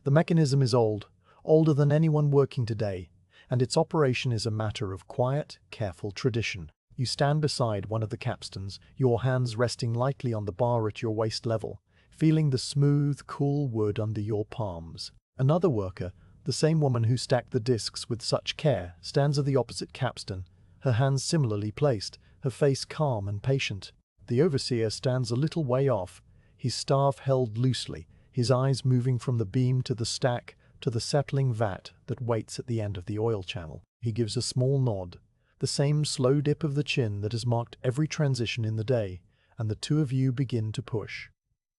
A: The mechanism is old, older than anyone working today, and its operation is a matter of quiet, careful tradition. You stand beside one of the capstans, your hands resting lightly on the bar at your waist level, feeling the smooth, cool wood under your palms. Another worker, the same woman who stacked the discs with such care, stands at the opposite capstan, her hands similarly placed, her face calm and patient. The overseer stands a little way off, his staff held loosely, his eyes moving from the beam to the stack to the settling vat that waits at the end of the oil channel. He gives a small nod, the same slow dip of the chin that has marked every transition in the day, and the two of you begin to push.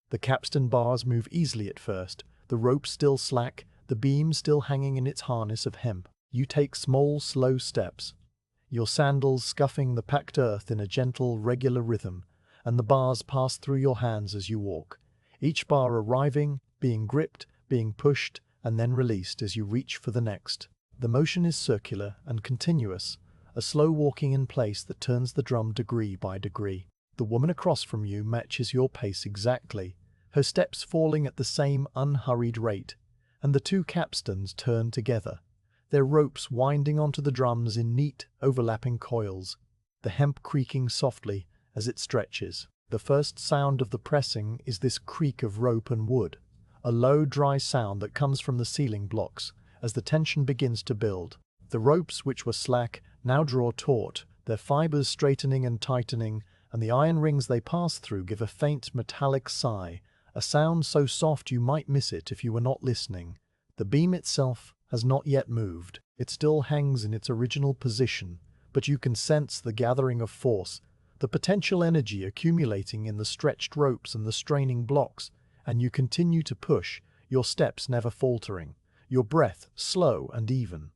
A: The capstan bars move easily at first, the rope still slack, the beam still hanging in its harness of hemp. You take small, slow steps. your sandals scuffing the packed earth in a gentle, regular rhythm, and the bars pass through your hands as you walk, each bar arriving, being gripped, being pushed, and then released as you reach for the next. The motion is circular and continuous, a slow walking in place that turns the drum degree by degree. The woman across from you matches your pace exactly, her steps falling at the same unhurried rate, and the two capstans turn together, their ropes winding onto the drums in neat, overlapping coils, the hemp creaking softly as it stretches. The first sound of the pressing is this creak of rope and wood, a low, dry sound that comes from the ceiling blocks as the tension begins to build. The ropes, which were slack, now draw taut, their fibers straightening and tightening, and the iron rings they pass through give a faint metallic sigh, a sound so soft you might miss it if you were not listening. The beam itself has not yet moved. It still hangs in its original position, but you can sense the gathering of force, the potential energy accumulating in the stretched ropes and the straining blocks, and you continue to push, your steps never faltering, your breath slow and even.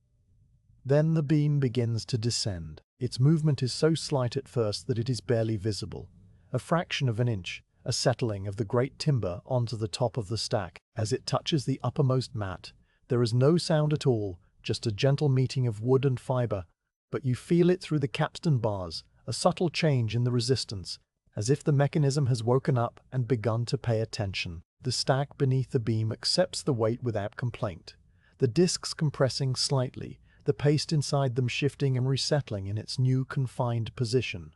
A: Then the beam begins to descend. Its movement is so slight at first that it is barely visible. A fraction of an inch, a settling of the great timber onto the top of the stack. As it touches the uppermost mat, there is no sound at all, just a gentle meeting of wood and fiber, but you feel it through the capstan bars, a subtle change in the resistance, as if the mechanism has woken up and begun to pay attention. The stack beneath the beam accepts the weight without complaint, the discs compressing slightly, the paste inside them shifting and resettling in its new confined position.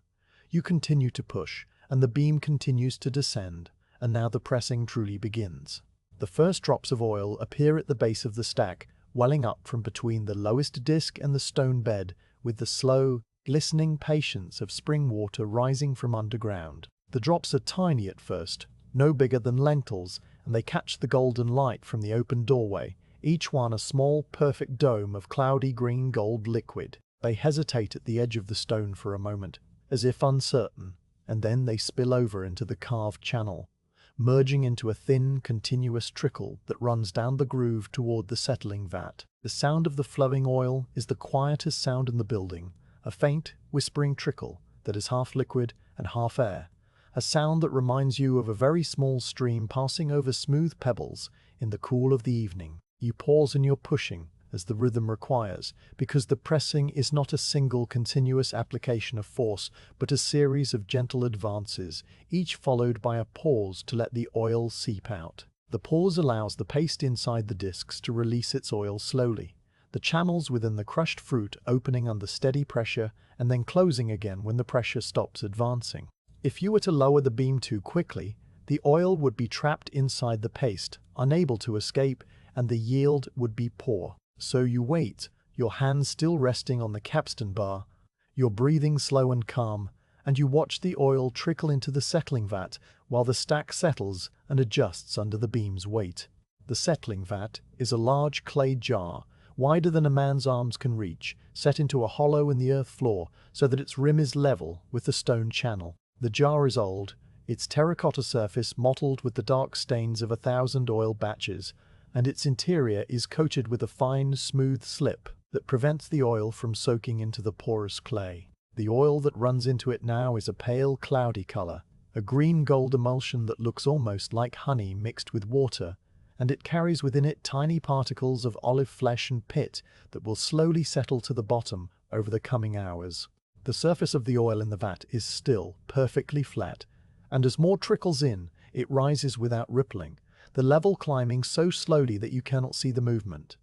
A: You continue to push, and the beam continues to descend, and now the pressing truly begins. The first drops of oil appear at the base of the stack, welling up from between the lowest disc and the stone bed, with the slow, glistening patience of spring water rising from underground. The drops are tiny at first, no bigger than lentils, and they catch the golden light from the open doorway, each one a small, perfect dome of cloudy green-gold liquid. They hesitate at the edge of the stone for a moment, as if uncertain, and then they spill over into the carved channel, merging into a thin, continuous trickle that runs down the groove toward the settling vat. The sound of the flowing oil is the quietest sound in the building, a faint, whispering trickle that is half liquid and half air, a sound that reminds you of a very small stream passing over smooth pebbles in the cool of the evening. You pause in your pushing, as the rhythm requires, because the pressing is not a single continuous application of force, but a series of gentle advances, each followed by a pause to let the oil seep out. The pause allows the paste inside the discs to release its oil slowly, the channels within the crushed fruit opening under steady pressure and then closing again when the pressure stops advancing. If you were to lower the beam too quickly, the oil would be trapped inside the paste, unable to escape, and the yield would be poor. So you wait, your hands still resting on the capstan bar, your breathing slow and calm, and you watch the oil trickle into the settling vat while the stack settles and adjusts under the beam's weight. The settling vat is a large clay jar, wider than a man's arms can reach, set into a hollow in the earth floor so that its rim is level with the stone channel. The jar is old, its terracotta surface mottled with the dark stains of 1,000 oil batches, and its interior is coated with a fine, smooth slip that prevents the oil from soaking into the porous clay. The oil that runs into it now is a pale, cloudy color, a green-gold emulsion that looks almost like honey mixed with water, and it carries within it tiny particles of olive flesh and pit that will slowly settle to the bottom over the coming hours. The surface of the oil in the vat is still perfectly flat, and as more trickles in, it rises without rippling, the level climbing so slowly that you cannot see the movement.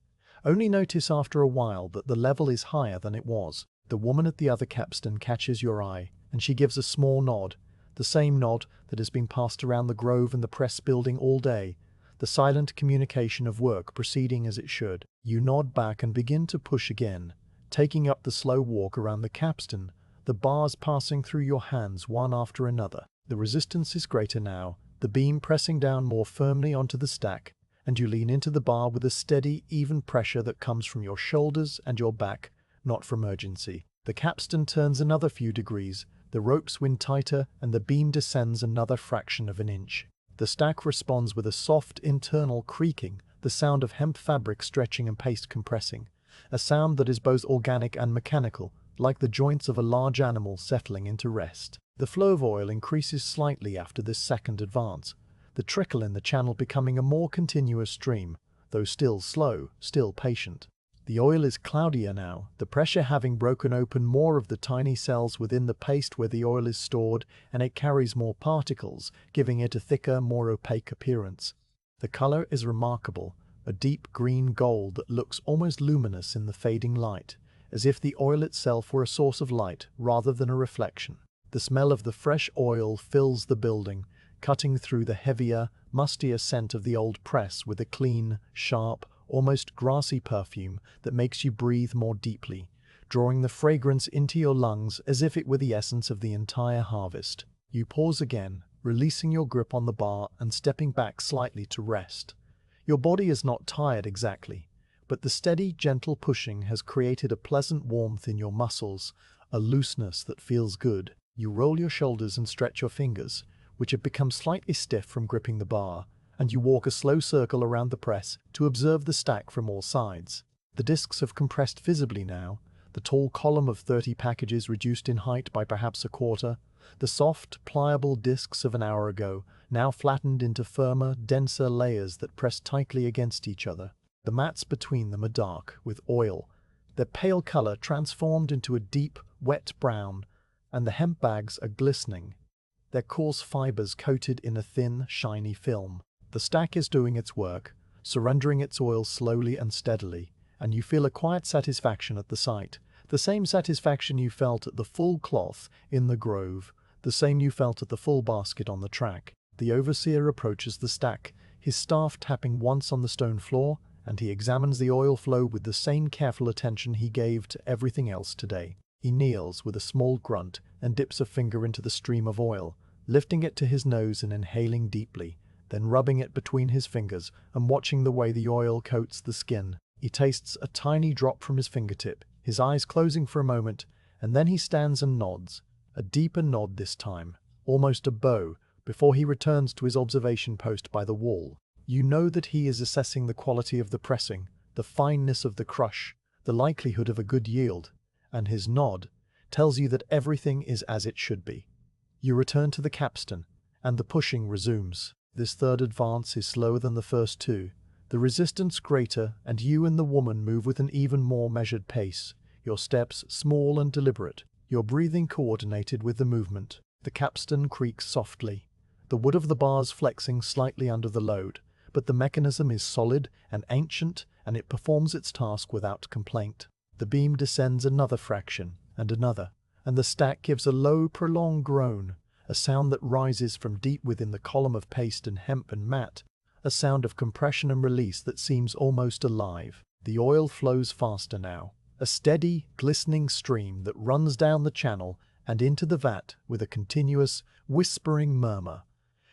A: Only notice after a while that the level is higher than it was. The woman at the other capstan catches your eye, and she gives a small nod, the same nod that has been passed around the grove and the press building all day, the silent communication of work proceeding as it should. You nod back and begin to push again, taking up the slow walk around the capstan, the bars passing through your hands one after another. The resistance is greater now, the beam pressing down more firmly onto the stack, and you lean into the bar with a steady, even pressure that comes from your shoulders and your back, not from urgency. The capstan turns another few degrees, the ropes wind tighter, and the beam descends another fraction of an inch. The stack responds with a soft internal creaking, the sound of hemp fabric stretching and paste compressing, a sound that is both organic and mechanical, like the joints of a large animal settling into rest. The flow of oil increases slightly after this second advance, the trickle in the channel becoming a more continuous stream, though still slow, still patient. The oil is cloudier now, the pressure having broken open more of the tiny cells within the paste where the oil is stored, and it carries more particles, giving it a thicker, more opaque appearance. The color is remarkable, a deep green gold that looks almost luminous in the fading light, as if the oil itself were a source of light rather than a reflection. The smell of the fresh oil fills the building, cutting through the heavier, mustier scent of the old press with a clean, sharp, almost grassy perfume that makes you breathe more deeply, drawing the fragrance into your lungs as if it were the essence of the entire harvest. You pause again, releasing your grip on the bar and stepping back slightly to rest. Your body is not tired exactly, but the steady, gentle pushing has created a pleasant warmth in your muscles, a looseness that feels good. You roll your shoulders and stretch your fingers, which have become slightly stiff from gripping the bar, and you walk a slow circle around the press to observe the stack from all sides. The discs have compressed visibly now, the tall column of 30 packages reduced in height by perhaps a quarter, the soft, pliable discs of an hour ago, now flattened into firmer, denser layers that press tightly against each other. The mats between them are dark, with oil, their pale color transformed into a deep, wet brown, and the hemp bags are glistening, their coarse fibers coated in a thin, shiny film. The stack is doing its work, surrendering its oil slowly and steadily, and you feel a quiet satisfaction at the sight, the same satisfaction you felt at the full cloth in the grove, the same you felt at the full basket on the track. The overseer approaches the stack, his staff tapping once on the stone floor, and he examines the oil flow with the same careful attention he gave to everything else today. He kneels with a small grunt and dips a finger into the stream of oil, lifting it to his nose and inhaling deeply, then rubbing it between his fingers and watching the way the oil coats the skin. He tastes a tiny drop from his fingertip, his eyes closing for a moment, and then he stands and nods, a deeper nod this time, almost a bow, before he returns to his observation post by the wall. You know that he is assessing the quality of the pressing, the fineness of the crush, the likelihood of a good yield, and his nod tells you that everything is as it should be. You return to the capstan, and the pushing resumes. This third advance is slower than the first two, the resistance greater, and you and the woman move with an even more measured pace, your steps small and deliberate, your breathing coordinated with the movement. The capstan creaks softly, the wood of the bars flexing slightly under the load, but the mechanism is solid and ancient, and it performs its task without complaint. The beam descends another fraction, and another, and the stack gives a low, prolonged groan, a sound that rises from deep within the column of paste and hemp and mat, a sound of compression and release that seems almost alive. The oil flows faster now, a steady, glistening stream that runs down the channel and into the vat with a continuous, whispering murmur,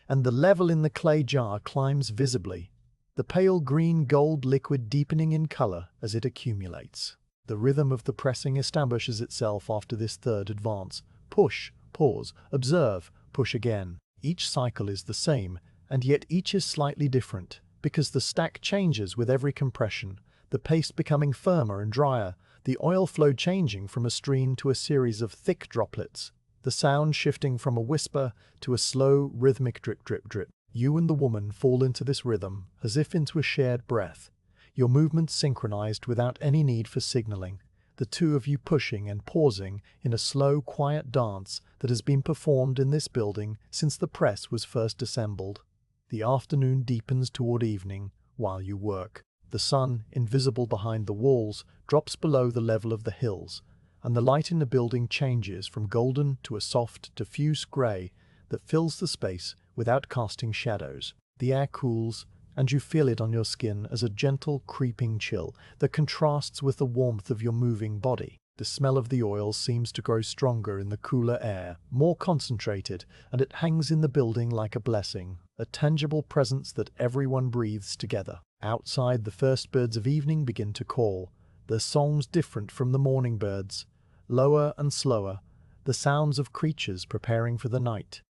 A: and the level in the clay jar climbs visibly, the pale green gold liquid deepening in color as it accumulates. The rhythm of the pressing establishes itself after this third advance. Push, pause, observe, push again. Each cycle is the same, and yet each is slightly different, because the stack changes with every compression, the paste becoming firmer and drier, the oil flow changing from a stream to a series of thick droplets, the sound shifting from a whisper to a slow, rhythmic drip, drip, drip. You and the woman fall into this rhythm, as if into a shared breath, your movements synchronized without any need for signaling, the two of you pushing and pausing in a slow, quiet dance that has been performed in this building since the press was first assembled. The afternoon deepens toward evening while you work. The sun, invisible behind the walls, drops below the level of the hills, and the light in the building changes from golden to a soft, diffuse gray that fills the space without casting shadows. The air cools, and you feel it on your skin as a gentle, creeping chill that contrasts with the warmth of your moving body. The smell of the oil seems to grow stronger in the cooler air, more concentrated, and it hangs in the building like a blessing, a tangible presence that everyone breathes together. Outside, the first birds of evening begin to call, their songs different from the morning birds, lower and slower, the sounds of creatures preparing for the night.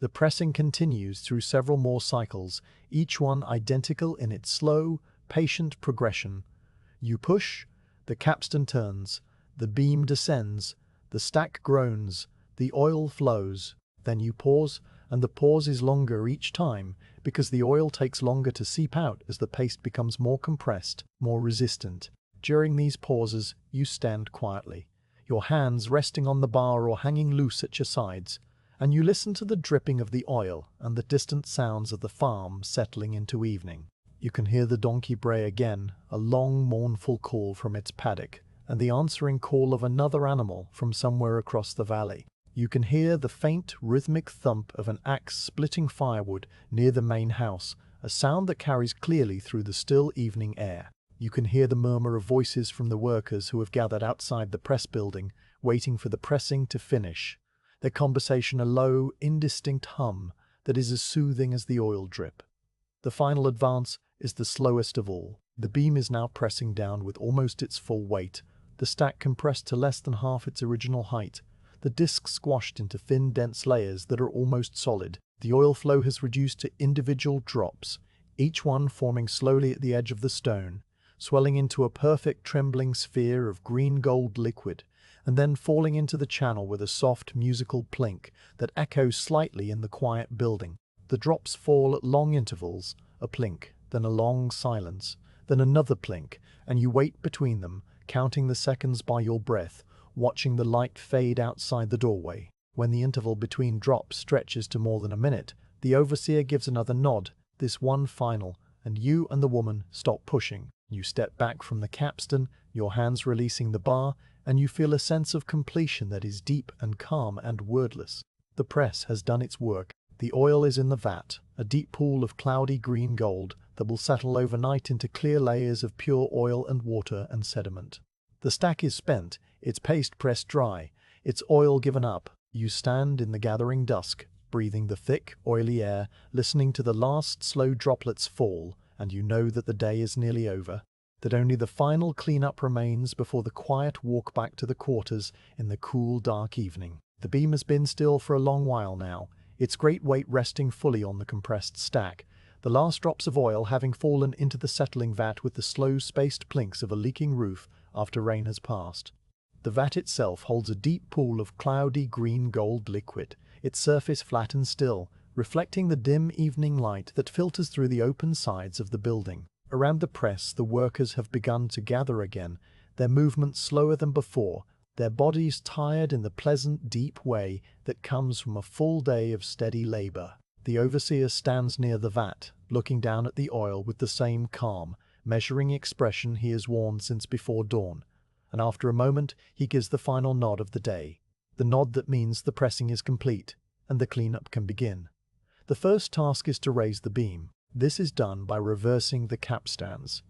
A: The pressing continues through several more cycles, each one identical in its slow, patient progression. You push, the capstan turns, The beam descends, the stack groans, the oil flows. Then you pause, and the pause is longer each time because the oil takes longer to seep out as the paste becomes more compressed, more resistant. During these pauses, you stand quietly, your hands resting on the bar or hanging loose at your sides, and you listen to the dripping of the oil and the distant sounds of the farm settling into evening. You can hear the donkey bray again, a long, mournful call from its paddock, and the answering call of another animal from somewhere across the valley. You can hear the faint, rhythmic thump of an axe splitting firewood near the main house, a sound that carries clearly through the still evening air. You can hear the murmur of voices from the workers who have gathered outside the press building, waiting for the pressing to finish. Their conversation a low, indistinct hum that is as soothing as the oil drip. The final advance is the slowest of all. The beam is now pressing down with almost its full weight, the stack compressed to less than half its original height, the disc squashed into thin, dense layers that are almost solid. The oil flow has reduced to individual drops, each one forming slowly at the edge of the stone, swelling into a perfect trembling sphere of green-gold liquid, and then falling into the channel with a soft musical plink that echoes slightly in the quiet building. The drops fall at long intervals, a plink, then a long silence, then another plink, and you wait between them, counting the seconds by your breath, watching the light fade outside the doorway. When the interval between drops stretches to more than a minute, the overseer gives another nod, this one final, and you and the woman stop pushing. You step back from the capstan, your hands releasing the bar, and you feel a sense of completion that is deep and calm and wordless. The press has done its work. The oil is in the vat, a deep pool of cloudy green gold that will settle overnight into clear layers of pure oil and water and sediment. The stack is spent, its paste pressed dry, its oil given up. You stand in the gathering dusk, breathing the thick, oily air, listening to the last slow droplets fall, and you know that the day is nearly over, that only the final clean-up remains before the quiet walk back to the quarters in the cool, dark evening. The beam has been still for a long while now, its great weight resting fully on the compressed stack, the last drops of oil having fallen into the settling vat with the slow, spaced plinks of a leaking roof after rain has passed. The vat itself holds a deep pool of cloudy green-gold liquid, its surface flat and still, reflecting the dim evening light that filters through the open sides of the building. Around the press, the workers have begun to gather again, their movements slower than before, their bodies tired in the pleasant, deep way that comes from a full day of steady labor. The overseer stands near the vat, looking down at the oil with the same calm, measuring expression he has worn since before dawn, and after a moment he gives the final nod of the day, the nod that means the pressing is complete and the cleanup can begin. The first task is to raise the beam. This is done by reversing the capstans,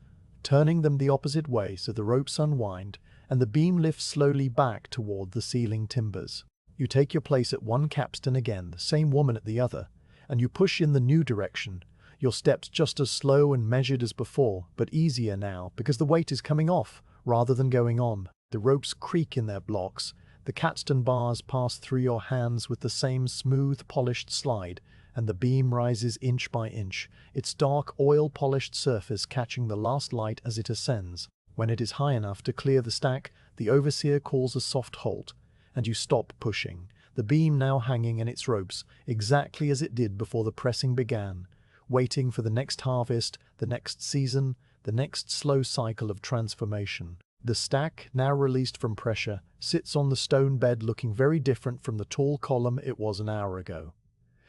A: turning them the opposite way so the ropes unwind and the beam lifts slowly back toward the ceiling timbers. You take your place at one capstan again, the same woman at the other, and you push in the new direction, your steps just as slow and measured as before, but easier now because the weight is coming off rather than going on. The ropes creak in their blocks, the capstan bars pass through your hands with the same smooth, polished slide, and the beam rises inch by inch, its dark, oil-polished surface catching the last light as it ascends. When it is high enough to clear the stack, the overseer calls a soft halt, and you stop pushing, the beam now hanging in its ropes, exactly as it did before the pressing began, waiting for the next harvest, the next season, the next slow cycle of transformation. The stack, now released from pressure, sits on the stone bed looking very different from the tall column it was an hour ago.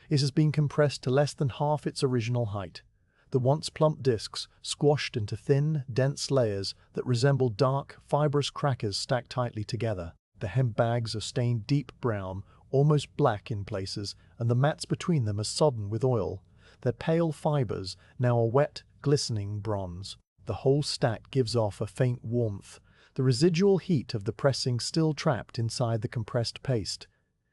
A: It has been compressed to less than half its original height. The once plump discs squashed into thin, dense layers that resemble dark, fibrous crackers stacked tightly together. The hemp bags are stained deep brown, almost black in places, and the mats between them are sodden with oil, their pale fibers now a wet, glistening bronze. The whole stack gives off a faint warmth, the residual heat of the pressing still trapped inside the compressed paste.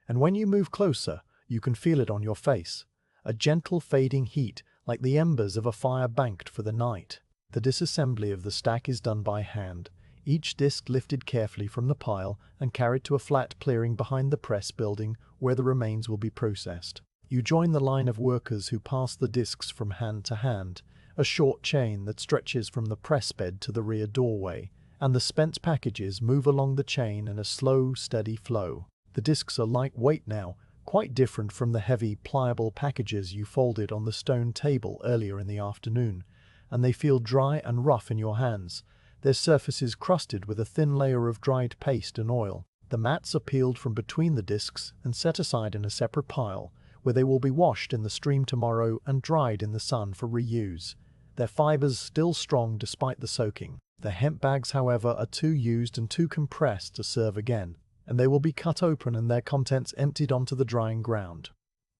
A: And when you move closer, you can feel it on your face, a gentle fading heat like the embers of a fire banked for the night. The disassembly of the stack is done by hand, each disc lifted carefully from the pile and carried to a flat clearing behind the press building where the remains will be processed. You join the line of workers who pass the discs from hand to hand, a short chain that stretches from the press bed to the rear doorway, and the spent packages move along the chain in a slow, steady flow. The discs are lightweight now, quite different from the heavy, pliable packages you folded on the stone table earlier in the afternoon, and they feel dry and rough in your hands, their surfaces crusted with a thin layer of dried paste and oil. The mats are peeled from between the discs and set aside in a separate pile, where they will be washed in the stream tomorrow and dried in the sun for reuse. Their fibers still strong despite the soaking. The hemp bags, however, are too used and too compressed to serve again, and they will be cut open and their contents emptied onto the drying ground.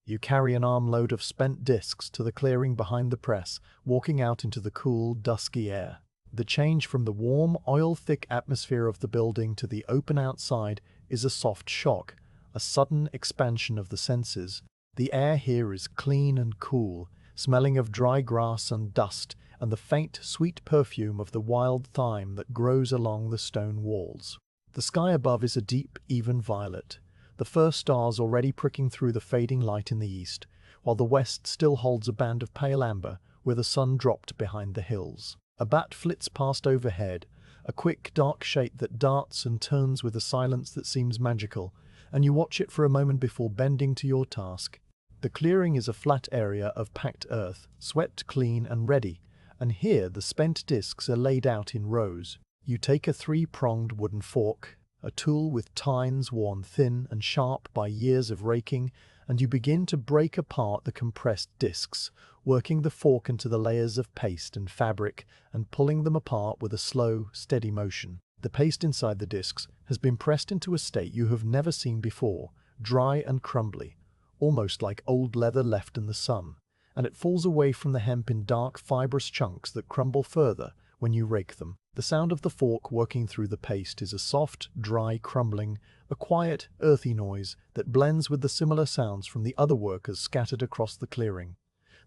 A: You carry an armload of spent discs to the clearing behind the press, walking out into the cool, dusky air. The change from the warm, oil-thick atmosphere of the building to the open outside is a soft shock, a sudden expansion of the senses. The air here is clean and cool, smelling of dry grass and dust, and the faint, sweet perfume of the wild thyme that grows along the stone walls. The sky above is a deep, even violet, the first stars already pricking through the fading light in the east, while the west still holds a band of pale amber where the sun dropped behind the hills. A bat flits past overhead, a quick, dark shape that darts and turns with a silence that seems magical, and you watch it for a moment before bending to your task. The clearing is a flat area of packed earth, swept clean and ready, and here the spent discs are laid out in rows. You take a three-pronged wooden fork, a tool with tines worn thin and sharp by years of raking, and you begin to break apart the compressed discs, working the fork into the layers of paste and fabric and pulling them apart with a slow, steady motion. The paste inside the discs has been pressed into a state you have never seen before, dry and crumbly, almost like old leather left in the sun, and it falls away from the hemp in dark, fibrous chunks that crumble further when you rake them. The sound of the fork working through the paste is a soft, dry crumbling, a quiet, earthy noise that blends with the similar sounds from the other workers scattered across the clearing.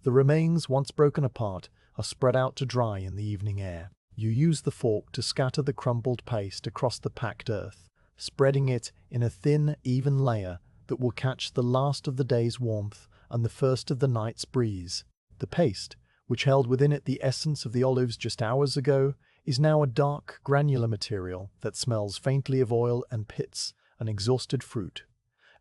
A: The remains, once broken apart, are spread out to dry in the evening air. You use the fork to scatter the crumbled paste across the packed earth, spreading it in a thin, even layer that will catch the last of the day's warmth and the first of the night's breeze. The paste, which held within it the essence of the olives just hours ago, is now a dark, granular material that smells faintly of oil and pits and exhausted fruit.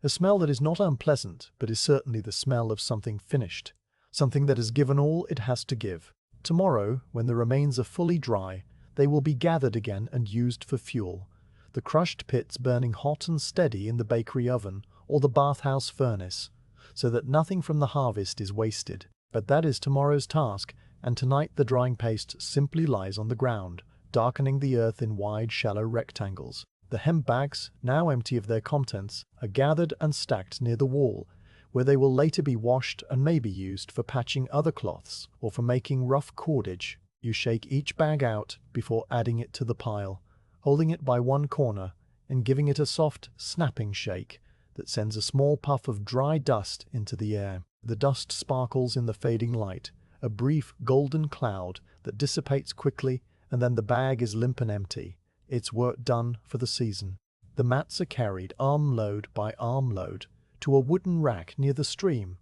A: A smell that is not unpleasant, but is certainly the smell of something finished, something that has given all it has to give. Tomorrow, when the remains are fully dry, they will be gathered again and used for fuel, the crushed pits burning hot and steady in the bakery oven or the bathhouse furnace, so that nothing from the harvest is wasted. But that is tomorrow's task, and tonight the drying paste simply lies on the ground, darkening the earth in wide, shallow rectangles. The hemp bags, now empty of their contents, are gathered and stacked near the wall, where they will later be washed and may be used for patching other cloths or for making rough cordage. You shake each bag out before adding it to the pile, holding it by one corner and giving it a soft, snapping shake that sends a small puff of dry dust into the air. The dust sparkles in the fading light, a brief golden cloud that dissipates quickly, and then the bag is limp and empty, its work done for the season. The mats are carried armload by armload to a wooden rack near the stream,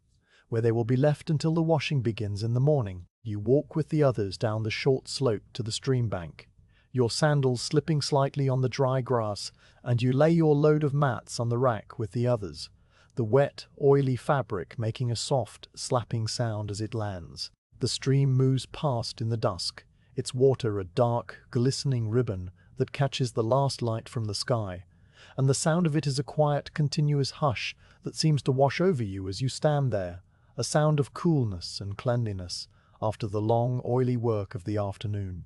A: where they will be left until the washing begins in the morning. You walk with the others down the short slope to the stream bank, your sandals slipping slightly on the dry grass, and you lay your load of mats on the rack with the others, the wet, oily fabric making a soft, slapping sound as it lands. The stream moves past in the dusk, its water a dark, glistening ribbon that catches the last light from the sky, and the sound of it is a quiet, continuous hush that seems to wash over you as you stand there, a sound of coolness and cleanliness after the long, oily work of the afternoon.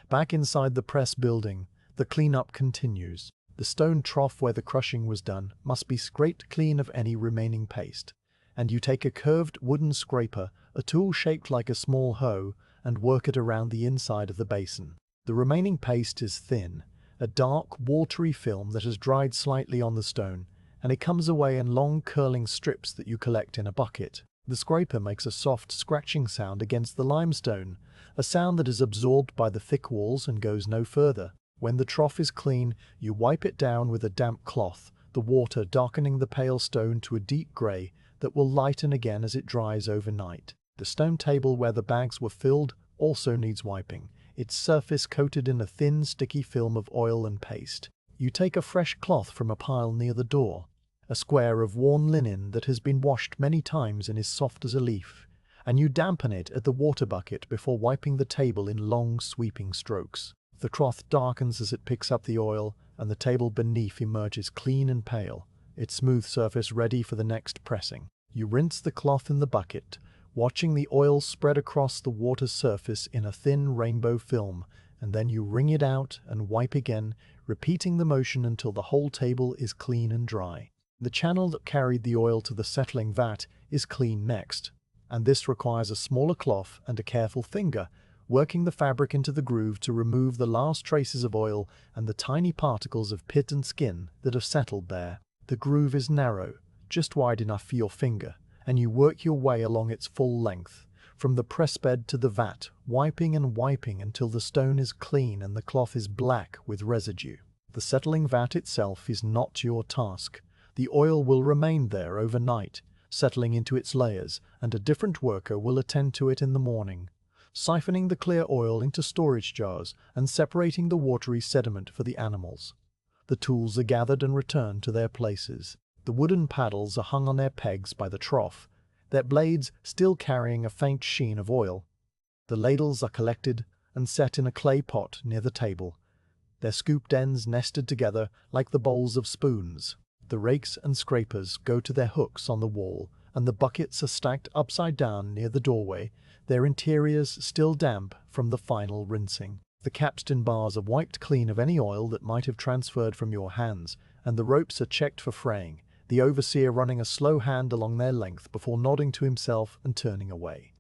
A: Back inside the press building, the cleanup continues. The stone trough where the crushing was done must be scraped clean of any remaining paste, and you take a curved wooden scraper, a tool shaped like a small hoe, and work it around the inside of the basin. The remaining paste is thin, a dark, watery film that has dried slightly on the stone, and it comes away in long curling strips that you collect in a bucket. The scraper makes a soft scratching sound against the limestone, a sound that is absorbed by the thick walls and goes no further. When the trough is clean, you wipe it down with a damp cloth, the water darkening the pale stone to a deep grey that will lighten again as it dries overnight. The stone table where the bags were filled also needs wiping, its surface coated in a thin, sticky film of oil and paste. You take a fresh cloth from a pile near the door, a square of worn linen that has been washed many times and is soft as a leaf, and you dampen it at the water bucket before wiping the table in long, sweeping strokes. The cloth darkens as it picks up the oil, and the table beneath emerges clean and pale, its smooth surface ready for the next pressing. You rinse the cloth in the bucket, watching the oil spread across the water's surface in a thin rainbow film, and then you wring it out and wipe again, repeating the motion until the whole table is clean and dry. The channel that carried the oil to the settling vat is clean next, and this requires a smaller cloth and a careful finger, working the fabric into the groove to remove the last traces of oil and the tiny particles of pit and skin that have settled there. The groove is narrow, just wide enough for your finger, and you work your way along its full length, from the press bed to the vat, wiping and wiping until the stone is clean and the cloth is black with residue. The settling vat itself is not your task. The oil will remain there overnight, settling into its layers, and a different worker will attend to it in the morning, siphoning the clear oil into storage jars and separating the watery sediment for the animals. The tools are gathered and returned to their places. The wooden paddles are hung on their pegs by the trough, their blades still carrying a faint sheen of oil. The ladles are collected and set in a clay pot near the table, their scooped ends nested together like the bowls of spoons. The rakes and scrapers go to their hooks on the wall, and the buckets are stacked upside down near the doorway, their interiors still damp from the final rinsing. The capstan bars are wiped clean of any oil that might have transferred from your hands, and the ropes are checked for fraying, the overseer running a slow hand along their length before nodding to himself and turning away.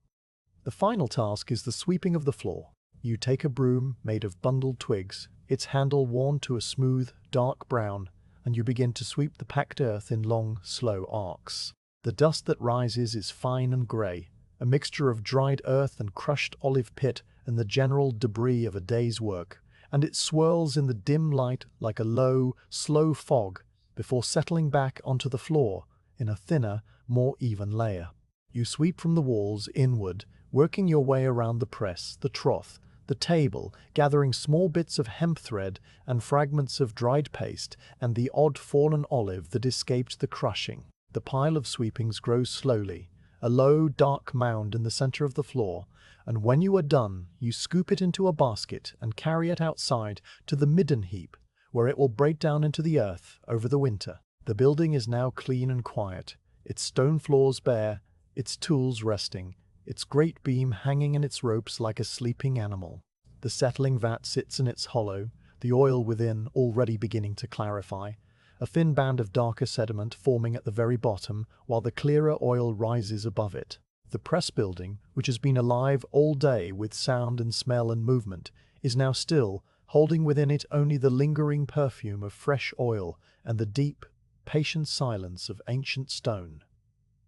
A: The final task is the sweeping of the floor. You take a broom made of bundled twigs, its handle worn to a smooth, dark brown, and you begin to sweep the packed earth in long, slow arcs. The dust that rises is fine and grey, a mixture of dried earth and crushed olive pit and the general debris of a day's work, and it swirls in the dim light like a low, slow fog before settling back onto the floor in a thinner, more even layer. You sweep from the walls inward, working your way around the press, the trough, the table, gathering small bits of hemp thread and fragments of dried paste and the odd fallen olive that escaped the crushing. The pile of sweepings grows slowly, a low, dark mound in the center of the floor, and when you are done, you scoop it into a basket and carry it outside to the midden heap, where it will break down into the earth over the winter. The building is now clean and quiet, its stone floors bare, its tools resting, its great beam hanging in its ropes like a sleeping animal. The settling vat sits in its hollow, the oil within already beginning to clarify, a thin band of darker sediment forming at the very bottom, while the clearer oil rises above it. The press building, which has been alive all day with sound and smell and movement, is now still, holding within it only the lingering perfume of fresh oil and the deep, patient silence of ancient stone.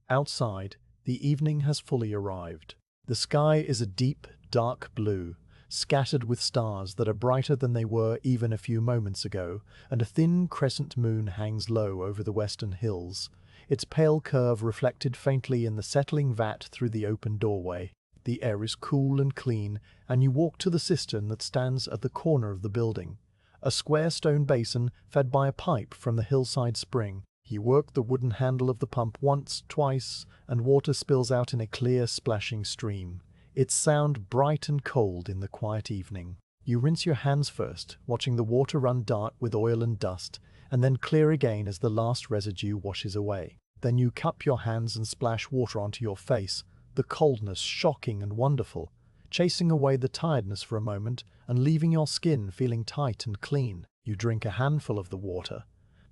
A: Outside, the evening has fully arrived. The sky is a deep, dark blue, scattered with stars that are brighter than they were even a few moments ago, and a thin crescent moon hangs low over the western hills, its pale curve reflected faintly in the settling vat through the open doorway. The air is cool and clean, and you walk to the cistern that stands at the corner of the building, a square stone basin fed by a pipe from the hillside spring. You work the wooden handle of the pump once, twice, and water spills out in a clear, splashing stream, its sound bright and cold in the quiet evening. You rinse your hands first, watching the water run dark with oil and dust, and then clear again as the last residue washes away. Then you cup your hands and splash water onto your face, the coldness shocking and wonderful, chasing away the tiredness for a moment and leaving your skin feeling tight and clean. You drink a handful of the water,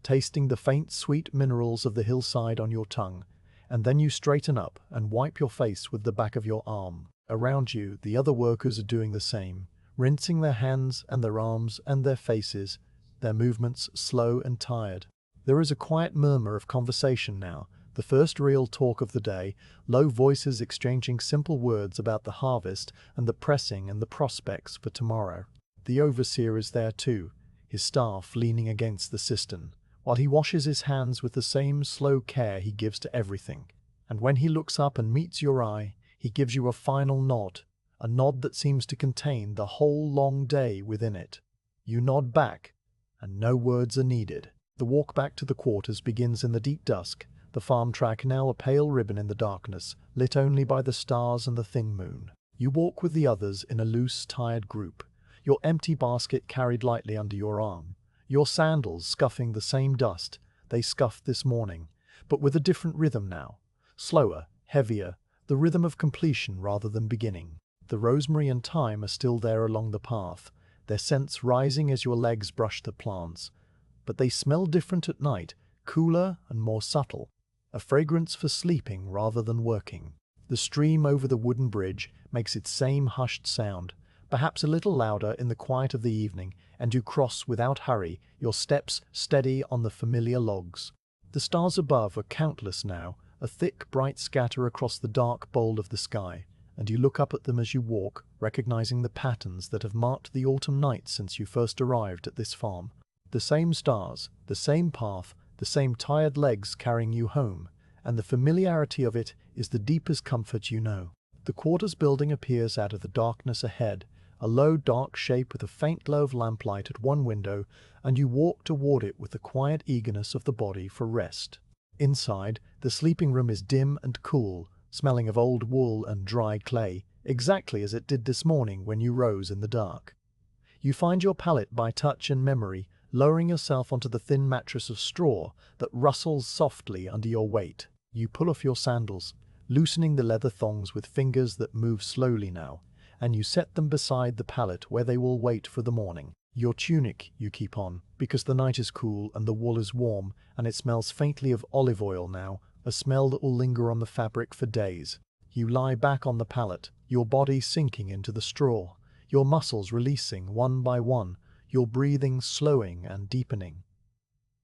A: tasting the faint sweet minerals of the hillside on your tongue, and then you straighten up and wipe your face with the back of your arm. Around you, the other workers are doing the same, rinsing their hands and their arms and their faces, their movements slow and tired. There is a quiet murmur of conversation now, the first real talk of the day, low voices exchanging simple words about the harvest and the pressing and the prospects for tomorrow. The overseer is there too, his staff leaning against the cistern, while he washes his hands with the same slow care he gives to everything. And when he looks up and meets your eye, he gives you a final nod, a nod that seems to contain the whole long day within it. You nod back, and no words are needed. The walk back to the quarters begins in the deep dusk, the farm track now a pale ribbon in the darkness, lit only by the stars and the thin moon. You walk with the others in a loose, tired group, your empty basket carried lightly under your arm, your sandals scuffing the same dust they scuffed this morning, but with a different rhythm now. Slower, heavier, the rhythm of completion rather than beginning. The rosemary and thyme are still there along the path, their scents rising as your legs brush the plants. But they smell different at night, cooler and more subtle, a fragrance for sleeping rather than working. The stream over the wooden bridge makes its same hushed sound, perhaps a little louder in the quiet of the evening, and you cross without hurry, your steps steady on the familiar logs. The stars above are countless now, a thick, bright scatter across the dark bowl of the sky, and you look up at them as you walk, recognizing the patterns that have marked the autumn night since you first arrived at this farm. The same stars, the same path, the same tired legs carrying you home, and the familiarity of it is the deepest comfort you know. The quarters building appears out of the darkness ahead, a low dark shape with a faint glow of lamplight at one window, and you walk toward it with the quiet eagerness of the body for rest. Inside, the sleeping room is dim and cool, smelling of old wool and dry clay, exactly as it did this morning when you rose in the dark. You find your pallet by touch and memory, lowering yourself onto the thin mattress of straw that rustles softly under your weight. You pull off your sandals, loosening the leather thongs with fingers that move slowly now, and you set them beside the pallet where they will wait for the morning. Your tunic you keep on, because the night is cool and the wool is warm, and it smells faintly of olive oil now, a smell that will linger on the fabric for days. You lie back on the pallet, your body sinking into the straw, your muscles releasing one by one, your breathing slowing and deepening.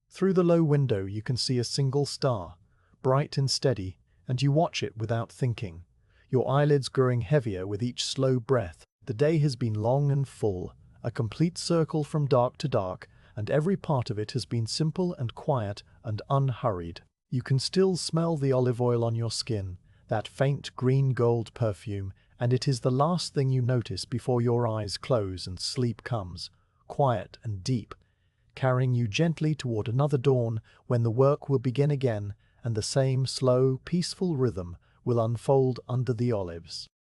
A: Through the low window you can see a single star, bright and steady, and you watch it without thinking, your eyelids growing heavier with each slow breath. The day has been long and full, a complete circle from dark to dark, and every part of it has been simple and quiet and unhurried. You can still smell the olive oil on your skin, that faint green-gold perfume, and it is the last thing you notice before your eyes close and sleep comes, quiet and deep, carrying you gently toward another dawn when the work will begin again and the same slow, peaceful rhythm will unfold under the olives.